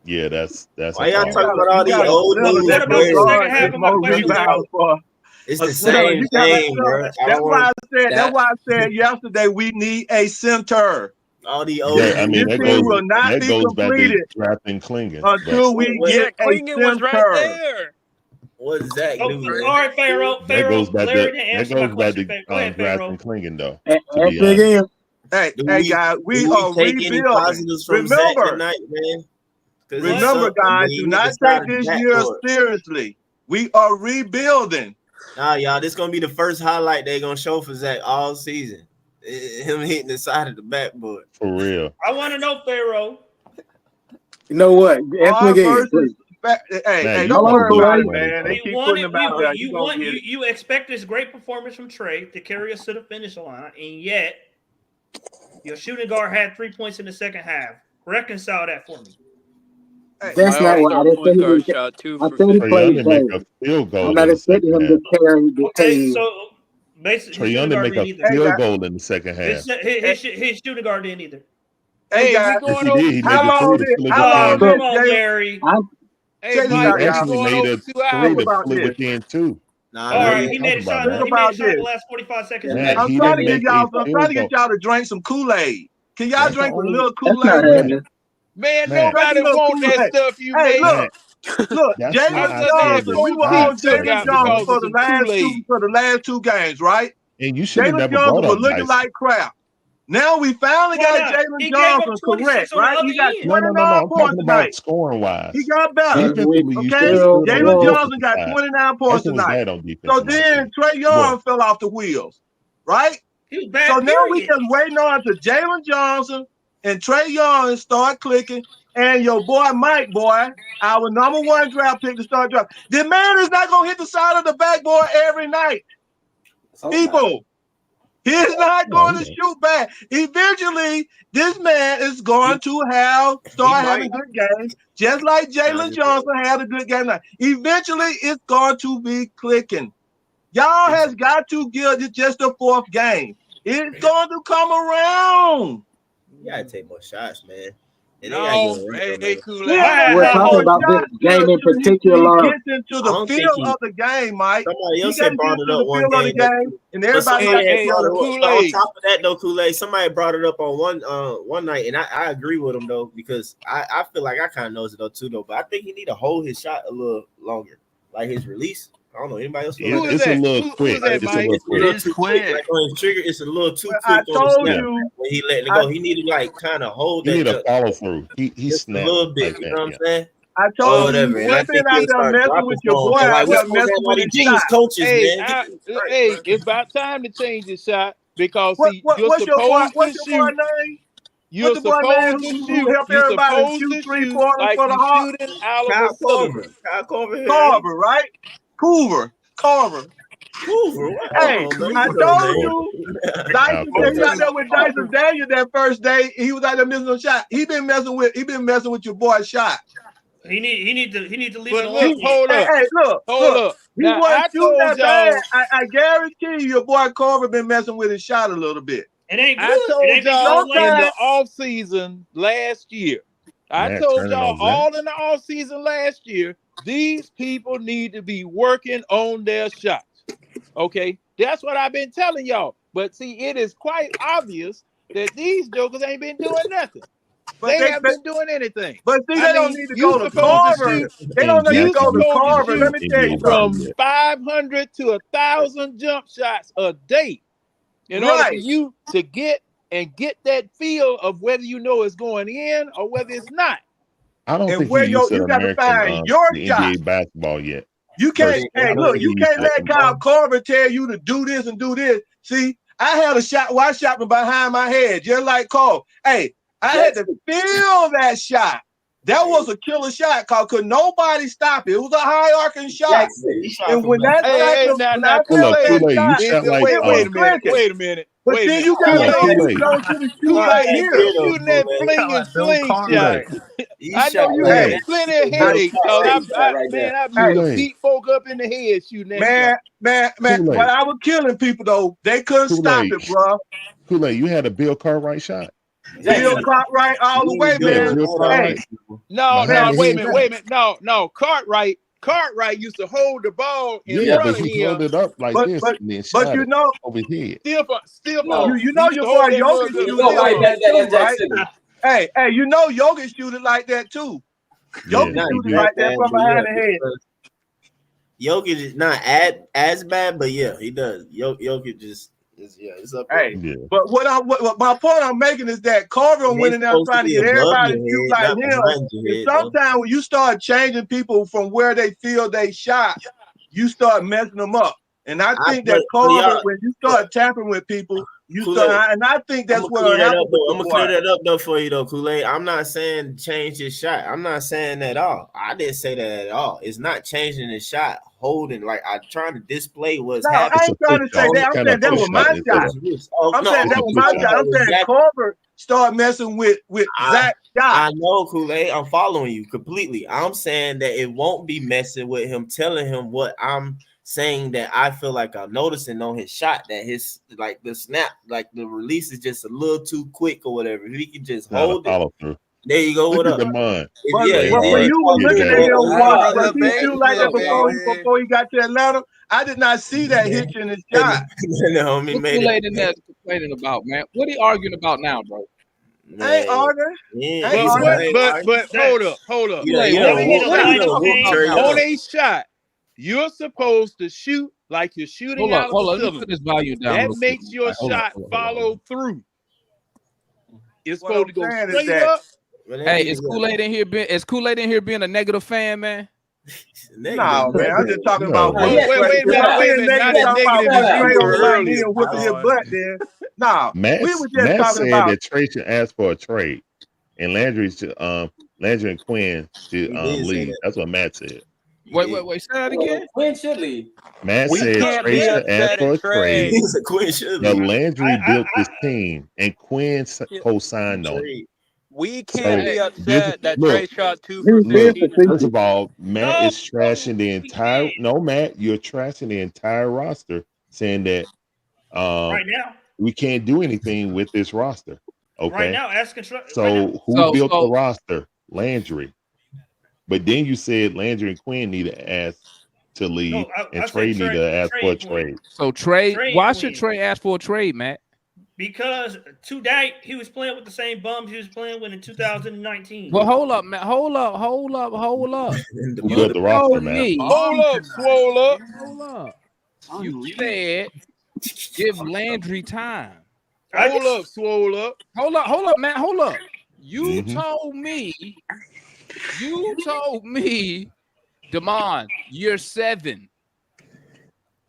yeah, that's why y'all talking about all these old dudes? What about the second half of my question? It's the same thing, bro. That's why I said yesterday we need a center. All the old this team will not be completed drafting Klingon until we get a Klingon was right there. What does that do? All right, Pharaoh. That goes back to drafting Klingon, though. Hey, guys, we are rebuilding. Remember, guys, do not take this year seriously. We are rebuilding. Nah, y'all, this gonna be the first highlight they're gonna show for Zach all season. Him hitting the side of the backboard. For real. I want to know, Pharaoh. You know what? Hey, don't worry about it, man. They keep putting them out there. You expect this great performance from Trey to carry us to the finish line, and yet your shooting guard had 3 points in the second half. Reconcile that for me. That's not what I didn't say. I said he played great. I'm not expecting him to carry the team. So basically, Trey Young didn't make a field goal in the second half. His shooting guard didn't either. Hey, guys, how long did Larry? Hey, Mike, actually made a 3 to flip within 2. All right, he made a shot. He made a shot in the last 45 seconds. I'm trying to get y'all to drink some Kool-Aid. Can y'all drink a little Kool-Aid? Man, nobody want that stuff you made. Look, Jalen Johnson. We were on Jalen Johnson for the last 2 games, right? And you should have Jalen never Johnson brought was up looking like crap. Now we finally Why got not? Jalen He gave up Johnson 26 correct, on the right? other He got end. No. 29 I'm points talking tonight. about scoring He wise. got better. Defensively, you Okay, still on the Jalen Johnson defensive got side. 29 points Actually was tonight. bad on defense So tonight. then Trey Young fell off the wheels, right? He was bad, So now we period. just waiting on to Jalen Johnson and Trey Young start clicking, and your boy Mike, boy, our number 1 draft pick to start drafting. The man is not gonna hit the side of the backboard every night. People, he's not going to shoot back. Eventually, this man is going to start having good games, just like Jalen Johnson had a good game tonight. Eventually, it's going to be clicking. Y'all has got to give it just the 4th game. It's going to come around. You gotta take more shots, man. And No, hey, Kool-Aid. We're talking about this game in particular. He gets into the field of the game, Mike. Somebody else He got had to brought get it to up the one field of the game. game, and But everybody somebody got had brought it up. But on Kool-Aid. top of that, though, Kool-Aid, somebody brought it up on one night, and I agree with him though, because I feel like I kind of knows it though too though. But I think he need to hold his shot a little longer, like his release. I don't know. Anybody else feel like It's that? a little quick. Like, It's a little it's a little quick. too quick. Like on his trigger, it's a little too Well, quick I on the told snap you. when he letting it go. He need to like kind of hold You that need a jump follow through. He just a snapped little bit. like You that. know what I'm saying? I Or told you, whatever. And I you've been think out he'll there start messing dropping with your for him. boy But out like there West Coast messing had all with these his genius shot. coaches, man. Hey, it's about time to change his shot because What, see, what, you're what's your boy? supposed What's to your boy shoot. name? You're What's the boy name supposed to who shoot. help You're everybody supposed shoot to 3 shoot pointers like for the you Hawks? shooting out of Kyle a cylinder. Korver here, ain't Carver, right? Carver. he? Hoover. Hold Hey, on, man. I You know, told man. you, Dyson said he out there with Dyson Daniel that first day. He was out there missing a shot. He been messing with your boy's shot. He need to leave it But alone. look, hold up. Hey, look. Hold up. He Now wasn't I shooting told that bad. y'all. I guarantee you, your boy Carver been messing with his shot a little bit. It ain't good. I It told ain't been y'all good in lately. the off season last year. I Matt told turning y'all on Zach. all in the off season last year. These people need to be working on their shots. Okay, that's what I've been telling y'all. But see, it is quite obvious that these jokers ain't been doing nothing. But They haven't been doing anything. But see, I they don't mean, need to you go to supposed to Carver. shoot. They don't need to You go to supposed to Carver. Let me shoot tell you from something. 500 to 1,000 jump shots a day in order for Right. you to get that feel of whether you know it's going in or whether it's not. I don't And think where he used to you got to American find your the shot. NBA basketball yet. You can't. Personally, I Hey, don't look, think you he can't used let to. Kyle Carver tell you to do this and do this. See, I had a shot. Well, I shot from behind my head, just like Cole. Hey, I had to feel that shot. That was a killer shot, cause could nobody stop it. It was a high arcing shot. And when that Hey, when now I felt that Kool-Aid, you shot, sound like it was clicking. wait a minute. But Wait a then minute. you gotta know you Kool-Aid. go to the shoot Kool-Aid, right here. you shooting that fling and slingshot. I know you Hey, get plenty of headaches because I used to beat folk up in the head shooting that shot. Man, Kool-Aid. but I was killing people though. They couldn't stop Kool-Aid. it, bro. Kool-Aid, you had a Bill Cartwright shot. Bill Cartwright all the way, You had a man. Bill Cartwright. No, Behind wait a his minute. No. Cartwright used to hold the ball in Yeah, front but of he him. held it up like this and then But shot you it know, over his head. Still you know your boy Jokic shoot it like that too, right? Hey, you know Jokic shoot it like that too. Jokic shoot it like that from behind the head. Jokic is not as bad, but yeah, he does. Jokic just it's up there. Hey, but what my point I'm making is that Carver went in there trying to get everybody to shoot like him. And sometimes when you start changing people from where they feel they shot, you start messing them up. And I think that Carver, when you start tapping with people, you start, and I think that's what happened. I'm gonna clear that up though for you though, Kool-Aid. I'm not saying change his shot. I'm not saying that at all. I didn't say that at all. It's not changing his shot, holding like I'm trying to display what's happening. I ain't trying to say that. I'm saying that was my shot. I'm saying that was my shot. I'm saying Carver started messing with Zach's shot. I know, Kool-Aid. I'm following you completely. I'm saying that it won't be messing with him, telling him what I'm saying that I feel like I'm noticing on his shot that his like the snap, like the release is just a little too quick or whatever. If he can just hold it. There you go. Look What at up? the mind. But when you were looking at him, was he shoot like that before he got to Atlanta? I did not see that hitch in his shot. No, he What made Kool-Aid it. in there complaining about, man? What are you arguing about now, bro? I ain't arguing. But hold up. On a shot, you're supposed to shoot like you're shooting out of a cylinder. Let me put this volume down. That makes your shot follow through. It's What supposed I'm to go saying is straight that up. Hey, is Kool-Aid in here? Is Kool-Aid in here being a negative fan, man? no, man. I'm just talking about No. what. Wait a If I'm being minute. Not negative, as talking about negative when as you Trey on were the line, me earlier, and whooping his boy. butt. Then no, we were just Matt talking said about. that Trey should ask for a trade, and Landry and Quinn should leave. That's what Matt said. Wait. Say that again. Quinn should leave. Matt We said can't Trey be should ask upset for at a trade. Trey. Quinn should But leave. Landry built this team, and Quinn Yeah. co-signed on it. We So can't be upset that look, Trey shot 2 for 15. first of all, Matt No, is trashing the entire. No, Matt, you're trashing the entire roster, saying that right now. we can't do anything with this roster. Okay. Right now, as construct. So Right now. who built the roster? Landry. But then you said Landry and Quinn need to ask to leave, and I Trey said need to ask for a and Quinn. trade. So Trey, why and should Quinn. Trey ask for a trade, Matt? Because today he was playing with the same bums he was playing with in 2019. Well, hold up, Matt. Hold up. Who built the roster, Matt? Hold up, swole up. Hold up. You said give Landry time. Hold up, swole up. Hold up, Matt. Hold up. You Mhm. told me, Damon, year 7.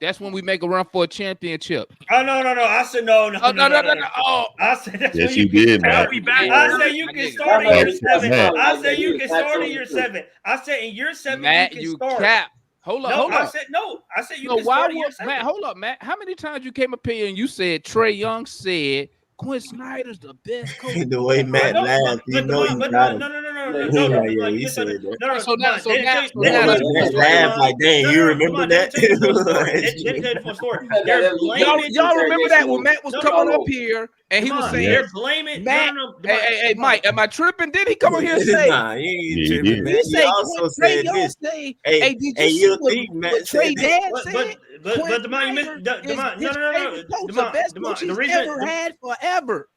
That's when we make a run for a championship. Oh no! I said no. Oh, I said that's Yes, when you did, can Matt. start. I said you can start in year 7. Matt. I said you can start in year 7. I said in year 7 Matt, you you can start. cap. Hold up. I said no. I said you So can why start in year would 7. Matt? Hold up, Matt. How many times you came up here and you said Trey Young said Quinn Snyder's the best coach? The way Matt laughed, you know he got him. No. Yeah, you said that. So now, Matt laughed like, dang, you remember that? Y'all remember that when Matt was coming up here and he was saying they're blaming Matt. Hey, Mike, am I tripping? Did he come over here and say? Nah, you ain't tripping, man. He He say also Trey said Young this. say, Hey, hey, did hey, you you see think Matt what Trey said Dad But said? Demond, you missed The best coach he's ever had forever.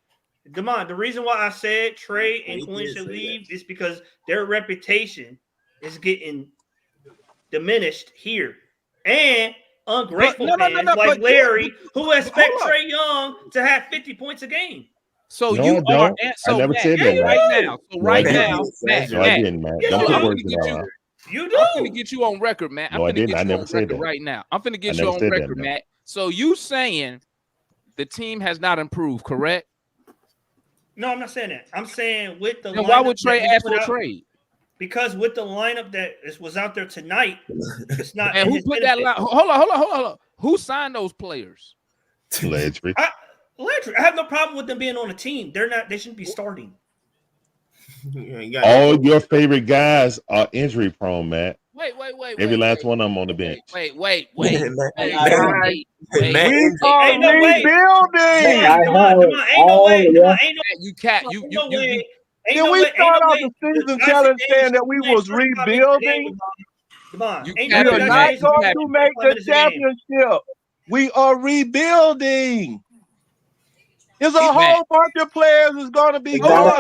Demond, the reason why I said Trey and Quinn should leave is because their reputation is getting diminished here. And ungrateful fans like Larry who expect Trey Young to have 50 points a game. So No, you I are. don't. I never Matt, said that, Matt. right now. So No, right I now, didn't. Matt. No, I didn't, Matt. Don't put words in my mouth. You do. I'm finna get you on record, Matt. No, I didn't. I never on said record that. right now. I'm finna I get you never on said that, record, Matt. Matt. So you saying the team has not improved, correct? No, I'm not saying that. I'm saying with the Then why would lineup Trey that we ask put for a out- trade? Because with the lineup that was out there tonight, it's not. And in who his put that benefit. line? Hold on. Who signed those players? Landry. Landry, I have no problem with them being on the team. They're not. They shouldn't be starting. All your favorite guys are injury prone, Matt. Wait. Every last one of them on the bench. Wait. We Ain't are no way. rebuilding. You cat. Ain't no way. Did we start off the season telling saying that we was rebuilding? Come on. You We are not going to make the championship. We are rebuilding. There's a whole bunch of players that's going to be gone.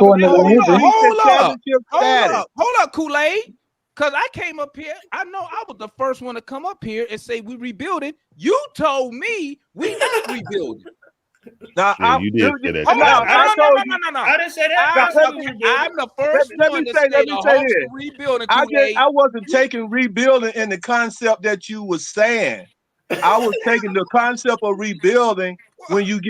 Hold up, Kool-Aid. Because I came up here. I know I was the first one to come up here and say we rebuilding. You told me we not rebuilding. Now, you did say that. No. I didn't say that. I'm the first one to say the rebuilding. I wasn't taking rebuilding in the concept that you were saying. I was taking the concept of rebuilding when you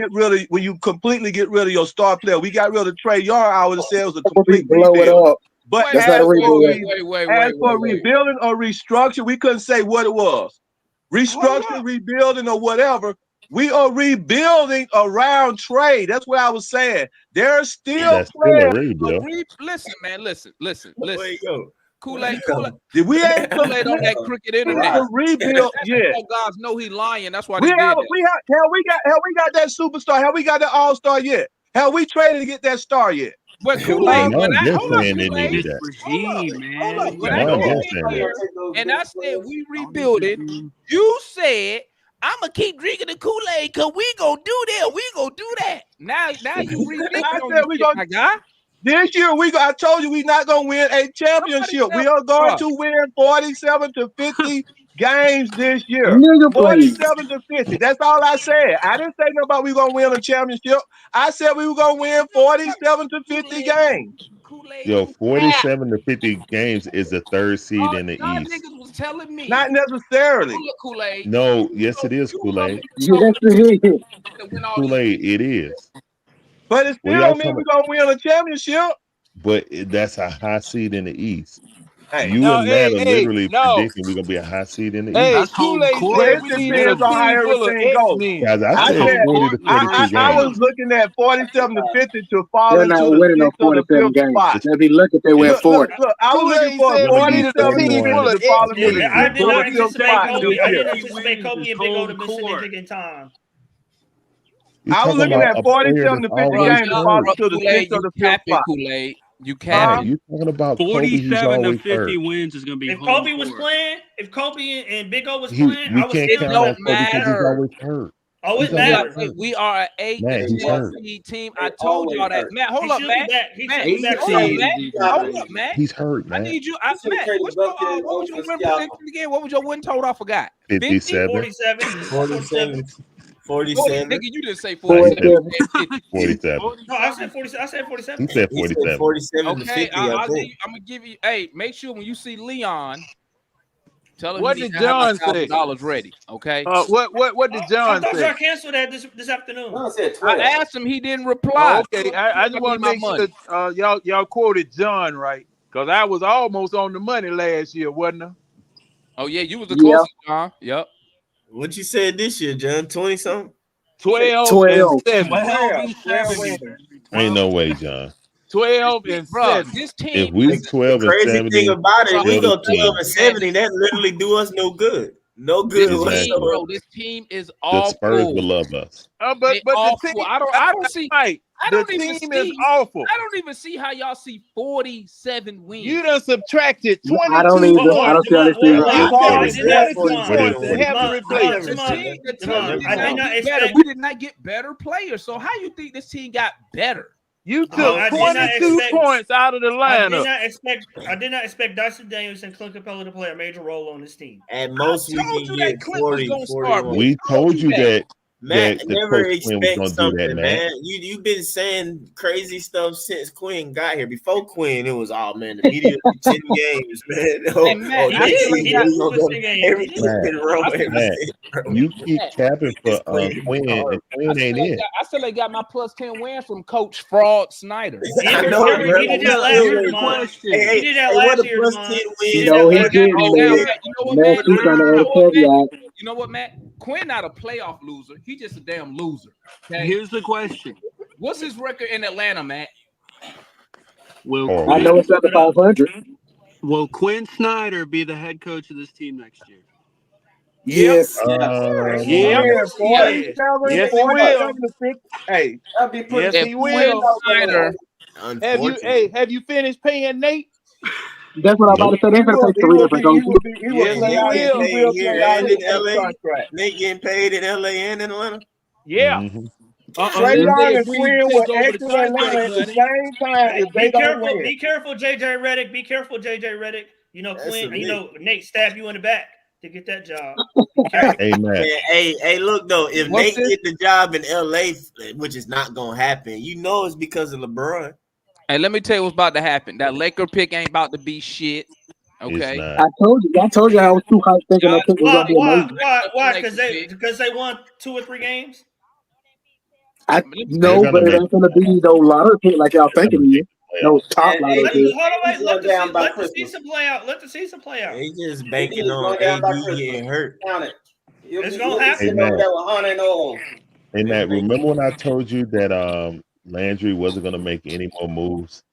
completely get rid of your star player. We got rid of Trey Young. I would have said it was a complete rebuild. But as for rebuilding or restructure, we couldn't say what it was. Restructuring, rebuilding, or whatever. We are rebuilding around Trey. That's what I was saying. There's still players. Listen, man. Listen. Kool-Aid. We ain't Kool-Aid on that crooked internet. Rebuild, yeah. Guys know he lying. That's why We they did got that superstar. Have we got that all-star yet? Have we traded to get that star yet? But Kool-Aid, No, when I I'm hold up, saying they Kool-Aid, needed that. hold up. When No, I I'm came just saying in here that. and I said we rebuilding, you said I'ma keep drinking the Kool-Aid because we gonna do that. We gonna do that. Now you rethinking on your shit, my guy. This year I told you we're not gonna win a championship. We are going to win 47 to 50 games this year. Nigga, please. 47 to 50. That's all I said. I didn't say nobody we gonna win a championship. I said we were gonna win 47 to 50 games. Yo, 47 to 50 games is the third seed in the Y'all East. niggas was telling me. Not necessarily. Look, Kool-Aid. No, yes, it is Kool-Aid. Yes, it is. Kool-Aid, it is. But it Well, still y'all mean talking we're gonna win a championship. But that's a high seed in the East. Hey, You No, and Matt are hey, literally no. predicting we're gonna be a high seed in the Hey, East. Kool-Aid well, said it we needed a depends on how team full of everything goes. X-Men. Guys, I I said said 40 to 42 I was games. looking at 47 to 50 to fall They're into not the winning no 6th or the 47 5th games. spot. They'd be lucky if they win Look, 40. I was looking Kool-Aid for said we 40, needed a 47 to team 50 full of to fall into the X-Men. I 6th did or not the 5th anticipate spot Kobe. this I year. didn't anticipate Kobe and Big O to miss significant time. You're I was talking looking about at a player 47 that's to 50 always games to Y'all, fall hurt. into the Kool-Aid, 6th or you the 5th capping, spot. Kool-Aid. You Matt, capping. you're talking about Kobe, who's 47 to always 50 hurt. wins is going to be If home Kobe was court. playing, if Kobe and Big O was We playing, I would can't It still count on don't Kobe because he's matter. always hurt. Oh, He's it We are, always matters. hurt. we are an 8 Matt, to he's 10 hurt. seed team. I told y'all that. Matt, He hold up, should be Matt. back. He Matt, should be back hold up, soon. Matt. Hold up, Matt. He's hurt, I Matt. need you. Matt, what's your, what was your win prediction again? What was your win total? I forgot. 57. 47. 47. 40, 47. nigga, you didn't say He 47. said You said 50. 47. No, I said 47. I said He 47. said He said 47. 47 to Okay, 50, I I'll give think. you, I'm gonna give you. Hey, make sure when you see Leon, tell him What he did needs to have my John say? $1,000 ready. Okay. What did I John thought say? y'all canceled that this afternoon. No, I said I 12. asked him, he didn't reply. Oh, okay. I just want to make sure y'all quoted John right, because I was almost on the money last year, wasn't I? Oh yeah, you was the Yeah. closest, John. Yep. What you said this year, John? 20 something? 12 and 12. 7. 12 and 12 7. wins. Ain't no way, John. 12 and Bro, 7. this If team we is 12 and Crazy 70, thing about it, if we the go other 12 team, and 70, that literally do us no good. No this good team, Exactly. whatsoever. bro. This team is the Spurs awful. will love us. But They the awful. team, I don't see. right, I the don't even team is see. awful. I don't even see how y'all see 47 wins. You done subtracted I don't 22 either. I don't points. see how they see Well, it. I You called taking it did not. 22 that. points to help Jamon, replace the that. team Jamon, I did did not not get better. expect. We did not get better players. So how you think this team got better? You Jamon, took I did not 22 expect. points out of the lineup. I did not expect Dyson Daniels and Clint Capella to play a major role on this team. At most, we told can you that get Clint was 40, gonna start. 41. We told you that Matt that the never coach Quinn was expect gonna do that, something, Matt. man. You've been saying crazy stuff since Quinn got here. Before Quinn, it was all man. The media 10 games, man. Hey, Matt, Next season, He did we lose gonna us go. 10 games. Everything's been wrong I ever Matt, since, bro. you keep capping for It's Quinn. Quinn, and Quinn ain't in. I still ain't got my plus 10 wins from Coach Fraud Snyder. I know, bro. He did that last Still year, win. Jamon. Hey, He did that what last a year, plus Jamon. 10 He wins. did that No, he last didn't, Now, man. Matt, you know what, Matt, Matt? he's trying to add a caveat. You know what, Matt? Quinn not a playoff loser. He just a damn loser. Okay? Here's the question. What's his record in Atlanta, Matt? Will Oh. I know it's under 500. Will Quinn Snyder be the head coach of this team next year? Yes. Yeah. Yes, 47, Yes, he will. 47 to 50. Hey, That'd be Yes, If he Quinn will. Snyder, Have you finished paying Nate? That's what I'm about to say. They're going to take 3 different coaches. he will Yes, play he out. He will. will play Here out and his in LA. contract. Nate getting paid in LA and in Atlanta. Yeah. Mhm. Trey Unless they Young and agree Quinn to will take over the exit Atlanta contract at the money. same time if they Be don't careful. win. Be careful, JJ Redick. Be careful, JJ Redick. You know, That's Quinn. a You know, Nate stabbed you in the back to get that job. Hey, Matt. Hey, look though, if What's Nate this? get the job in LA, which is not gonna happen, you know it's because of LeBron. hey, let me tell you what's about to happen. That Laker pick ain't about to be shit. Okay. It's not. I told you I was too hyped thinking that pick was going to be amazing. Why? Because they won 2 or 3 games. No, but it ain't going to be no lottery pick like y'all thinking it is. No top lottery pick. Hold on, wait. Let the season play out. Let the season play out. He just banking on AD getting hurt. It's gonna happen. Hey, Matt. Hey, Matt, remember when I told you that Landry wasn't going to make any more moves?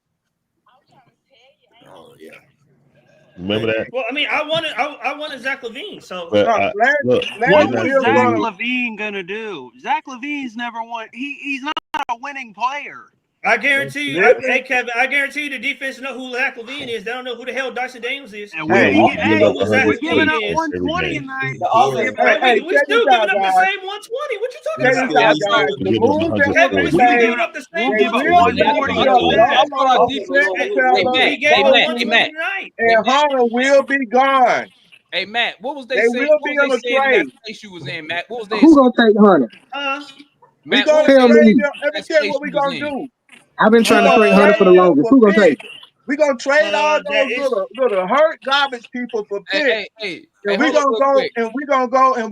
Oh yeah. Remember that? Well, I mean, I wanted Zach LaVine. So But look, What you're was not Zach seeing- LaVine gonna do? Zach LaVine's never won. He's not a winning player. I guarantee you, hey Kevin, I guarantee you the defense know who Zach LaVine is. They don't know who the hell Dyson Daniels is. And Hey, we we give up we're 100 giving up points 120 every game. tonight. We still giving up the same 120. What you talking Check about? this out, guys. We The give up moves that 100 we Kevin, we points. still made, giving up the same they give up will 140 be every gone. game. Hold on. Set We Taylor, gave up Bowie, 120 tonight. and Hunter will be gone. Hey Matt, what was they They saying? will What be was on they a saying in that trade. place you was in, Matt? What was they? Who gonna take Hunter? We Matt, what gonna was Tell they trade me. them. Let me that tell you space what we you was gonna in? do. I've been We trying to gonna trade Hunter for trade the them longest. for Who gonna take? picks. We gonna trade all That those is little hurt garbage people for picks. Hey, And we hold up gonna real go quick. and we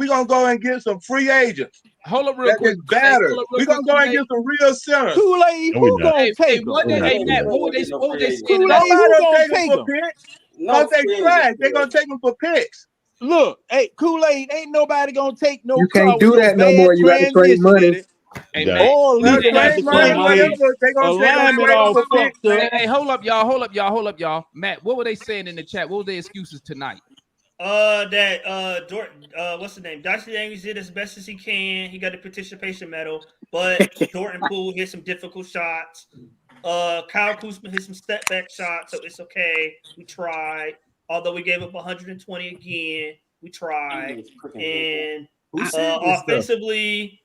gonna go and get some free agents Hold up real that quick. is Hey, better. hold up real We quick, gonna go and Kool-Aid. get some real centers. Kool-Aid, No, we who not. gonna Hey, take them? what We're they? not Hey doing Matt, that. what were they saying in that? Kool-Aid, Nobody who will gonna take them take for them? picks No because they free agent trash. They for gonna us. take them for picks. Look, hey, Kool-Aid, ain't nobody gonna take no You car can't with do no that no more. bad You got to trade transmission in money. it, Hey You got Matt, it. or at Well, least hey it got Matt, trade the money, hold on. crankcase, whatever. They gonna say they gonna alignment trade them all for picks, fucked up. man. Hey, hold up, y'all. Matt, what were they saying in the chat? What were their excuses tonight? What's the name? Dyson Daniels did as best as he can. He got a participation medal, but Jordan Poole hit some difficult shots. Kyle Kuzma hit some step back shots, so it's okay. We tried. Although we gave up 120 again, we tried. And Who said this stuff? offensively,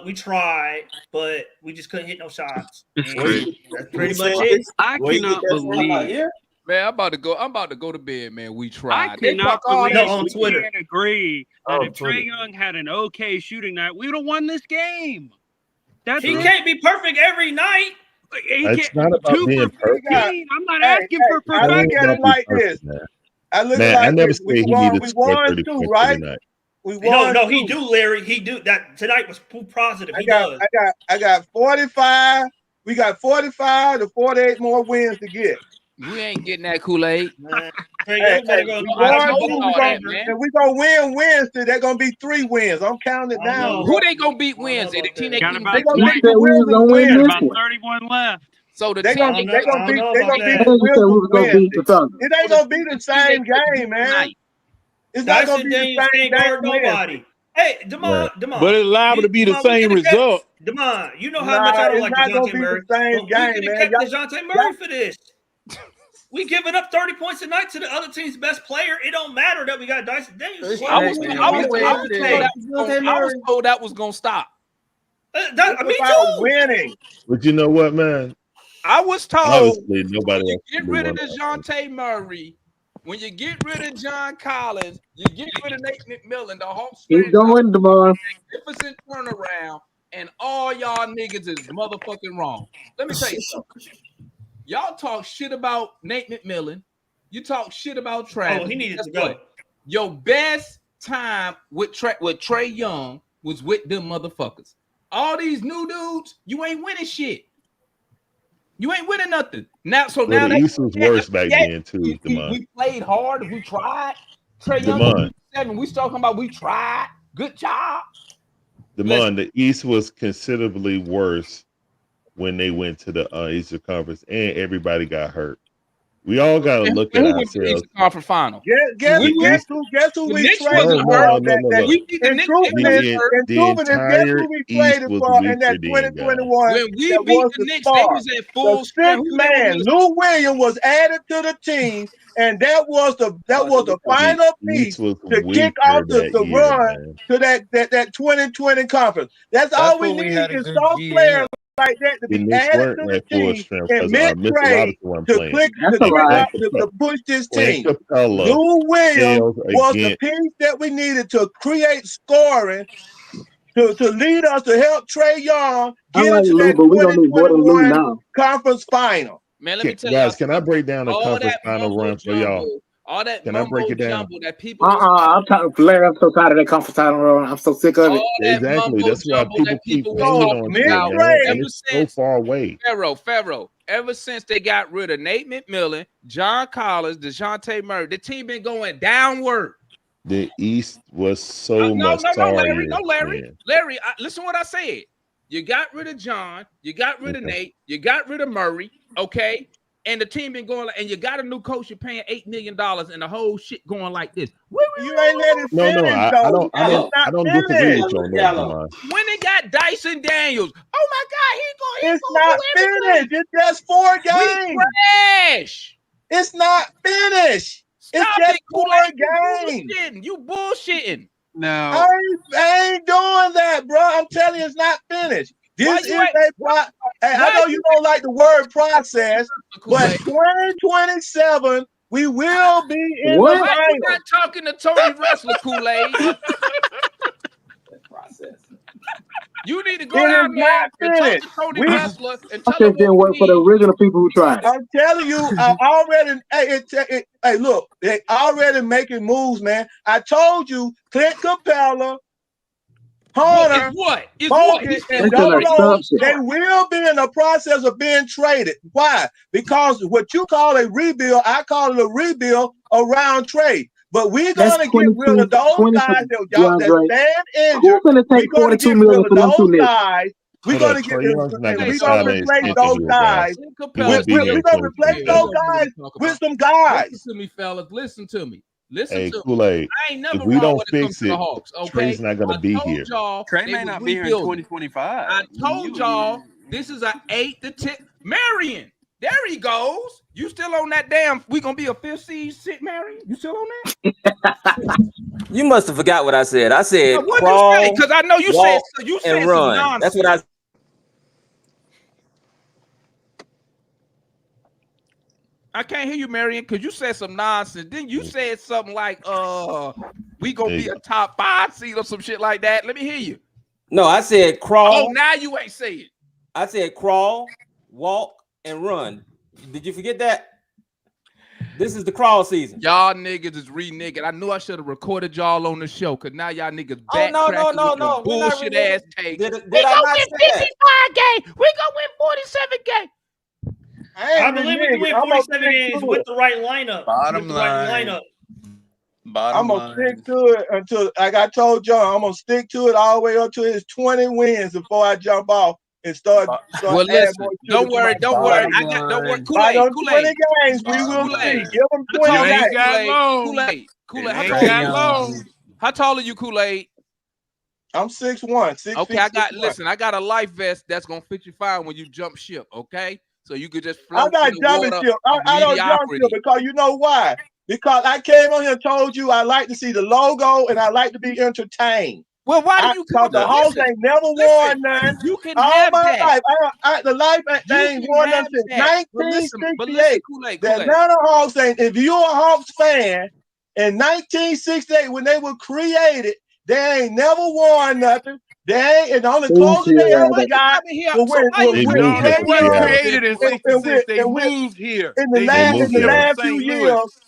we tried, but we just couldn't hit no shots. It's And crazy. that's Who pretty said much it. this? I Where you get cannot that from? Out believe. here? Man, I'm about to go to bed, man. We I tried. They cannot talk all believe that on we shit. Twitter. can't agree that Oh, if Trey Twitter. Young had an okay shooting night, we would have won this game. That's He it. can't be perfect every night. He It's can't, not about 2 being for We perfect. got. 15. I'm not Hey, asking hey. for I It look ain't at perfection. it about being like this. perfect, man. I look at it Man, I like never this. said he needed to We score won 30 two, points right? every night. We No, won he two. do, Larry. He do that tonight was proof positive. He does. I got 45. We got 45 to 48 more wins to get. We ain't getting that Kool-Aid. Man, Trey Hey, Young better go. we I won told two. y'all that, man. And we gonna win Wednesday. They're gonna be 3 wins. I'm counting it I don't down, know. bro. Who they gonna beat I don't know Wednesday? The about team that. that Got keep They're about gonna You 20. beat said the we was Wizards gonna win Got this about Wednesday. one. 31 left. so the They're team gonna that they I gonna don't beat know they about gonna beat I that. the think you said we Wizards was gonna beat Wednesday. the Thunder. It ain't gonna be the same game, man. tonight. It's not gonna Dyson be the Daniels same can't guard game Wednesday. nobody. Hey, Right. But it's liable to be the Demond, we same could have kept result. Demond. You know how much Nah, I don't it's like not gonna DeJounte be the Murray, same but we game, could have man. kept DeJounte Murray for this. We giving up 30 points a night to the other team's best player. It don't matter that we got Dyson Daniels. I was told that was gonna stop. It's Me about too. winning. But you know what, man? I was told Obviously, nobody when you else get can rid of do DeJounte Murray, when you get rid of John Collins, you get rid of Nate McMillan, the Hawks Keep going, DeMar. magnificent turnaround, and all y'all niggas is motherfucking wrong. Let me tell you something. Y'all talk shit about Nate McMillan. You talk shit about Travis. Oh, he needed Guess to go. what? Your best time with Trey Young was with them motherfuckers. All these new dudes, you ain't winning shit. You ain't winning nothing. Now, so Well, now the East was worse back then too, we Demond. played hard. We tried. Trey Young Demond. 7. We talking about we tried. Good job. Demond, the East was considerably worse when they went to the Eastern Conference, and everybody got hurt. We all got to look at Who went to the ourselves. Eastern Conference Final? Guess We who the we Knicks traded wasn't for hurt. that We beat the Knicks. and The Souvenir, guess entire who we East traded was for in weaker that then, guys. 2021 When we that beat was the the Knicks, they star? was at The full strength. sixth Who they man, was? Lou Williams, was added to the team, and that was the final The piece East was to kick weaker off that the year, run man. to that 2020 conference. That's all we need is some players like that to The be Knicks added weren't to the at full team strength and because mid Mitch trade Robinson wasn't to playing. That's a lie. to push this Clint team. Capella Lou Williams failed was the again. piece that we needed to create scoring to lead us to help Trey Young I get like into Lou, that but we don't need more than Lou 2021 now. conference final. Man, let me tell y'all Guys, can I break down the all conference that final mumbo run for y'all? jumbo, all that Can I break mumbo it down? jumbo that people was I'm tired, Larry. I'm so tired of that conference title run. I'm so sick of it. all that Exactly. mumbo That's why jumbo people that keep people was hanging talking on to it, about man. And ever it's so since far away. Pharaoh, ever since they got rid of Nate McMillan, John Collins, DeJounte Murray, the team been going downward. The East was so much sorrier. Larry, listen what I said. You got rid of John, you got rid of Nate, you got rid of Murray, okay? And the team been going, and you got a new coach. You're paying $8 million, and the whole shit going like this. You ain't let it No, finish, I though. don't disagree with you on that, Demond. When they got Dyson Daniels, oh my God, It's not finished. It's just 4 games. We trash. It's not finished. Stop It's just it, 4 Kool-Aid. games. You bullshitting. No. I ain't doing that, bro. I'm telling you, it's not finished. This is I know you don't like the word process, but 2027 We will be in What? the Why you final. not talking to Tony Wrestler, Kool-Aid? Process. You need to go It is down there not and talk finished. to Tony We, Wrestler and tell Process him didn't what work we for the need. original people who tried it. I'm telling you, I already. Hey, look, they already making moves, man. I told you, Clint Capella, Hunter, Is what? Bogut, He's still and That's Double an O, assumption. they will be in the process of being traded. Why? Because what you call a rebuild, I call it a rebuild around trade. But we're That's gonna get rid of those 20 guys that DeAndre. stand Who's injured. gonna We're take gonna $42 get million rid of for them two those niggas? guys. We're Hold up, gonna get Trey Young's not and gonna we're gonna sign a replace second those year guys. guy. He Capella won't be We're here in gonna replace 2027. those guys with some guys. Listen to me, fellas. Listen to me. Listen Hey, to me. Kool-Aid, I ain't if never we wrong don't when it comes fix to the it, Hawks. Okay, Trey's not gonna be told here. y'all Trey they may was not be here in rebuilding. 2025. I told y'all this is an 8 to 10. Marion, there he goes. You still on that damn? We gonna be a 5th seed, sit Marion? You still on that? You must have forgot what I said. I said What'd crawl, you say? Because I know you walk, said and some run. nonsense. That's what I. I can't hear you, Marion, because you said some nonsense. Then you said something like, we gonna be a top 5 seed or some shit like that. Let me hear you. No, I said crawl. Oh, now you ain't say it. I said crawl, walk, and run. Did you forget that? This is the crawl season. Y'all niggas is reneging. I knew I should have recorded y'all on the show, because now y'all niggas Oh, backtracking no. with them bullshit ass takes. Did We I gonna not win say that? 55 games. We gonna win 47 games. I believe we can win 47 games with the right lineup. Bottom with the right line. lineup. I'm gonna stick to it until, like I told John, I'm gonna stick to it all the way up to his 20 wins before I jump off and start Well, adding listen, more don't sugar to worry, my don't worry. bottom I got don't worry. line. By Kool-Aid, those 20 games, we will see. Give them 20 games. Kool-Aid, how Ain't tall got are long. you? How tall are you, Kool-Aid? I'm 6'1", 6 Okay, feet, I got 6'1". listen, I got a life vest that's gonna fit you fine when you jump ship, okay? So you could just I'm float not in the jumping water ship. of I don't jump mediocrity. ship because you know why? Because I came on here and told you I like to see the logo and I like to be entertained. Well, why do you Because the Hawks ain't never won none. You can All have my that. life, the life You ain't can won none have since that. But listen, 1968. Kool-Aid, The Atlanta Hawks ain't. If you're a Hawks fan, in 1968 when they were created, they ain't never won nothing. They ain't, and the only closer they ever got was They when no, they Trey wasn't Young created in '66. They moved here. in They the moved here from last few St. Louis, years.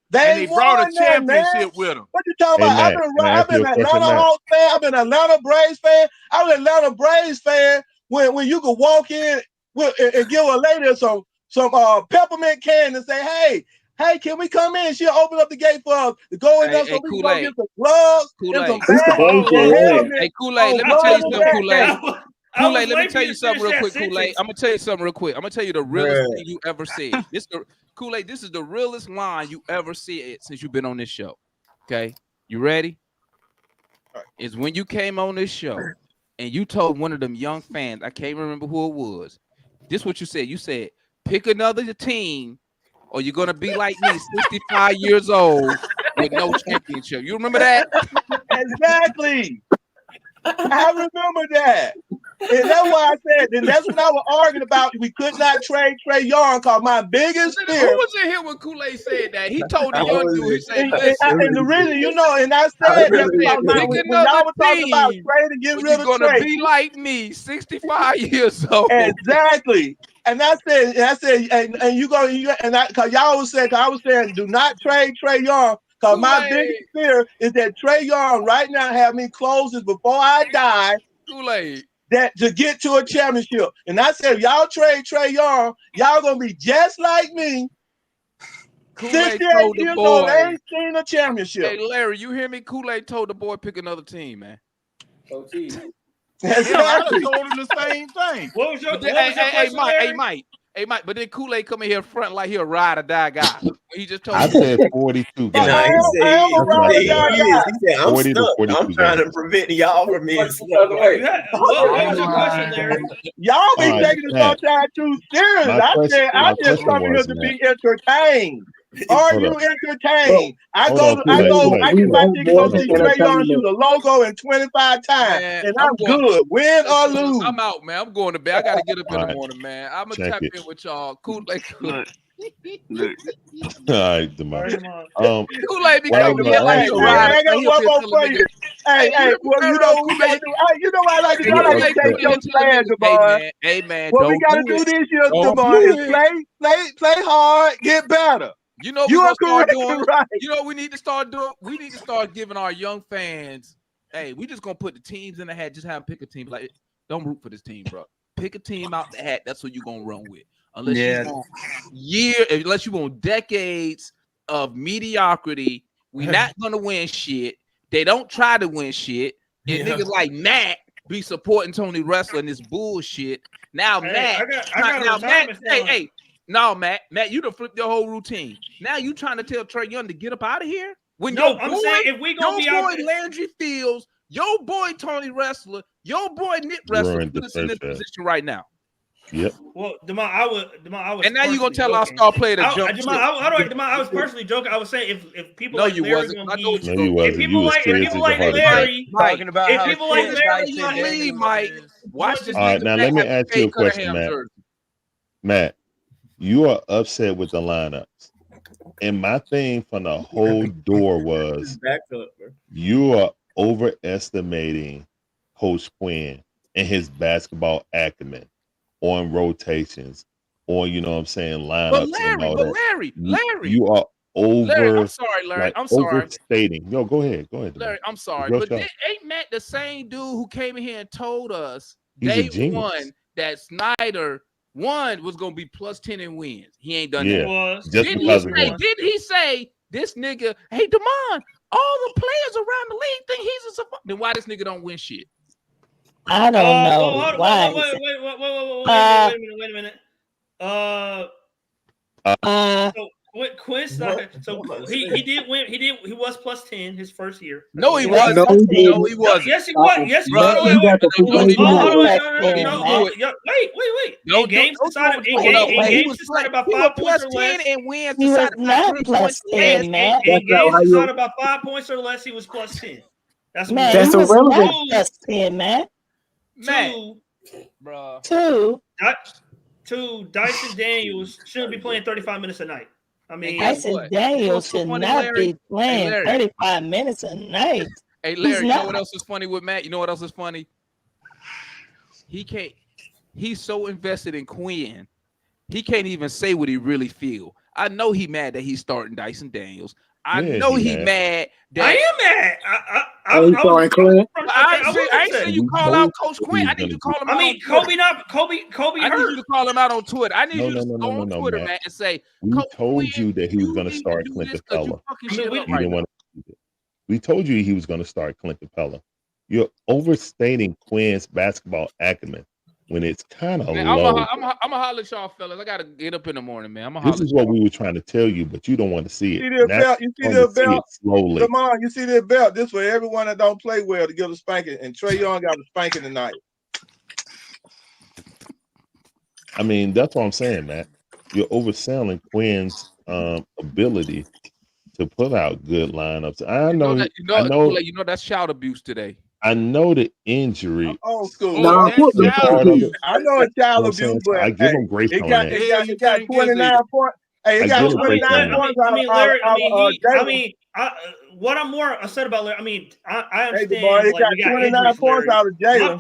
They and they ain't brought a won none, man. championship with them. What you talking Hey, about? Matt, can I I've ask you been a an question, Atlanta Matt? Hawks fan. I've been an Atlanta Braves fan. I was an Atlanta Braves fan when you could walk in and give a lady some peppermint candy and say, hey, can we come in? She'll open up the gate for us to go in there so we can go get some gloves and some bats and helmets. Hey, Kool-Aid, let me tell you something, Kool-Aid. Kool-Aid, let me tell you something real quick, Kool-Aid. I'm gonna tell you something real quick. I'm gonna tell you the realest thing you ever said. Kool-Aid, this is the realest line you ever said since you've been on this show. Okay, you ready? Is when you came on this show and you told one of them young fans, I can't remember who it was. This is what you said. You said, pick another team, or you're gonna be like me, 65 years old with no championship. You remember that? Exactly. I remember that. And that's why I said, and that's when I was arguing about we could not trade Trey Young, because my biggest Who fear. was in here when Kool-Aid said that? He told the young dude, he said, And listen. the reason, and I said that because when y'all were talking about trading, getting rid of gonna Trey. be like me, 65 years old. Exactly. And I said, and you go, because y'all was saying, I was saying, do not trade Trey Young, because my biggest fear is that Trey Young right now have me closes before I die. Kool-Aid. That to get to a championship. And I said, y'all trade Trey Young, y'all gonna be just like me. Kool-Aid 68 told the years boy, old, ain't seen a championship. hey, Larry, you hear me? Kool-Aid told the boy, pick another team, man. Hell, I done told him the same thing. What was your question, Larry? Hey, Mike, but then Kool-Aid come in here front like he a ride or die guy. He just told I me. said 42 games. Nah, he said he is. He said I'm 40 to stuck. 42 I'm trying games. to prevent y'all from being stuck. What was your question, Larry? Y'all be All right, taking this Matt. all time too serious. My question I just was, come here to Matt. be entertained. Are Hold you up. entertained? I Hold get on, my Kool-Aid. ticket to go see Trey Young shoot a logo in 25 times, Man, and I'm good, win or lose. I'm out, man. I'm going to bed. I got to get up in All the right, morning, man. I'm gonna check tap it. in with y'all. Kool-Aid. Look, All right, Demar. Kool-Aid be while coming in like Hey, he a hey, rider. I got He up one here more telling for niggas, you. Hey, you hey, well, you know what we gotta do? Hey, you know what I like to do? I like to take your slander, boy. hey man, What we don't gotta do do it. this year, Don't Demar, do is it. play hard, get better. You know what You we're are gonna start correct, doing? right? You know what we need to start doing? We need to start giving our young fans, hey, we just gonna put the teams in the hat, just have them pick a team. Like, don't root for this team, bro. Pick a team out the hat, that's what you're gonna run with. Unless you want decades of mediocrity, we not gonna win shit. They don't try to win shit. And niggas like Matt be supporting Tony Wrestler and this bullshit. Now Matt, hey, no, Matt, you done flipped your whole routine. Now you trying to tell Trey Young to get up out of here? When No, I'm saying if we gonna be out there, Landry Fields, your boy Tony Wrestler, your boy Nick Wrestler Ruined put the us in this franchise. position right now. Yep. well, Demar, I was. And now you gonna personally tell our joking. star player to jump Demar, ship. I was personally joking. I was saying if people No, like you Larry wasn't. gonna I know what be, No, you wasn't. You was serious as a heart attack. Larry, Talking about if how people like shit Larry, Dyson gonna Daniels Mike, watch this All right, nigga now Matt let me have ask Kay you a question, Cunningham Matt. jersey. Matt, you are upset with the lineups. And my thing from the whole door was Back up, bro. you are overestimating Coach Quinn and his basketball acumen on rotations, on, you know what I'm saying, lineups and all that. Larry, You are over, I'm sorry, Larry. like, I'm sorry. overstating. Yo, go ahead. Go ahead. Larry, I'm sorry, Your but show. ain't Matt the same dude who came in here and told us He's a day genius. one that Snyder was gonna be plus 10 in wins? He ain't done Yeah, that. just because of him. Didn't he say this nigga, hey Damon, all the players around the league think he's a support? Then why this nigga don't win shit? I don't know why. Wait a minute. So what Quinn started? So he did win. He was plus 10 his first year. No, he wasn't. No, he didn't. No, he wasn't. Yes, he was. Yes, he Bro, was. He got the Wait, Wait. in games decided by 5 points or less. And wins He was decided by not 3 plus points. 10, Matt. In games decided by 5 points or less, he was plus 10. That's Matt, one. he was not plus 10, Matt. Two, Dyson Daniels shouldn't be playing 35 minutes a night. I mean, Dyson Daniels should not be playing 35 minutes a night. Hey, Larry, you know what else is funny with Matt? You know what else is funny? He's so invested in Quinn, he can't even say what he really feel. I know he mad that he's starting Dyson Daniels. I know he mad that I am mad. I ain't saying you call out Coach Quinn. I need you to call him out. I mean, Kobe I need you to call him out on Twitter. I need you to go on Twitter, Matt. man, and say, We told you that he was going to start Clint Capella. You didn't want to. We told you he was going to start Clint Capella. You're overstating Quinn's basketball acumen when it's kind of low. I'm gonna holler at y'all fellas. I gotta get up in the morning, man. This is what we were trying to tell you, but you don't want to see it. You see this belt? Slowly. Come on, you see this belt? This way, everyone that don't play well to get a spanking, and Trey Young got a spanking tonight. I mean, that's what I'm saying, Matt. You're overselling Quinn's ability to put out good lineups. I know that's child abuse today. I know the injury. Old school. No, I know it's child abuse, but I give him grace on that. It got 29 points. Hey, it got 29 points. What I'm more upset about, I mean, I understand. Hey, boy, it got 29 points out of Jalen.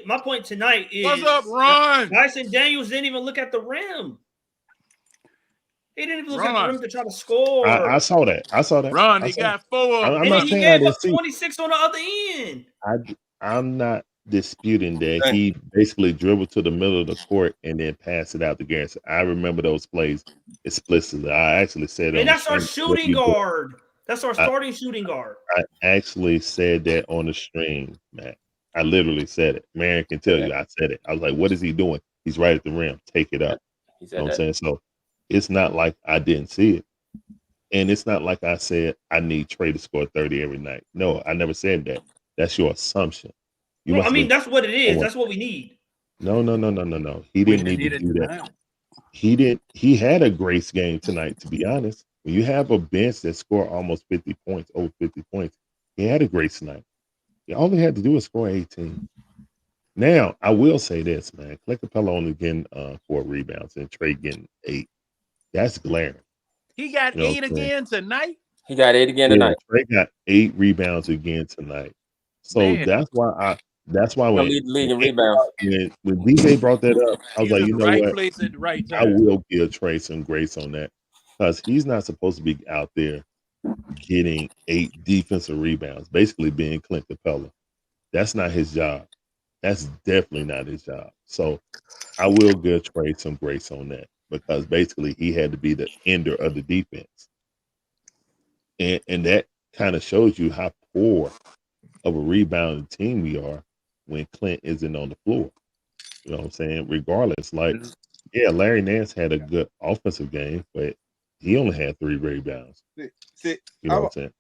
My point tonight is, what's up, Ron? Dyson Daniels didn't even look at the rim. He didn't even look at the rim to try to score. I saw that. Ron, he got 4. I'm and not he saying gave I up didn't see. 26 on the other end. I'm not disputing that he basically dribbled to the middle of the court and then passed it out to Garrison. I remember those plays explicitly. I actually said it. And that's our shooting guard. That's our starting shooting guard. I actually said that on the stream, Matt. I literally said it. Marion can tell you I said it. I was like, what is he doing? He's right at the rim. Take it up. He You know what I'm saying? So it's not like I didn't see it. And it's not like I said I need Trey to score 30 every night. No, I never said that. That's your assumption. I mean, that's what it is. That's what we need. No. He didn't need to do that. He had a grace game tonight, to be honest. When you have a bench that score almost 50 points, over 50 points, he had a grace night. All he had to do was score 18. Now, I will say this, man. Clint Capella only getting 4 rebounds and Trey getting 8. That's glaring. He got You know 8 what I'm saying? again tonight. He got 8 again Yeah, tonight. Trey got 8 rebounds again tonight. So Man, that's why Gonna when lead the league in rebounds. when DJ brought that up, I was he's like, in you the know right what? place at the right I time. will give Trey some grace on that because he's not supposed to be out there getting 8 defensive rebounds, basically being Clint Capella. That's not his job. That's definitely not his job. So I will give Trey some grace on that because basically he had to be the ender of the defense. And that kind of shows you how poor of a rebounding team we are when Clint isn't on the floor. You know what I'm saying? Regardless, like, yeah, Larry Nance had a good offensive game, but he only had 3 rebounds. See, You know what I'm saying?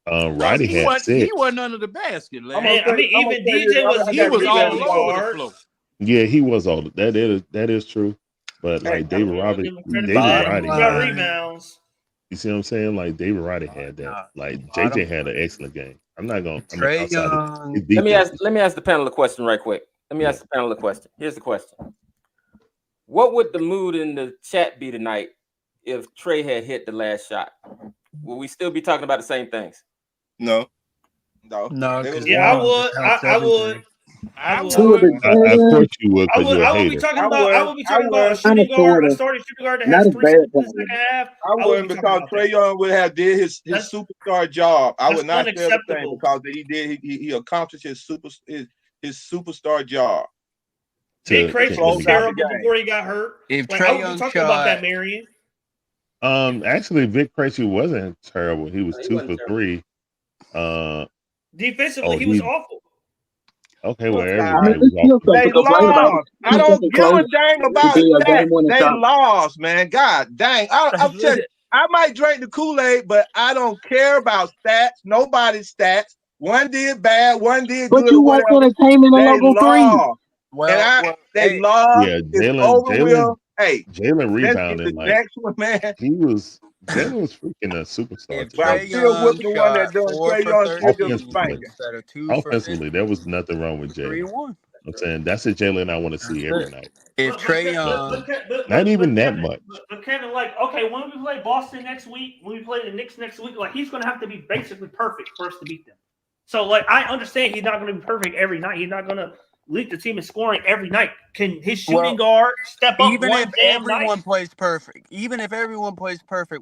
Because Roddy had 6. he wasn't under the basket, I'm Larry. gonna say, I'm gonna even tell you, DJ was He getting was all rebounding over the yards. floor. Yeah, he was all that is true. But like I don't know, give him credit for Bottom getting about line, rebounds. you see what I'm saying? Like David Roddy had that. Like JJ had an excellent game. I'm not gonna. I mean, Trey outside of his Young. defense, Let me ask the panel a question right quick. Let me ask the panel a question. Here's the question. What would the mood in the chat be tonight if Trey had hit the last shot? Will we still be talking about the same things? No. because Yeah, I would. I would. I would. of course you would I because would. you're a I would be hater. talking about. I would be talking about a Kinda, shooting guard, sorta. a starting shooting guard that Not has as 3 bad seconds in the probably. second half. I I would wouldn't be talking because about Trey that. Young would have did his superstar job. I That's would not say the same unacceptable. because he accomplished his superstar job. Vic Krejci was close out the terrible game. before he got hurt. If Like, Trey I would be Young talking about that, shot, Marion. Actually, Vic Krejci wasn't terrible. He was 2 for 3. Defensively, he was awful. Okay, well, I everybody mean, was off. they lost. I don't give a dang about that. They lost, man. God dang. I'm telling you, I might drink the Kool-Aid, but I don't care about stats. Nobody's stats. One did bad, one did But good, you or want whatever. entertainment in They local 3. lost. They lost. Yeah, It's over with. Hey, Jalen let's get the rebounding like next one, man. Jalen was freaking a superstar. if But I'm Trey still Young whipping the one that shot doing 4 Trey for Young still give him 13 spanking. instead of 2 for 50, Offensively, there was nothing wrong with Jalen. 3-1. I'm saying that's a Jalen I want to see every night. If Trey Young, Not even that much. But Kevin, like, okay, when we play Boston next week, when we play the Knicks next week, like, he's going to have to be basically perfect for us to beat them. So, like, I understand he's not going to be perfect every night. He's not going to lead the team in scoring every night. Can his shooting guard step up even one if damn everyone night? plays perfect,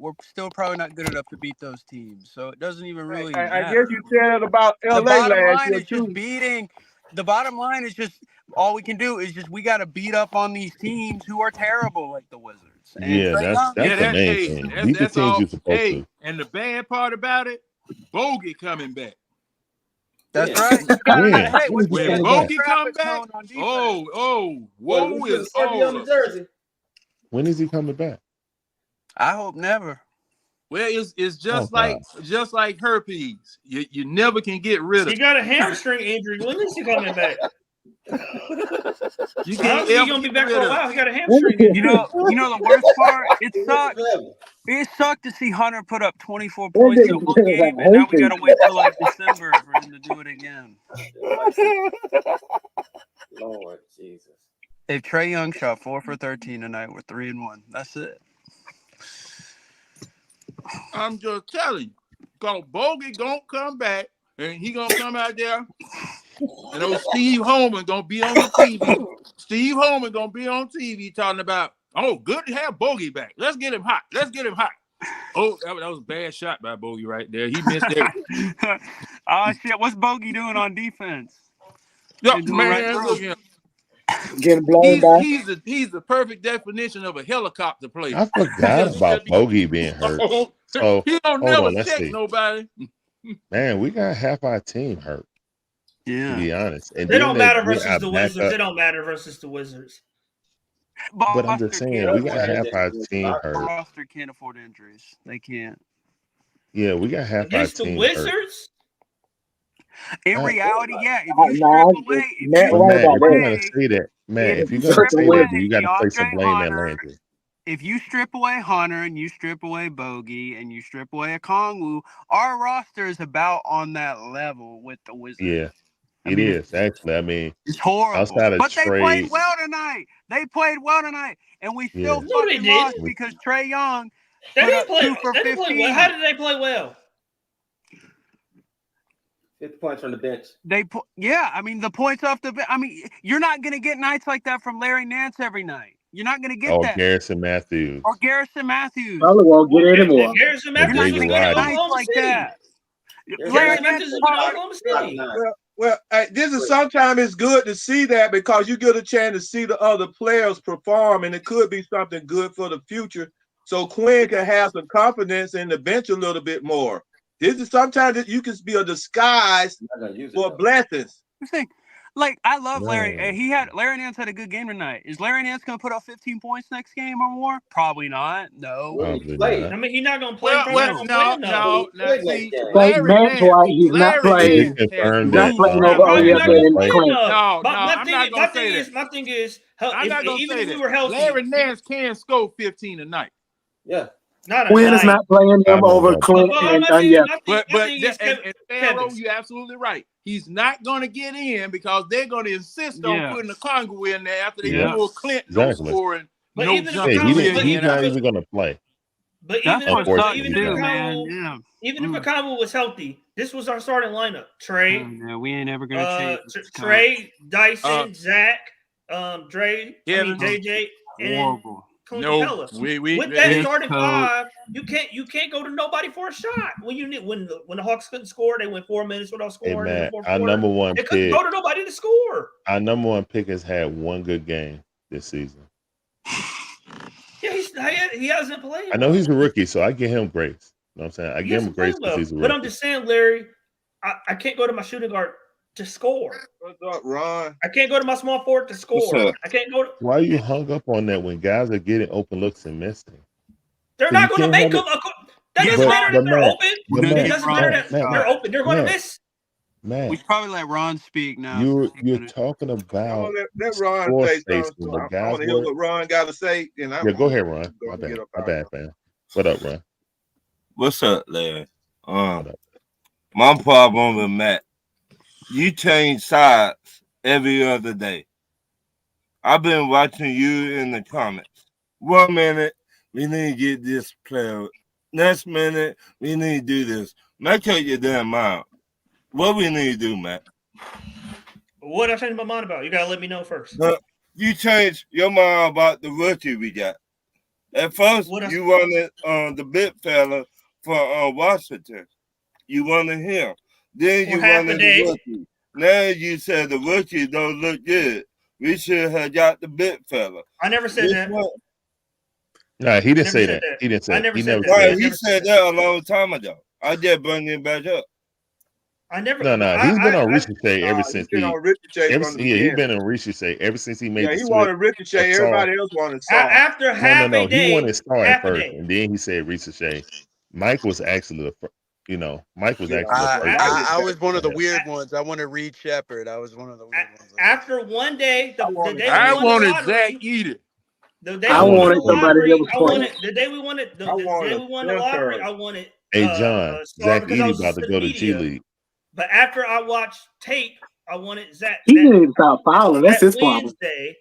we're still probably not good enough to beat those teams. So it doesn't even really I matter. guess you said that about LA The bottom last line year is just too. beating. The bottom line is just all we can do is just we got to beat up on these teams who are terrible, like the Wizards. And Yeah, Trey that's Young, the main thing. Beat the That's teams all. you're supposed Hey, to. and the bad part about it, Bogey coming back. that's right. Yeah, Hey, when is he When coming Bogey back? come back, woe is over. When is he coming back? I hope never. Well, it's Oh, just like herpes. You never can get rid of He it. got a hamstring injury. When is he coming back? You I can't don't think he's ever going to be get back rid for a of while. it. He got a hamstring injury. You know the worst part? It sucked. It sucked to see Hunter put up 24 points in one game, and now we got to wait till like December for him to do it again. Lord Jesus. If Trey Young shot 4 for 13 tonight, we're 3-1. That's it. I'm just telling you, cause Bogey gonna come back, and he gonna come out there, and old Steve Holman gonna be on the TV. Steve Holman gonna be on TV talking about, oh, good to have Bogey back. Let's get him hot. Let's get him hot. Oh, that was a bad shot by Bogey right there. He missed everything. Oh shit! What's Bogey doing on defense? Yo, Been doing man, right look at him. Getting blown by. He's the perfect definition of a helicopter player. I forgot about Bogey being hurt. So He don't hold never on, let's check see. nobody. Man, we got half our team hurt. Yeah, to be honest. And They then don't matter we versus our the Wizards. They backup. don't matter versus the Wizards. But I'm just saying, we got half our team hurt. Roster can't afford injuries. They can't. Yeah, we got half Against our the team Wizards? In reality, yeah. If you Nah, strip away, Matt But right Matt, about if you're that. gonna say that, Matt, if you're gonna strip say away that, then you got to place some DeAndre blame at Hunter, Landry. if you strip away Hunter and you strip away Bogey and you strip away Okongwu, our roster is about on that level with the Wizards. Yeah. It is actually. I mean, It's horrible. outside of But they played trade, well tonight. And we yeah. still No, they fucking lost didn't. because Trey Young They put didn't up play. 2 for They didn't play 15. well. How did they play well? 50 points from the bench. I mean, the points off the. I mean, you're not gonna get nights like that from Larry Nance every night. You're not gonna get Oh, that. Garrison Matthews Or Garrison Matthews. Probably won't get any more. Garrison and Matthews was Brady good at Roddy. Oklahoma Like City. that. Larry Matthews is good at Oklahoma City. Well, this is sometimes it's good to see that because you get a chance to see the other players perform, and it could be something good for the future. So Quinn can have some confidence in the bench a little bit more. This is sometimes you can be a disguise for blessings. Like, I love Larry. Man. Larry Nance had a good game tonight. Is Larry Nance going to put up 15 points next game or more? Probably not. No. Probably not. I mean, he's not gonna play. Well, no. Now, see, Because Larry match Nance, wise, he's not Larry playing. Nance He's has confirmed not that playing Brown over Brown OEFA gonna and play. Clean. No, My I'm thing, not my gonna thing say is, that. my thing is, I'm not gonna even say if we that. were healthy, Larry Nance can score 15 a night. Yeah. not a Quinn is night. not playing I them don't over know. Clint But and my thing, Onyeka. my thing is, and Pharaoh, Kevin. you're absolutely right. He's not gonna get in because they're gonna insist on putting a Congo in there after they Yeah. pull Clint no Exactly. scoring, But no even if jump Hey, Congo, he's not even gonna play. but even if Unfortunately, Congo was healthy, this was our starting lineup: Trey, we ain't ever going to change. Trey, Dyson, Zach, Dre, Kevin. JJ, and Horrible. Clint No, Capella. we With that This starting coach- five, you can't go to nobody for a shot. When you need when the Hawks couldn't score, they went 4 minutes without Hey scoring in the man, fourth our quarter. number one They couldn't pick. go to nobody to score. Our number one pick has had one good game this season. Yeah, he hasn't played. I know he's a rookie, so I give him grace. You know what I'm saying? I He give him hasn't grace played because well. he's a But rookie. I'm just saying, Larry, I can't go to my shooting guard to score. What's up, Ron? I can't go to my small forward to score. up? I can't go to. Why are you hung up on that when guys are getting open looks and missing? They're So not you going to can't make have them. it- That doesn't matter if they're Matt, open. but It Matt, doesn't matter that they're open. They're going to Matt, miss. Matt, We should probably let Ron speak now. you're talking I'm about gonna let Ron score say spacing, something. but I guys want to hear were. what Ron got to say. And Yeah, go ahead, Ron. My bad, man. What up, Ron? What's up, Larry? My problem with Matt, you change sides every other day. I've been watching you in the comments. 1 minute, we need to get this player. Next minute, we need to do this. Make up your damn mind. What we need to do, Matt? What I changed my mind about? You got to let me know first. You changed your mind about the rookie we got. At first, you wanted the big fella for Washington. You wanted him. Then you wanted the rookie. Now you said the rookie don't look good. We should have got the big fella. I never said that. Nah, he didn't say that. He didn't say. I never He said never that. said. He said that a long time ago. I just bring it back up. I never. No. He's been on Ricochet ever since he's been on Ricochet from the he's beginning. been on Ricochet ever since he made. Yeah, the he switch. wanted Ricochet. That's all. Everybody else wanted Saw. After half No. a day, He wanted Star at half a first, day. and then he said Ricochet. Mike was actually the, Mike was actually. I was one of the weird ones. I wanted Reed Shepard. I was one of the weird ones. After one day, the day I we won the wanted lottery, Zach Eater. The day I we won wanted the somebody lottery, that was I playing. wanted the day we won it. The day we won the lottery, I wanted. Hey John, Star Zach because I Edey was about to listening go to to G media. League. But after I watched tape, I wanted Zach. He needs to stop fouling. That's his problem. Wednesday.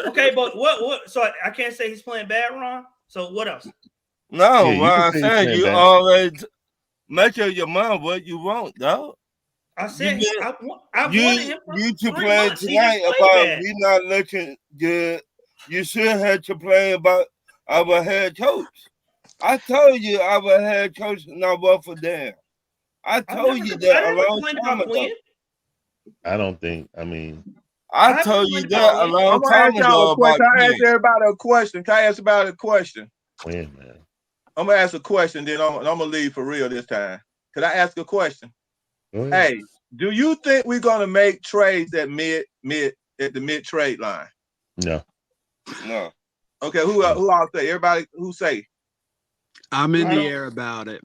Okay, but what? So I can't say he's playing bad, Ron. So what else? No, Yeah, you what can I'm say he's saying, playing you bad. always make up your mind what you want, dog. I said You I wanted him for you to 3 play months. He didn't tonight play about bad. we not looking good. You should have to play about our head coach. I told you our head coach not worth a damn. I told you that a long time ago. I don't think. I mean, I told you that a I'm long gonna time ask y'all ago a question. about I ask Quinn. everybody a question. Can I ask about a question? Quinn, man. I'm gonna ask a question, then I'm gonna leave for real this time. Could I ask a question? Go ahead. Hey, do you think we're gonna make trades at the mid trade line? No. No. Okay, who all say? Everybody who say? I'm in the air about it.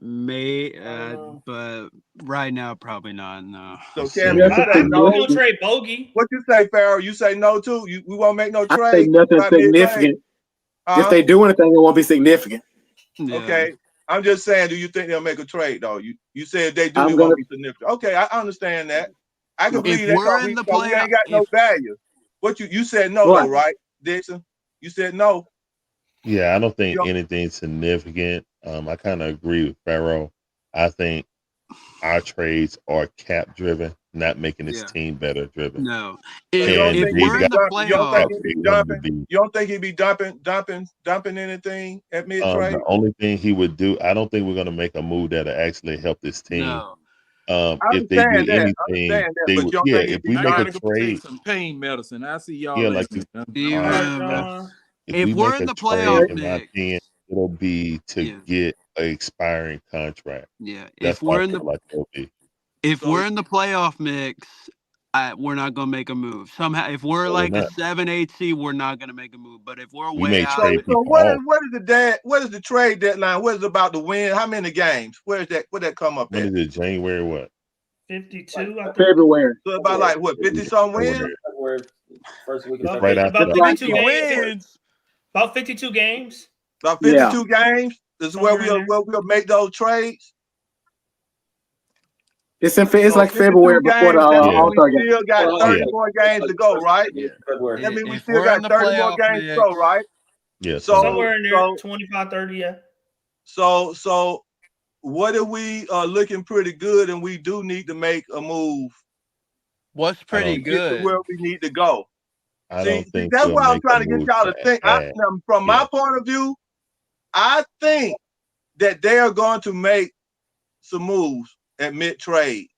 But right now, probably not. No. So Kevin, you say no. We're gonna trade Bogey. What you say, Farrell? You say no too? We won't make no I trade. say nothing significant. If they do anything, it won't be significant. Okay. I'm just saying, do you think they'll make a trade though? You said they do, I'm it gonna- won't be significant. Okay, I understand that. I can believe If that we're in the because we playoff, ain't got no value. What you said no Right. though, right, Dixon? You said no. Yeah, I don't think You know, anything significant. I kind of agree with Pharaoh. I think our trades are cap driven, not making this yeah, team better driven. no. so you don't And If think he'd we're be these in the guys dumping? You don't think playoff, he'd be expect him to dumping? be. You don't think he'd be dumping anything at mid trade? The only thing he would do, I don't think we're going to make a move that'll actually help this team. no. I If they understand did that. anything, they But would. you don't Yeah, think he'd if be we I make a gotta dumping? go take trade, some pain medicine. I see y'all yeah, later. like you. Man. You, All All right. right, John. If if we we're make in a the trade, playoff in my mix, opinion, it'll be to yeah, get an expiring contract. yeah. That's If what we're I in the feel like it'll be. if So, we're in the playoff mix, we're not gonna make a move. Somehow, if we're No, we're like a not. 7-8 seed, we're not gonna make a move. But if we're We way may out so, of trade it, so people off. what is the trade deadline? What is it about to win? How many games? Where that come up When at? is it? January what? 52, I think. February. So about like what, 50 some wins? February. First week of It's About, right February. after about the. Right. 52 games. About 52 games. About Yeah. 52 games. This is where Somewhere in there. we'll make those trades. It's So like 52 February before the games. That means we All-Star game. still got Well, 30 Yeah. more games to go, right? yeah, February. That means we if still we're in got the 30 more playoff games to go, mix, right? Yeah. So Somewhere in there, 25, 30, yeah. so what if we are looking pretty good and we do need to make a move what's to pretty get to good? where we need to go? I See, don't think that's we'll what I'm make a trying to get move y'all to to think. add. From Yeah. my point of view, I think that they are going to make some moves at mid-trade.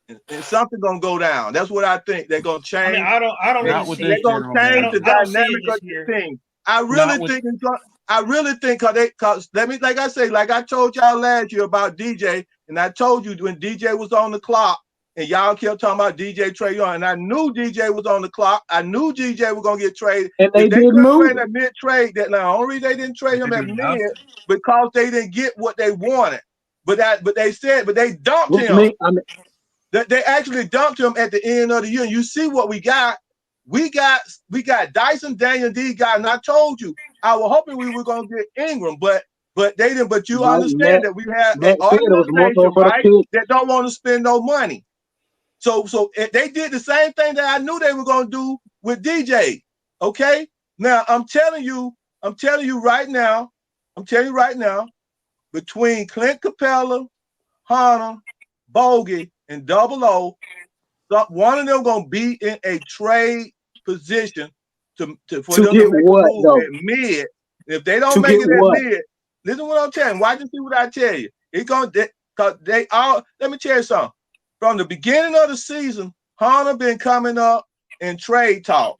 And something's gonna go down. That's what I think. They're gonna change. I mean, I don't really Not with see this it. They're gonna general change the manager. I don't see it dynamic this of this year. team. I Not really with. think cause let me, like I say, like I told y'all last year about DJ, and I told you when DJ was on the clock, and y'all kept talking about DJ Trey Young, and I knew DJ was on the clock. I knew DJ was gonna get traded. And they If they didn't couldn't move. trade at mid-trade, that now only reason they didn't trade Did him they at do enough? mid because they didn't get what they wanted. But they dumped Which him. mean, I mean, They actually dumped him at the end of the year. And you see what we got. We got Dyson, Daniel, these guys. And I told you, I was hoping we were gonna get Ingram, but they didn't. But you understand that we have an Matt said it was more so organization, for the right, kids. that don't want to spend no money. So they did the same thing that I knew they were gonna do with DJ. Okay. Now I'm telling you right now, between Clint Capella, Hunter, Bogey, and Double O, one of them gonna be in a trade position for them To to get make a what move though? at mid. If they don't To make get it at what? mid, listen to what I'm telling you. Watch and see what I tell you. It's gonna because they all. Let me tell you something. From the beginning of the season, Hunter been coming up in trade talk.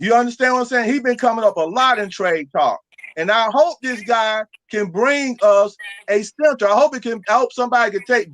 You understand what I'm saying? He's been coming up a lot in trade talk. And I hope this guy can bring us a center. I hope somebody can take